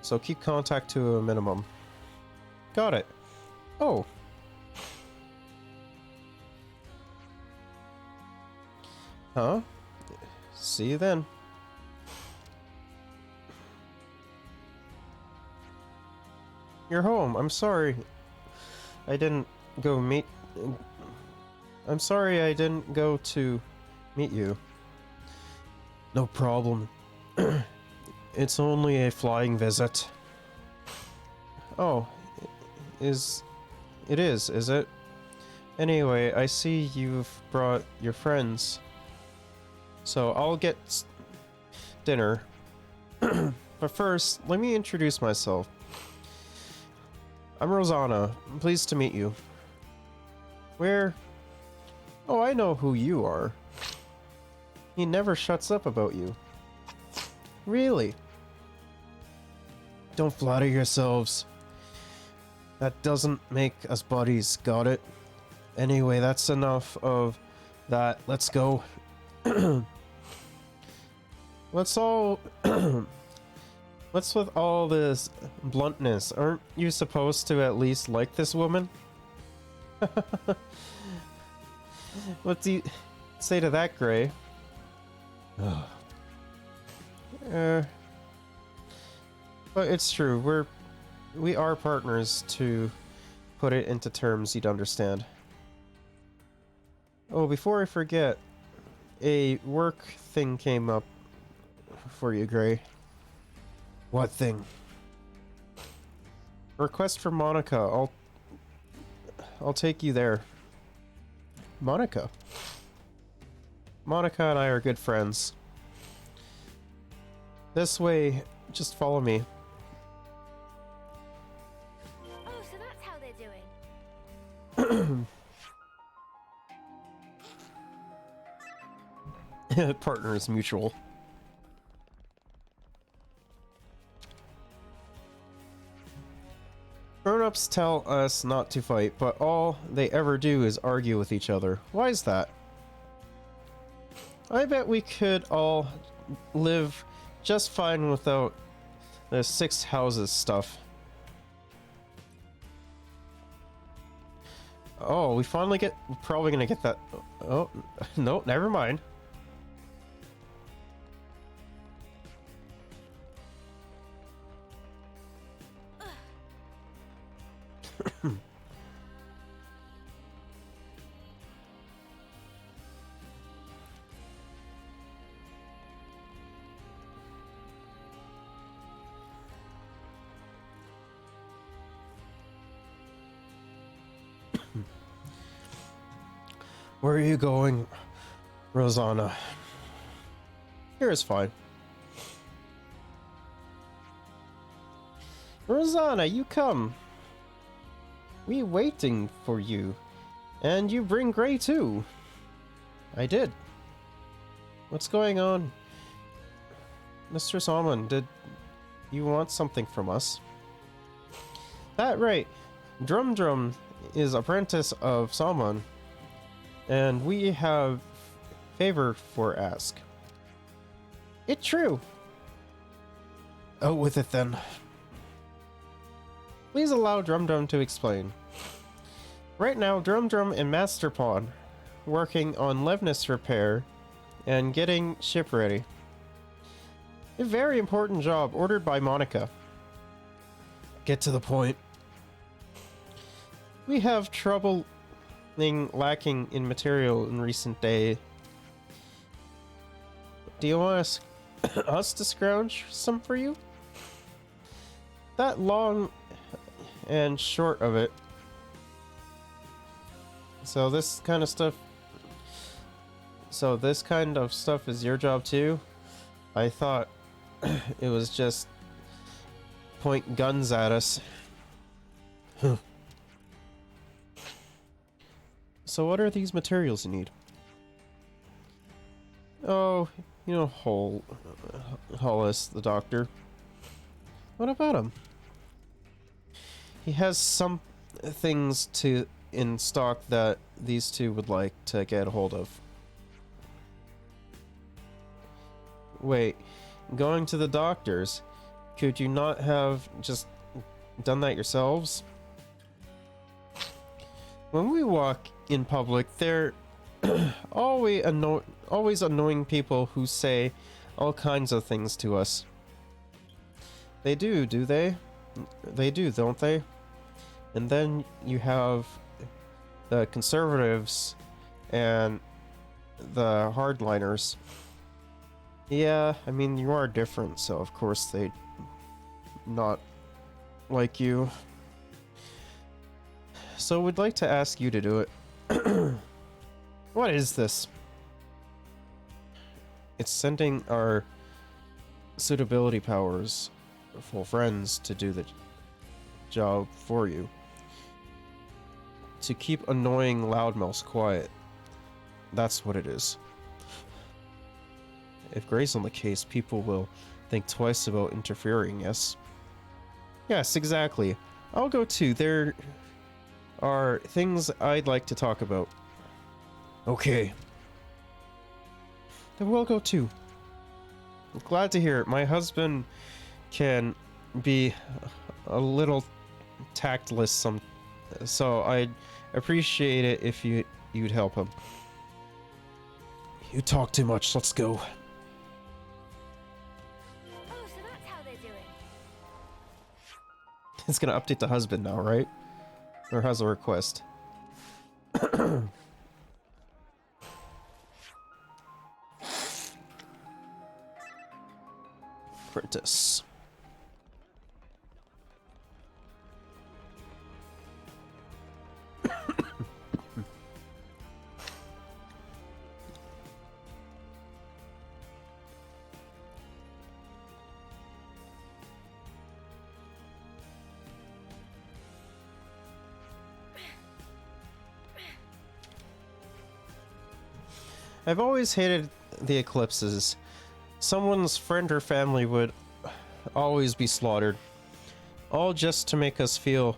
Speaker 1: So keep contact to a minimum. Got it. Oh. Huh? See you then. You're home. I'm sorry. I didn't go meet... I'm sorry I didn't go to meet you. No problem. It's only a flying visit. Oh, is it? Anyway, I see you've brought your friends. So I'll get dinner. But first, let me introduce myself. I'm Rosanna. I'm pleased to meet you. Where? Oh, I know who you are. He never shuts up about you. Really? Don't flatter yourselves. That doesn't make us buddies, got it? Anyway, that's enough of that. Let's go. What's with all this bluntness? Aren't you supposed to at least like this woman? What do you say to that, Gray? But it's true. We are partners, to put it into terms you'd understand. Oh, before I forget, a work thing came up for you, Gray. What thing? Request for Monica. I'll take you there. Monica? Monica and I are good friends. This way, just follow me.
Speaker 2: Oh, so that's how they're doing.
Speaker 1: Partners mutual. Grown-ups tell us not to fight, but all they ever do is argue with each other. Why is that? I bet we could all live just fine without the 6 houses stuff. Oh, we're probably gonna get that. Oh, no, never mind. Where are you going, Rosanna? Here is fine. Rosanna, you come. We waiting for you. And you bring Gray too. I did. What's going on? Mr. Salmon, did you want something from us? That right. Drum Drum is apprentice of Salmon, and we have favor for ask. It true. Oh, with it then. Please allow Drum Drum to explain. Right now, Drum Drum and Master Pawn working on Levness repair and getting ship ready. A very important job ordered by Monica. Get to the point. We have trouble lacking in material in recent day. Do you want us to scrounge some for you? That long and short of it. So this kind of stuff is your job too? I thought it was just point guns at us. So what are these materials you need? Oh, you know, Hollis, the doctor. What about him? He has some things in stock that these two would like to get a hold of. Wait, going to the doctors? Could you not have just done that yourselves? When we walk in public, there always annoying people who say all kinds of things to us. They do they? They do, don't they? And then you have the conservatives and the hardliners. Yeah, I mean, you are different, so of course they not like you. So we'd like to ask you to do it. What is this? It's sending our suitability powers for friends to do the job for you. To keep annoying loudmouths quiet. That's what it is. If Gray's on the case, people will think twice about interfering, yes? Yes, exactly. I'll go too. There are things I'd like to talk about. Okay. Then we'll go too. I'm glad to hear it. My husband can be a little tactless so I'd appreciate it if you'd help him. You talk too much. Let's go.
Speaker 2: Oh, so that's how they're doing.
Speaker 1: It's gonna update the husband now, right? Or has a request. Apprentice. I've always hated the eclipses. Someone's friend or family would always be slaughtered. All just to make us feel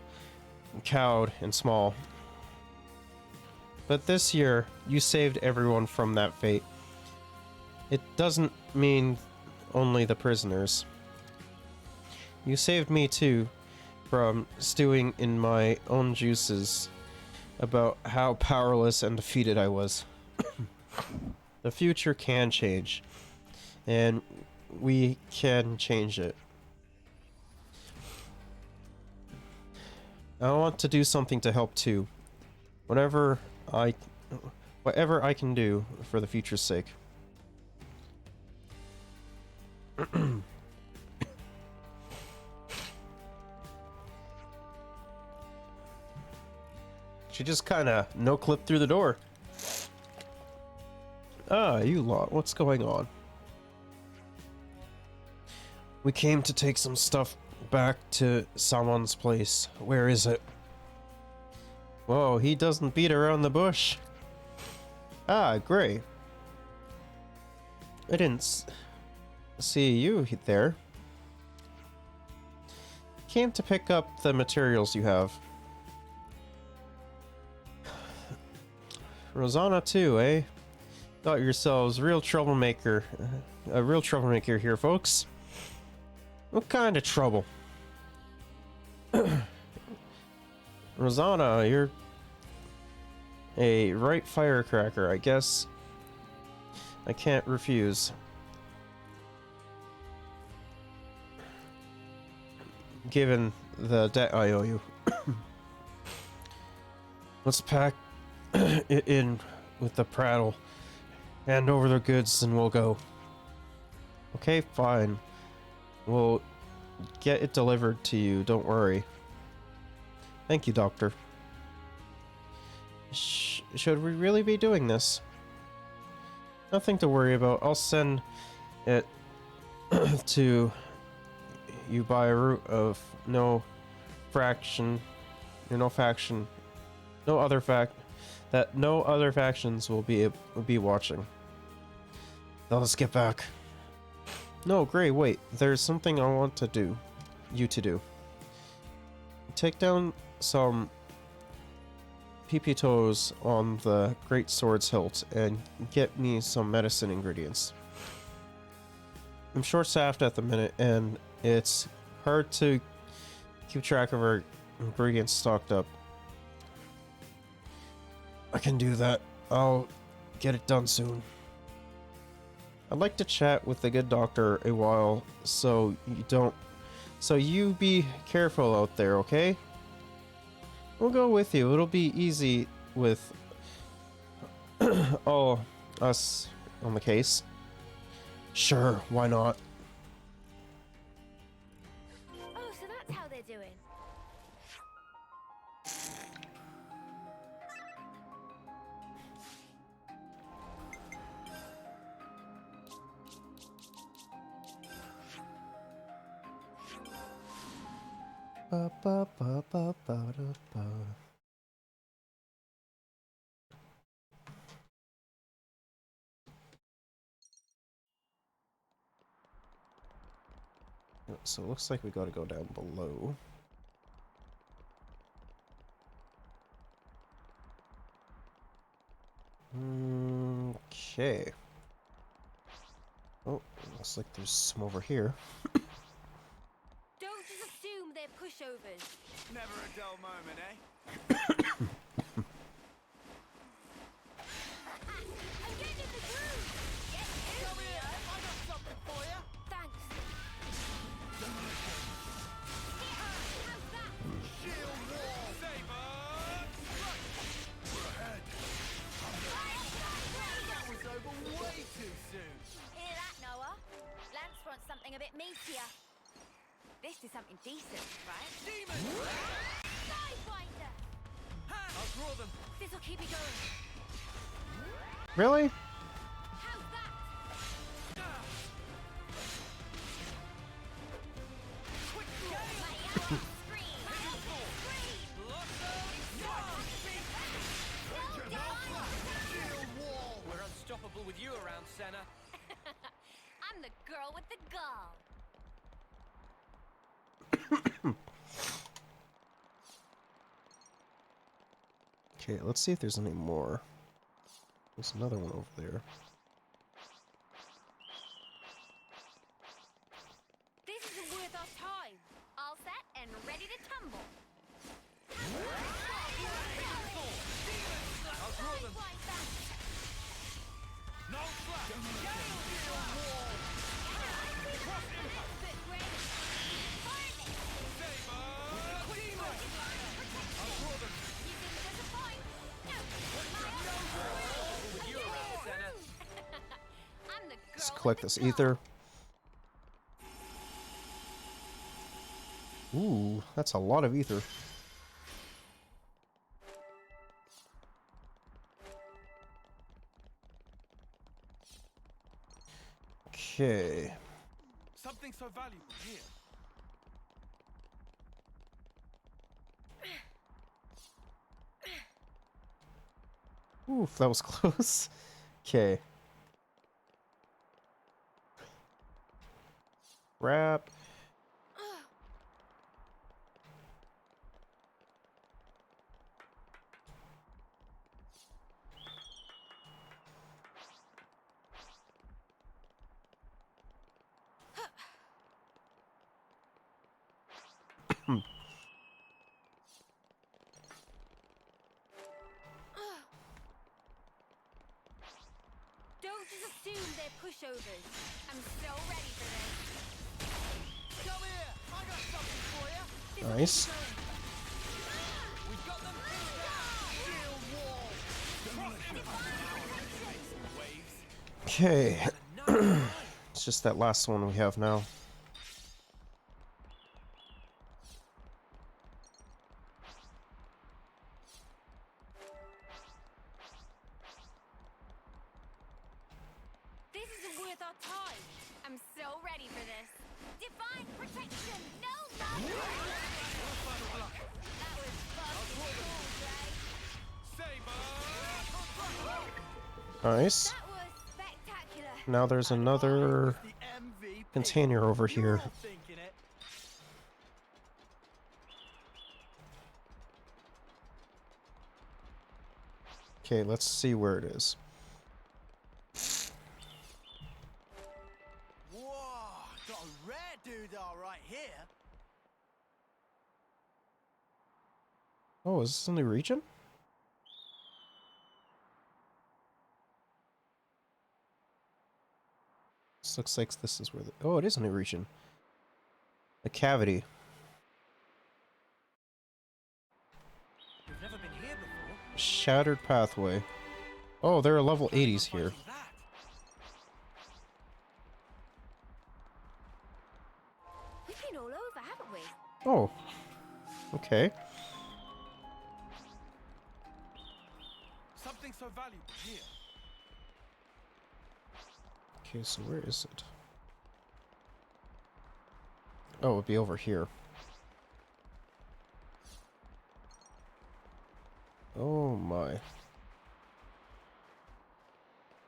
Speaker 1: cowed and small. But this year, you saved everyone from that fate. It doesn't mean only the prisoners. You saved me too, from stewing in my own juices about how powerless and defeated I was. The future can change, and we can change it. I want to do something to help too. Whatever I can do for the future's sake. She just kind of no-clipped through the door. Ah, you lot, what's going on? We came to take some stuff back to someone's place. Where is it? Whoa, he doesn't beat around the bush. Ah, Gray. I didn't see you there. Came to pick up the materials you have. Rosanna too, eh? Got yourselves a real troublemaker here, folks. What kind of trouble? Rosanna, you're a right firecracker, I guess. I can't refuse. Given the debt I owe you. Let's pack it in with the prattle. Hand over the goods and we'll go. Okay, fine. We'll get it delivered to you, don't worry. Thank you, Doctor. Should we really be doing this? Nothing to worry about. I'll send it to you by a route of no other factions will be watching. Now let's get back. No, Gray, wait. There's something I want you to do. Take down some peepeetoes on the great sword's hilt and get me some medicine ingredients. I'm short-staffed at the minute and it's hard to keep track of our ingredients stocked up. I can do that. I'll get it done soon. I'd like to chat with the good doctor a while, so you be careful out there, okay? We'll go with you. It'll be easy with all us on the case. Sure, why not?
Speaker 2: Oh, so that's how they're doing.
Speaker 1: Ba, ba, ba, ba, ba, da, ba. So it looks like we gotta go down below. Okay. Oh, looks like there's some over here.
Speaker 2: Don't just assume they're pushovers.
Speaker 4: Never a dull moment, eh?
Speaker 2: I'm getting in the groove.
Speaker 4: Come here, I got something for you.
Speaker 2: Thanks. How's that?
Speaker 4: Shield wall. Saber. We're ahead. That was over way too soon.
Speaker 2: Hear that, Noah? Lanz wants something a bit meatier. This is something decent, right?
Speaker 4: Demon!
Speaker 2: Sidewinder!
Speaker 3: I'll draw them.
Speaker 2: This'll keep me going.
Speaker 1: Really?
Speaker 2: How's that?
Speaker 3: Quick
Speaker 2: My
Speaker 3: gale.
Speaker 2: scream! My scream!
Speaker 4: Shield wall.
Speaker 3: We're unstoppable with you around, Senna.
Speaker 2: I'm the girl with the gall.
Speaker 1: Okay, let's see if there's any more. There's another one over there.
Speaker 2: This isn't worth our time. All set and ready to tumble.
Speaker 3: I'll draw them.
Speaker 4: No slack.
Speaker 3: With you around, Senna.
Speaker 1: Let's collect this ether. Ooh, that's a lot of ether. Okay.
Speaker 4: Something so valuable here.
Speaker 1: Oof, that was close. Okay. Wrap.
Speaker 2: Don't just assume they're pushovers. I'm so ready for this.
Speaker 4: Come here! I got something for you!
Speaker 1: Nice.
Speaker 4: We've got them pinned down! Shield wall!
Speaker 1: Okay. It's just that last one we have now.
Speaker 2: This isn't worth our time. I'm so ready for this. Divine protection! No love! That was fucking cool, Dre.
Speaker 1: Nice.
Speaker 2: That was spectacular.
Speaker 1: Now there's another
Speaker 4: The MVP.
Speaker 1: container over
Speaker 4: You're
Speaker 1: here.
Speaker 4: all thinking it.
Speaker 1: Okay, let's see where it is.
Speaker 4: Whoa! Got a rare doodah right here.
Speaker 1: Oh, is this a new region? This looks like this is where the... Oh, it is a new region. A cavity.
Speaker 3: We've never been here before.
Speaker 1: Shattered pathway. Oh, there are level 80s here.
Speaker 2: We've been all over, haven't we?
Speaker 1: Oh. Okay.
Speaker 5: Something so valuable here.
Speaker 1: Okay, so where is it? Oh, it'd be over here. Oh my.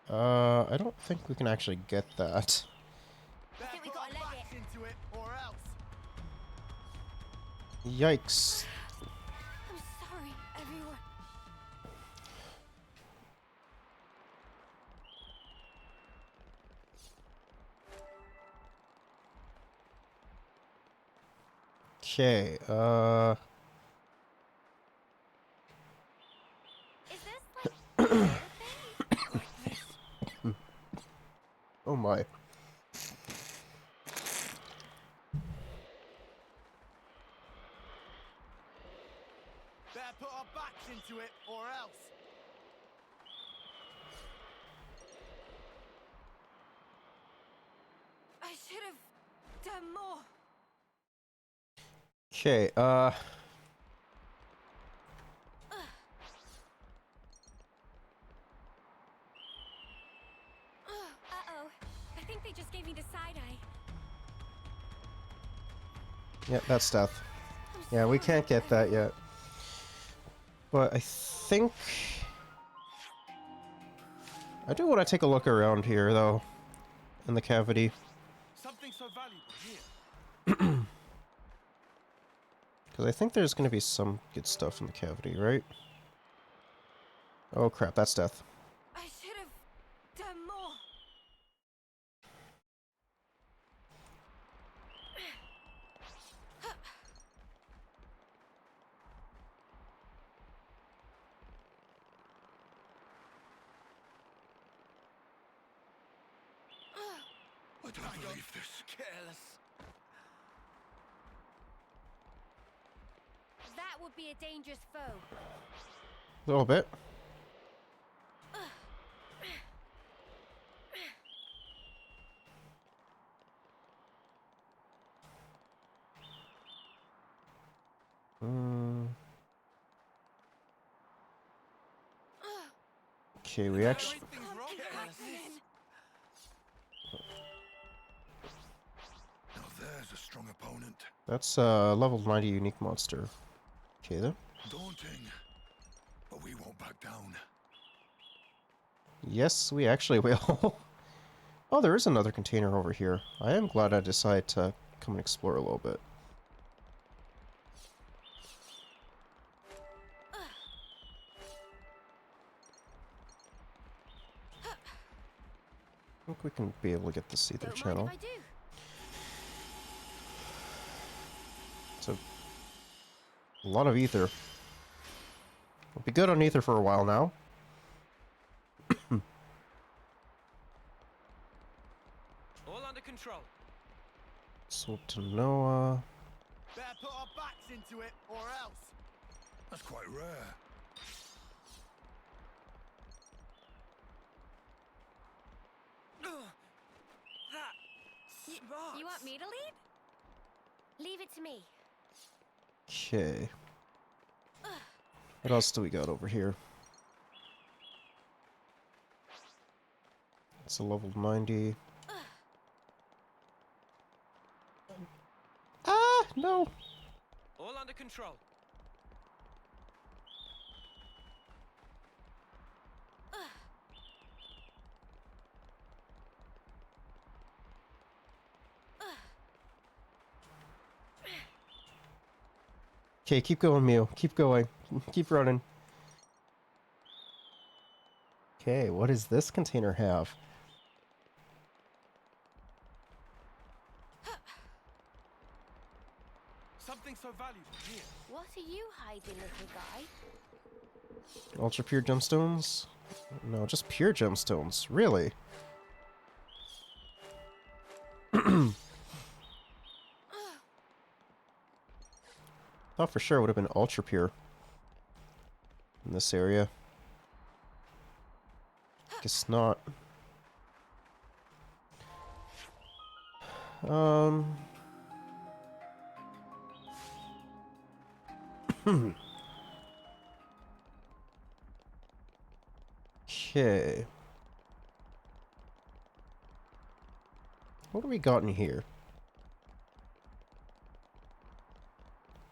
Speaker 1: I don't think we can actually get that.
Speaker 2: I think we gotta let it.
Speaker 4: Into it or else.
Speaker 1: Yikes.
Speaker 2: I'm sorry, everyone.
Speaker 1: Okay,
Speaker 2: Is this like a rare thing?
Speaker 1: oh my.
Speaker 4: Better put our backs into it or else.
Speaker 2: I should have done more.
Speaker 1: Okay,
Speaker 2: Uh-oh. I think they just gave me the side eye.
Speaker 1: yeah, that's death. Yeah, we can't get that yet. But I think... I do want to take a look around here, though. In the cavity.
Speaker 5: Something so valuable here.
Speaker 1: Because I think there's going to be some good stuff in the cavity, right? Oh crap, that's death.
Speaker 2: I should have done more.
Speaker 5: I don't believe this.
Speaker 4: Careless.
Speaker 2: That would be a dangerous foe.
Speaker 1: A little bit. Okay, we actually...
Speaker 5: Everything's wrong. Now there's a strong opponent.
Speaker 1: That's a level 90 unique monster. Okay then.
Speaker 5: Daunting. But we won't back down.
Speaker 1: Yes, we actually will. Oh, there is another container over here. I am glad I decided to come and explore a little bit. I think we can be able to get to see their channel. So, a lot of ether. We'll be good on ether for a while now.
Speaker 3: All under control.
Speaker 1: So to Noah.
Speaker 4: Better put our backs into it, or else.
Speaker 5: That's quite rare.
Speaker 2: You want me to lead? Leave it to me.
Speaker 1: Okay. What else do we got over here? It's a level 90. Ah, no.
Speaker 3: All under control.
Speaker 1: Okay, keep going, Mew. Keep going. Keep running. Okay, what does this container have?
Speaker 5: Something so valuable here.
Speaker 2: What are you hiding, little guy?
Speaker 1: Ultra pure gemstones? No, just pure gemstones. Really? Thought for sure it would have been ultra pure in this area. Guess not. Okay. What do we got in here?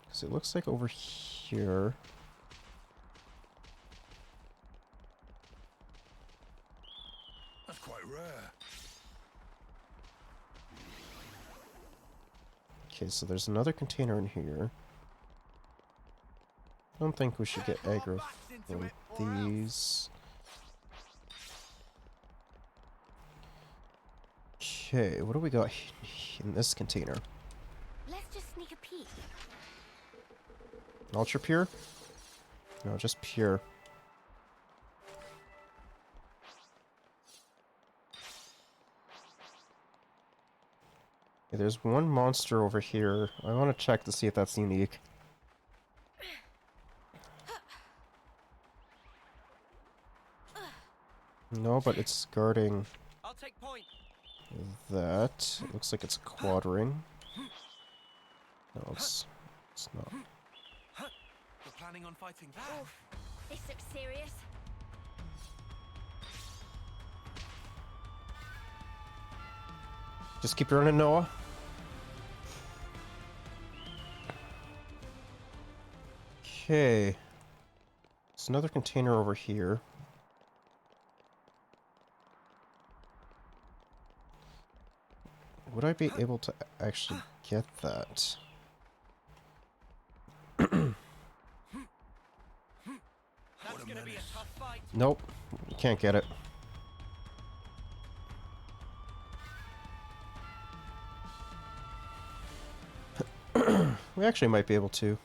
Speaker 1: Because it looks like over here.
Speaker 5: That's quite rare.
Speaker 1: Okay, so there's another container in here. I don't think we should get aggro from these. Okay, what do we got in this container?
Speaker 2: Let's just sneak a peek.
Speaker 1: Ultra pure? No, just pure. Okay, there's one monster over here. I want to check to see if that's unique. No, but it's guarding
Speaker 3: I'll take point.
Speaker 1: that. It looks like it's a quad ring. No, it's not.
Speaker 5: You're planning on fighting that?
Speaker 2: Oh, this looks serious.
Speaker 1: Just keep running, Noah. Okay. There's another container over here. Would I be able to actually get that?
Speaker 3: That's gonna be a tough fight.
Speaker 1: Nope, you can't get it. We actually might be able to.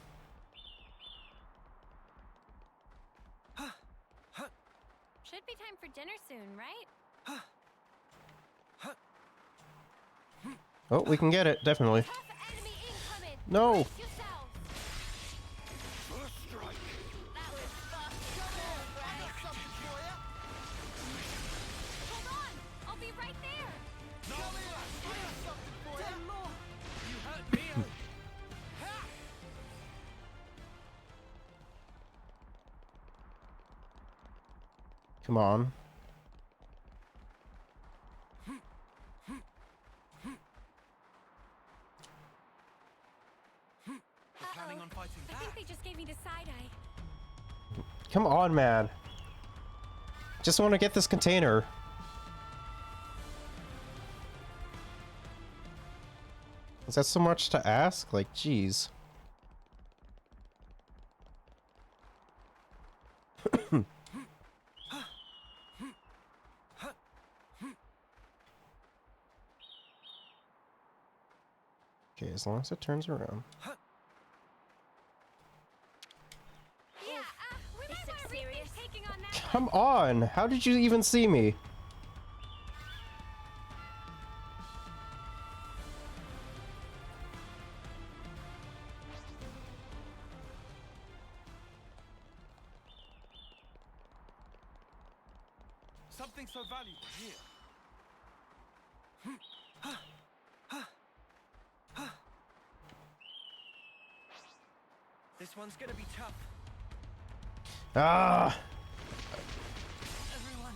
Speaker 2: Should be time for dinner soon, right?
Speaker 1: Oh, we can get it, definitely. No!
Speaker 5: First strike.
Speaker 2: Hold on! I'll be right there!
Speaker 3: Ten more. You hurt me.
Speaker 1: Come on.
Speaker 5: Planning on fighting
Speaker 2: I
Speaker 5: that?
Speaker 2: think they just gave me the side eye.
Speaker 1: Come on, man. Just want to get this container. Is that so much to ask? Like, jeez. Okay, as long as it turns around. Come on! How did you even see me?
Speaker 5: Something so valuable here.
Speaker 3: This one's gonna be tough.
Speaker 1: Ah!
Speaker 3: Everyone.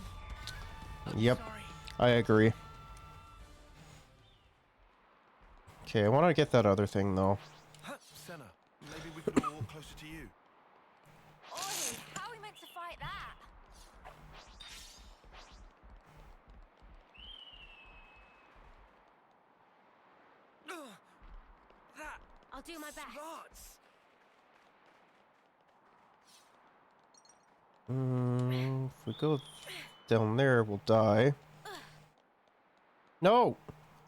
Speaker 1: Yep,
Speaker 3: Sorry.
Speaker 1: I agree. Okay, I want to get that other thing though.
Speaker 5: Senna, maybe we could all walk closer to you.
Speaker 2: Oi, how are we meant to fight that?
Speaker 3: That
Speaker 2: I'll do my best.
Speaker 3: smarts.
Speaker 1: If we go down there, we'll die. No!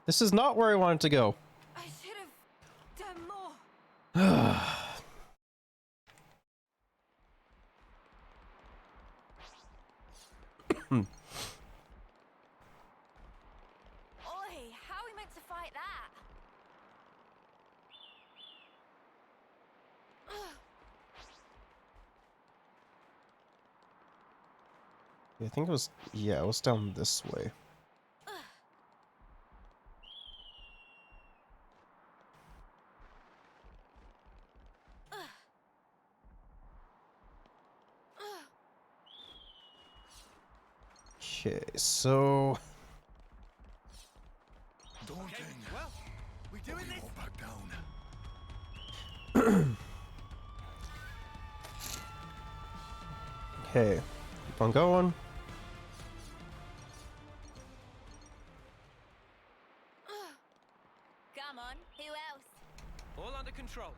Speaker 1: This is not where I wanted to go.
Speaker 2: I should have done more. Oi, how are we meant to fight that?
Speaker 1: I think it was, yeah, it was down this way. Okay, so
Speaker 5: Daunting.
Speaker 4: Well, we doing this?
Speaker 5: Won't back down.
Speaker 1: okay, keep on going.
Speaker 2: Come on, who else?
Speaker 3: All under control.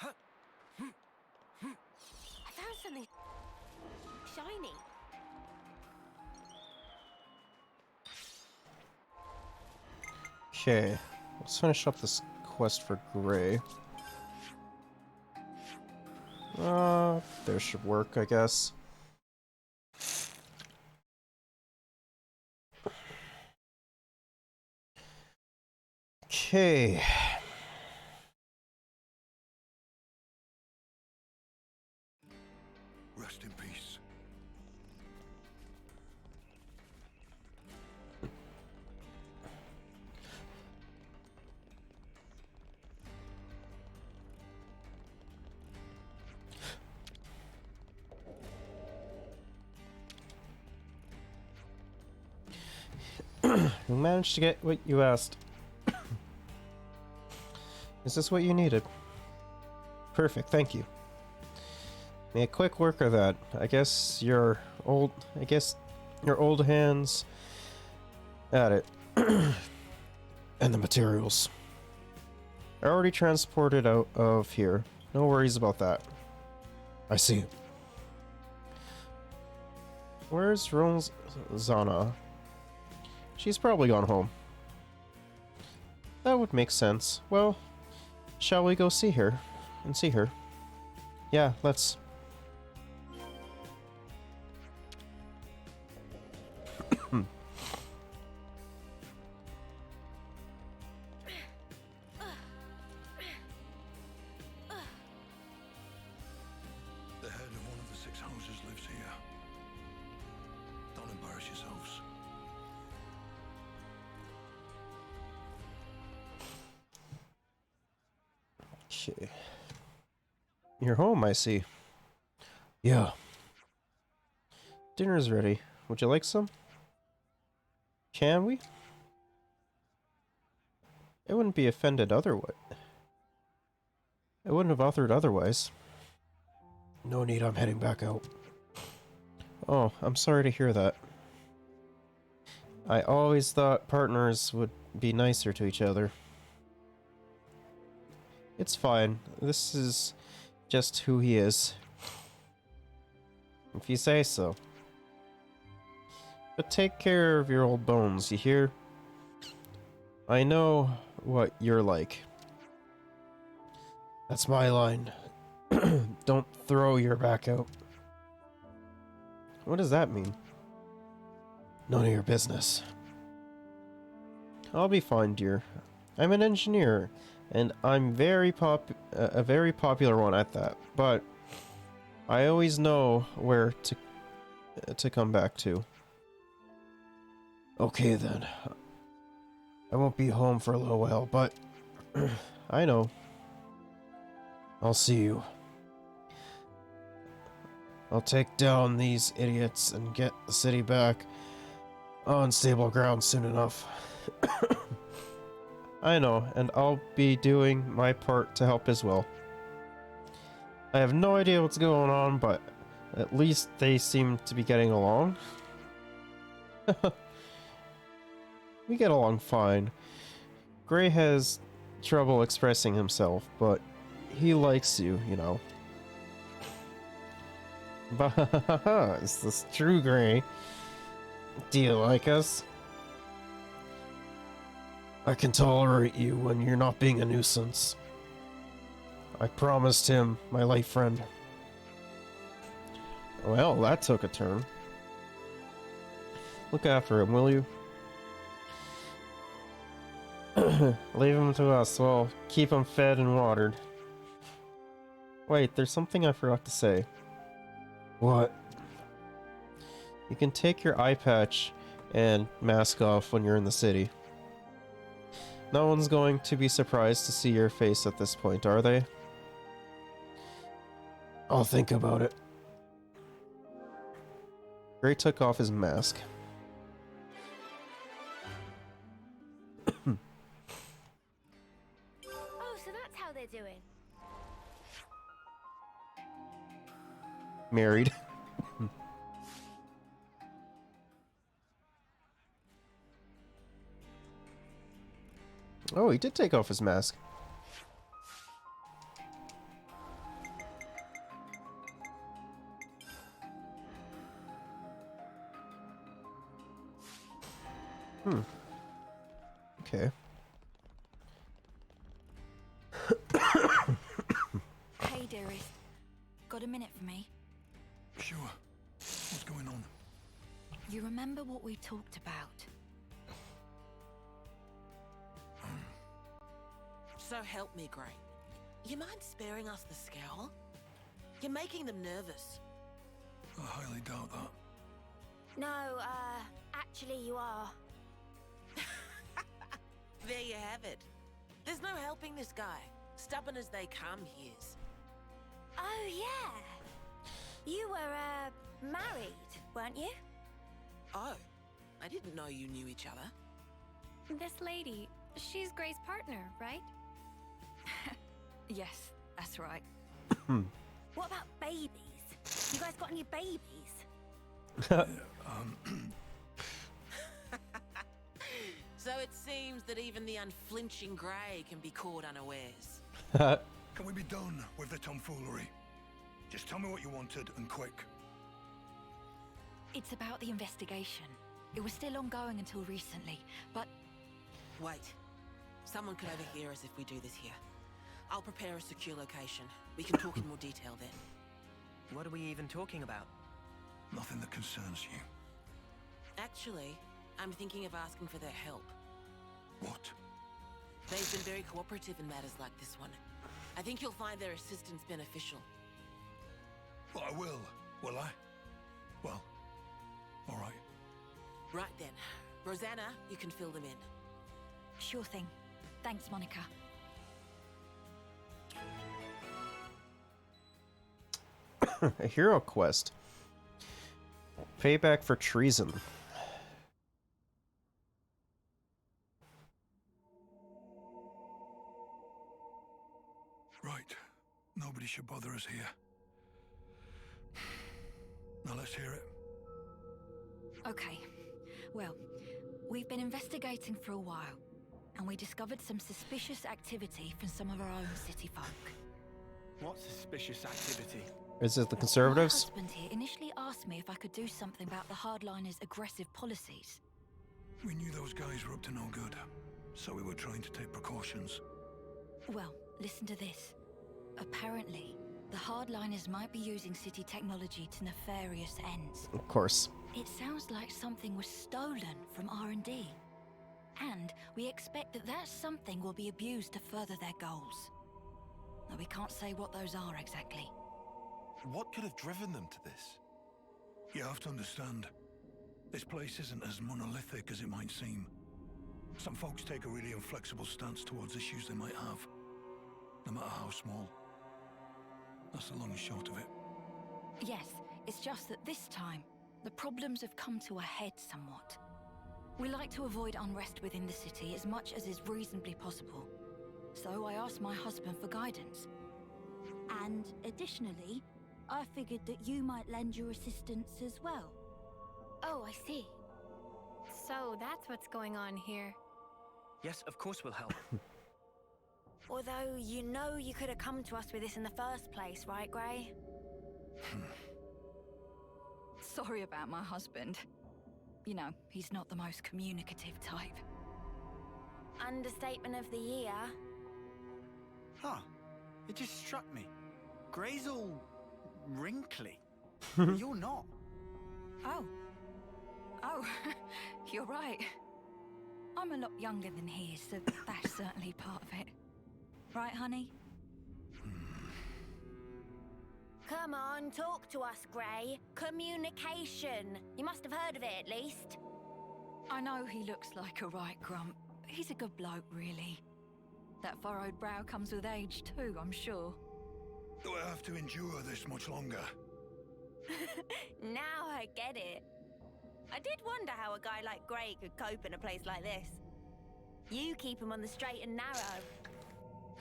Speaker 2: I found something shiny.
Speaker 1: Okay, let's finish up this quest for Gray. There should work, I guess. Okay.
Speaker 5: Rest in peace.
Speaker 1: You managed to get what you asked. Is this what you needed? Perfect, thank you. Make quick work of that. I guess your old hands at it. And the materials. I already transported out of here. No worries about that. I see. Where's Zana? She's probably gone home. That would make sense. Well, shall we go see her? And see her? Yeah, let's.
Speaker 5: The head of one of the 6 houses lives here. Don't embarrass yourselves.
Speaker 1: Okay. You're home, I see. Yeah. Dinner's ready. Would you like some? Can we? I wouldn't be offended otherwise. I wouldn't have offered otherwise. No need, I'm heading back out. Oh, I'm sorry to hear that. I always thought partners would be nicer to each other. It's fine. This is just who he is. If you say so. But take care of your old bones, you hear? I know what you're like. That's my line. Don't throw your back out. What does that mean? None of your business. I'll be fine, dear. I'm an engineer, and I'm a very popular one at that. But I always know where to come back to. Okay then. I won't be home for a little while, but I know. I'll see you. I'll take down these idiots and get the city back on stable ground soon enough. I know, and I'll be doing my part to help as well. I have no idea what's going on, but at least they seem to be getting along. We get along fine. Gray has trouble expressing himself, but he likes you, you know. Is this true, Gray? Do you like us? I can tolerate you when you're not being a nuisance. I promised him my life friend. Well, that took a turn. Look after him, will you? Leave him to us. We'll keep him fed and watered. Wait, there's something I forgot to say. What? You can take your eye patch and mask off when you're in the city. No one's going to be surprised to see your face at this point, are they? I'll think about it. Gray took off his mask.
Speaker 2: Oh, so that's how they're doing.
Speaker 1: Married. Oh, he did take off his mask. Okay.
Speaker 13: Hey, dearest. Got a minute for me?
Speaker 5: Sure. What's going on?
Speaker 13: You remember what we talked about?
Speaker 8: So help me, Gray. You mind sparing us the scowl? You're making them nervous.
Speaker 5: I highly doubt that.
Speaker 2: No, actually you are.
Speaker 8: There you have it. There's no helping this guy. Stubborn as they come, he is.
Speaker 2: Oh, yeah. You were, married, weren't you?
Speaker 8: Oh, I didn't know you knew each other.
Speaker 14: This lady, she's Gray's partner, right?
Speaker 13: Yes, that's right.
Speaker 2: What about babies? You guys got any babies?
Speaker 8: So it seems that even the unflinching Gray can be caught unawares.
Speaker 5: Can we be done with the tomfoolery? Just tell me what you wanted, and quick.
Speaker 13: It's about the investigation. It was still ongoing until recently, but...
Speaker 8: Wait. Someone could overhear us if we do this here. I'll prepare a secure location. We can talk in more detail then.
Speaker 3: What are we even talking about?
Speaker 5: Nothing that concerns you.
Speaker 8: Actually, I'm thinking of asking for their help.
Speaker 5: What?
Speaker 8: They've been very cooperative in matters like this one. I think you'll find their assistance beneficial.
Speaker 5: Well, I will I? Well, all right.
Speaker 8: Right then. Rosanna, you can fill them in.
Speaker 13: Sure thing. Thanks, Monica.
Speaker 1: A hero quest. Payback for treason.
Speaker 5: Right. Nobody should bother us here.
Speaker 15: Now let's hear it.
Speaker 13: Okay. Well, we've been investigating for a while, and we discovered some suspicious activity from some of our own city folk.
Speaker 4: What suspicious activity?
Speaker 1: Is it the
Speaker 13: My
Speaker 1: Conservatives?
Speaker 13: husband here initially asked me if I could do something about the hardliners' aggressive policies.
Speaker 15: We knew those guys were up to no good, so we were trying to take precautions.
Speaker 13: Well, listen to this. Apparently, the hardliners might be using city technology to nefarious ends.
Speaker 1: Of course.
Speaker 13: It sounds like something was stolen from R&D. And we expect that that something will be abused to further their goals. Now, we can't say what those are exactly.
Speaker 5: What could have driven them to this?
Speaker 15: You have to understand, this place isn't as monolithic as it might seem. Some folks take a really inflexible stance towards issues they might have, no matter how small. That's the long and short of it.
Speaker 13: Yes, it's just that this time, the problems have come to a head somewhat. We like to avoid unrest within the city as much as is reasonably possible. So I asked my husband for guidance.
Speaker 16: And additionally, I figured that you might lend your assistance as well.
Speaker 2: Oh, I see.
Speaker 14: So that's what's going on here.
Speaker 3: Yes, of course we'll help.
Speaker 2: Although, you know you could have come to us with this in the first place, right, Grey?
Speaker 13: Sorry about my husband. You know, he's not the most communicative type.
Speaker 2: Understatement of the year.
Speaker 4: Huh. It just struck me. Grey's all wrinkly. But you're not.
Speaker 13: Oh. Oh, you're right. I'm a lot younger than he is, so that's certainly part of it. Right, honey?
Speaker 2: Come on, talk to us, Grey. Communication. You must have heard of it, at least.
Speaker 13: I know he looks like a right grump. He's a good bloke, really. That furrowed brow comes with age, too, I'm sure.
Speaker 15: Do I have to endure this much longer?
Speaker 2: Now I get it. I did wonder how a guy like Grey could cope in a place like this. You keep him on the straight and narrow.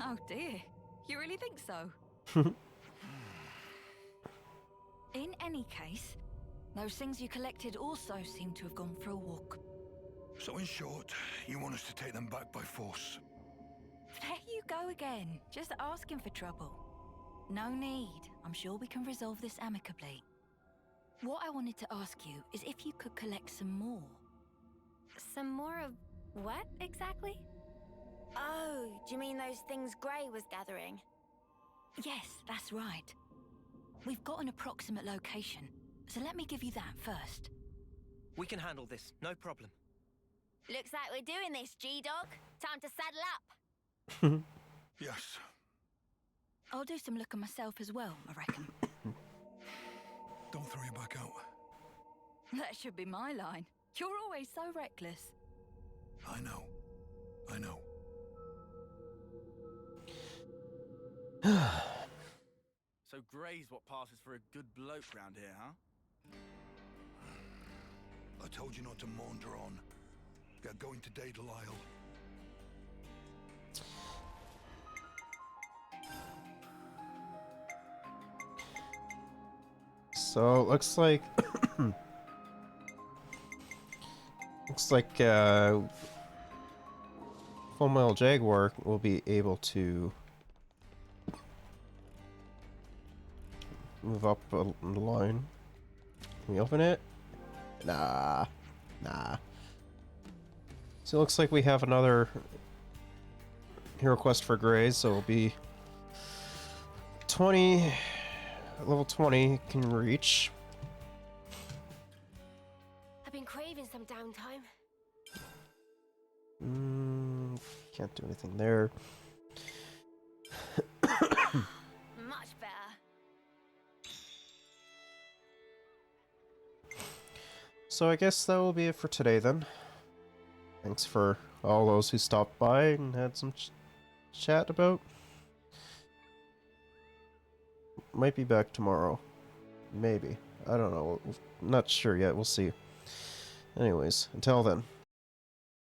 Speaker 13: Oh dear, you really think so? In any case, those things you collected also seem to have gone for a walk.
Speaker 15: So in short, you want us to take them back by force?
Speaker 13: There you go again, just asking for trouble. No need, I'm sure we can resolve this amicably. What I wanted to ask you is if you could collect some more.
Speaker 14: Some more of what, exactly?
Speaker 2: Oh, do you mean those things Grey was gathering?
Speaker 13: Yes, that's right. We've got an approximate location, so let me give you that first.
Speaker 3: We can handle this, no problem.
Speaker 2: Looks like we're doing this, G-Dog. Time to saddle up.
Speaker 15: Yes.
Speaker 13: I'll do some looking myself as well, I reckon.
Speaker 15: Don't throw your back out.
Speaker 13: That should be my line. You're always so reckless.
Speaker 15: I know. I know.
Speaker 4: So Grey's what passes for a good bloke round here, huh?
Speaker 15: I told you not to maunder on. Get going to Daedalile.
Speaker 1: So, looks like... looks like, Full Metal Jaguar will be able to move up a line. Can we open it? Nah. Nah. So it looks like we have another hero quest for Grey, so it'll be 20... Level 20 can reach.
Speaker 2: I've been craving some downtime.
Speaker 1: Can't do anything there.
Speaker 2: Much better.
Speaker 1: So I guess that will be it for today then. Thanks for all those who stopped by and had some chat about. Might be back tomorrow. Maybe. I don't know. Not sure yet. We'll see. Anyways, until then.